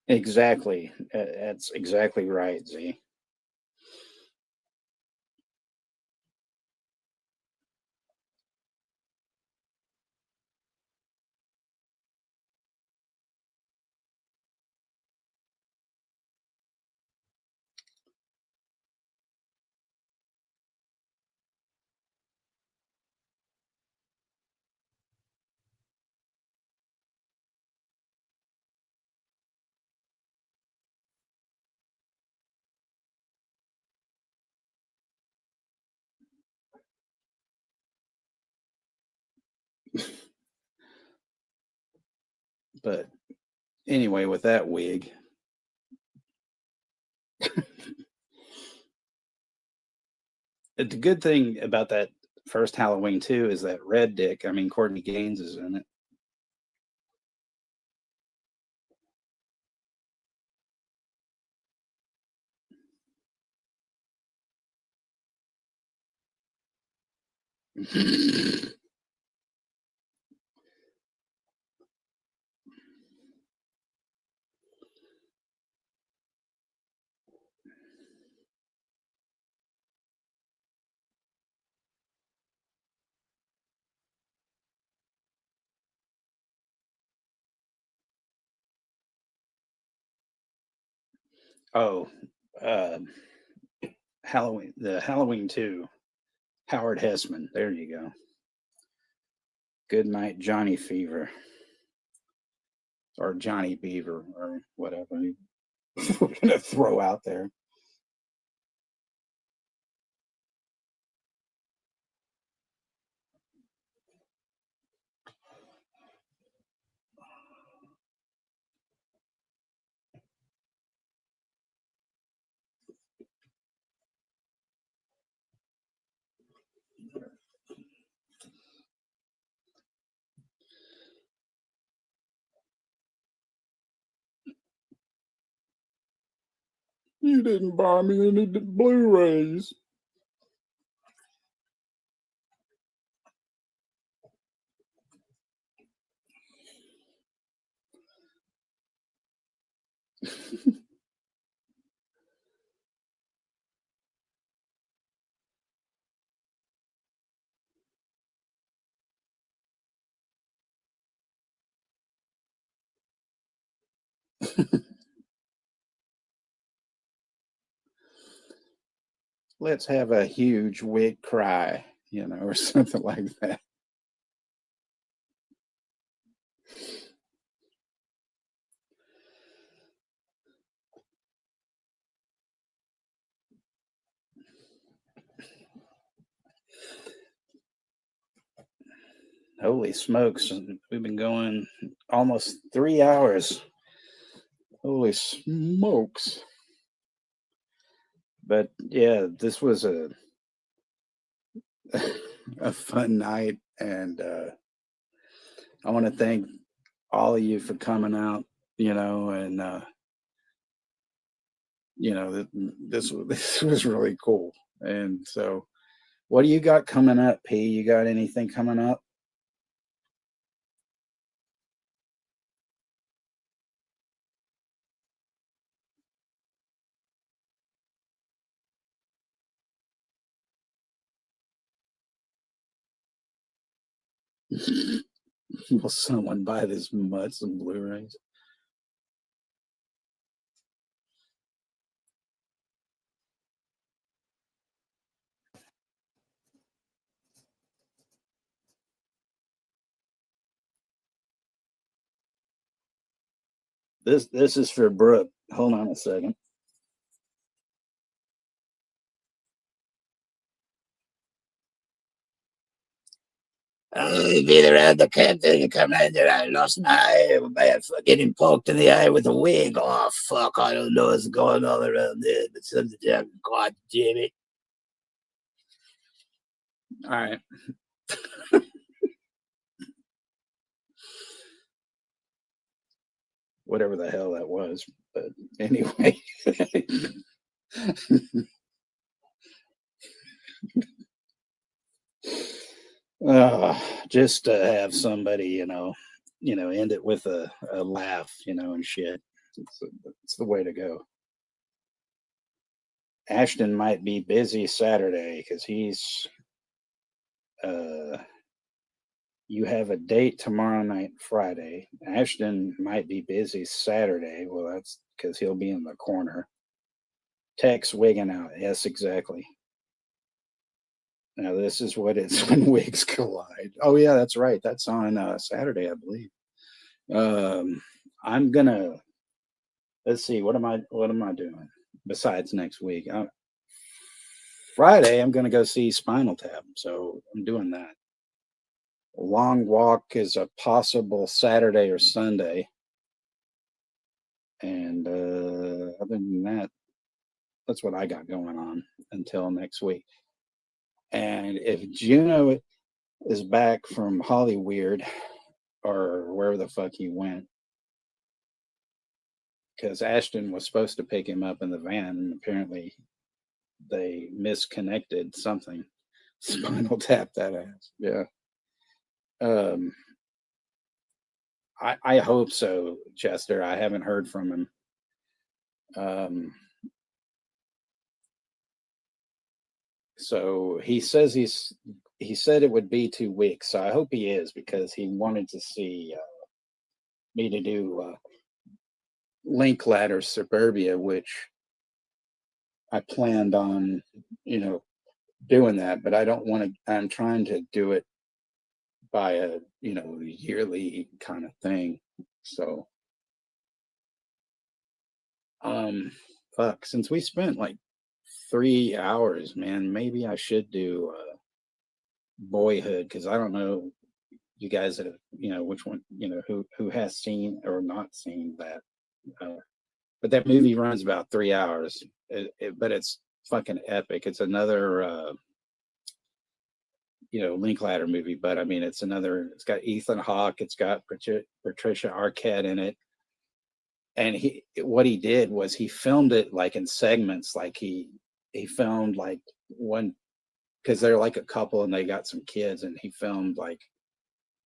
Exactly. That's exactly right, Z. But anyway, with that wig. The good thing about that first Halloween too is that Red Dick, I mean Courtney Gaines is in it. Oh, uh, the Halloween 2, Howard Hessman. There you go. Good Night Johnny Fever. Or Johnny Beaver or whatever we're going to throw out there. You didn't buy me any Blu-rays. Let's have a huge wig cry, or something like that. Holy smokes. We've been going almost 3 hours. Holy smokes. But yeah, this was a a fun night, and I want to thank all of you for coming out. And this this was really cool. And so, what do you got coming up, P? You got anything coming up? Will someone buy this mutts and Blu-rays? This is for Brooke. Hold on a second. I've been around the captain, you come in there, I lost my eye, man, getting poked in the eye with a wig. Oh, fuck, I don't know what's going on around there, but something, God damn it. All right. Whatever the hell that was, but anyway. Just to have somebody, end it with a laugh, and shit. It's the way to go. Ashton might be busy Saturday because he's. You have a date tomorrow night, Friday. Ashton might be busy Saturday. Well, that's because he'll be in the corner. Tex wigging out. Yes, exactly. Now this is what it's when wigs collide. Oh yeah, that's right. That's on Saturday, I believe. I'm gonna let's see. What am I doing besides next week? Friday, I'm gonna go see Spinal Tap. So I'm doing that. Long Walk is a possible Saturday or Sunday. And other than that, that's what I got going on until next week. And if Juno is back from Hollyweird or wherever the fuck he went, because Ashton was supposed to pick him up in the van, and apparently they misconnected something. Spinal Tap that ass. Yeah. I hope so, Chester. I haven't heard from him. So he says he said it would be 2 weeks. So I hope he is, because he wanted to see me to do Linklater Suburbia, which I planned on, doing that, but I don't want to. I'm trying to do it by a yearly kind of thing. So fuck, since we spent like 3 hours, man, maybe I should do Boyhood, because I don't know you guys that have, which one, who has seen or not seen that. But that movie runs about 3 hours, but it's fucking epic. It's another Linklater movie, but I mean, it's got Ethan Hawke, it's got Patricia Arquette in it. And what he did was he filmed it like in segments. Like he filmed like one, because they're like a couple and they got some kids, and he filmed like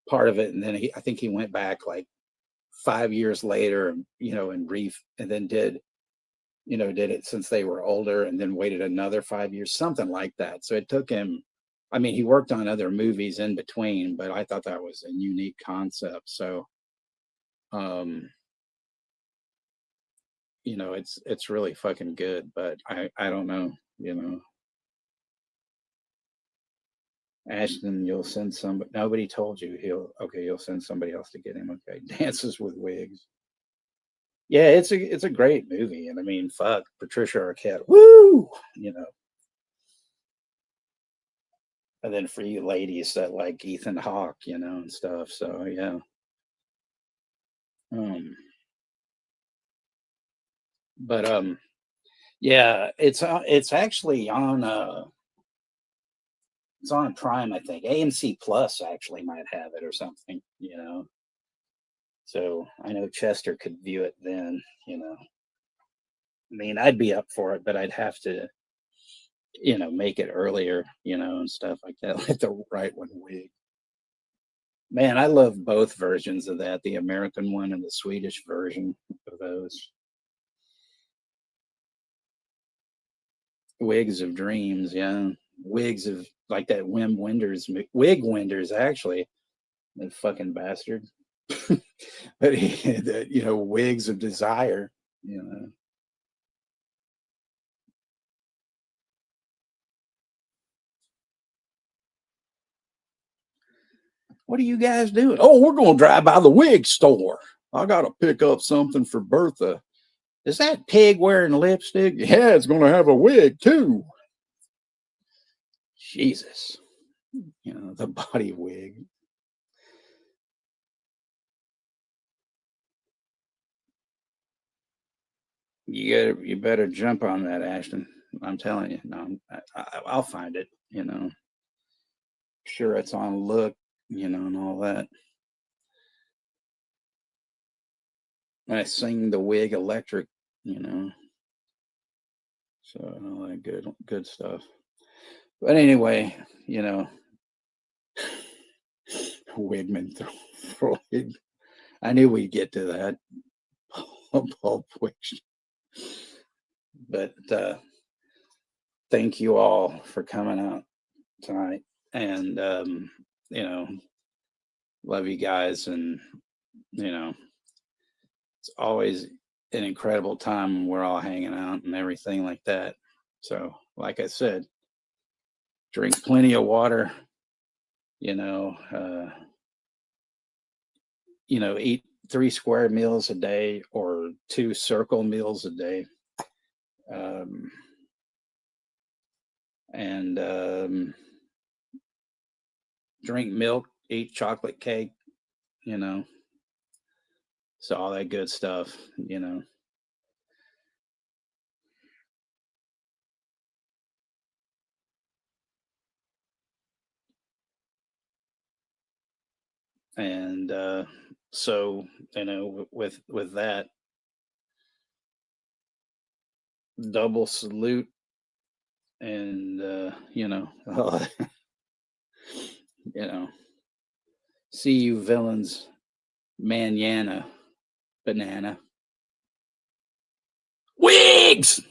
part of it, and then I think he went back like 5 years later, and then did it since they were older, and then waited another 5 years, something like that. So it took him. I mean, he worked on other movies in between, but I thought that was a unique concept. So, it's really fucking good. But I don't know, Ashton, you'll send somebody. Nobody told you you'll send somebody else to get him. Okay, Dances with Wigs. Yeah, it's a great movie, and I mean, fuck, Patricia Arquette, woo, And then for you ladies that like Ethan Hawke, and stuff. So yeah. But yeah, it's actually on It's on Prime, I think. AMC Plus actually might have it or something, you know. So I know Chester could view it then, you know. I mean, I'd be up for it, but I'd have to, you know, make it earlier, you know, and stuff like that. Let the right one wig. Man, I love both versions of that, the American one and the Swedish version of those. Wigs of Dreams, yeah. Wigs of like that Wim Wenders, Wig Wenders, actually. That fucking bastard. But the, you know, Wigs of Desire, you know. What are you guys doing? Oh, we're going to drive by the wig store. I got to pick up something for Bertha. Is that pig wearing lipstick? Yeah, it's going to have a wig too. Jesus. You know, the body wig. You better jump on that, Ashton. I'm telling you. No, I'll find it, you know. Sure, it's on Look, you know, and all that. I sing the wig electric, you know. So all that good stuff. But anyway, you know, Wigman Freud. I knew we'd get to that. Pulp Fiction. But thank you all for coming out tonight, and you know, love you guys, and you know, it's always an incredible time when we're all hanging out and everything like that. So, like I said, drink plenty of water. You know, eat 3 square meals a day or 2 circle meals a day. And drink milk, eat chocolate cake, you know. So all that good stuff, you know. And so, you know, with that, double salute, and you know, you know, see you villains, manana, banana. Wigs!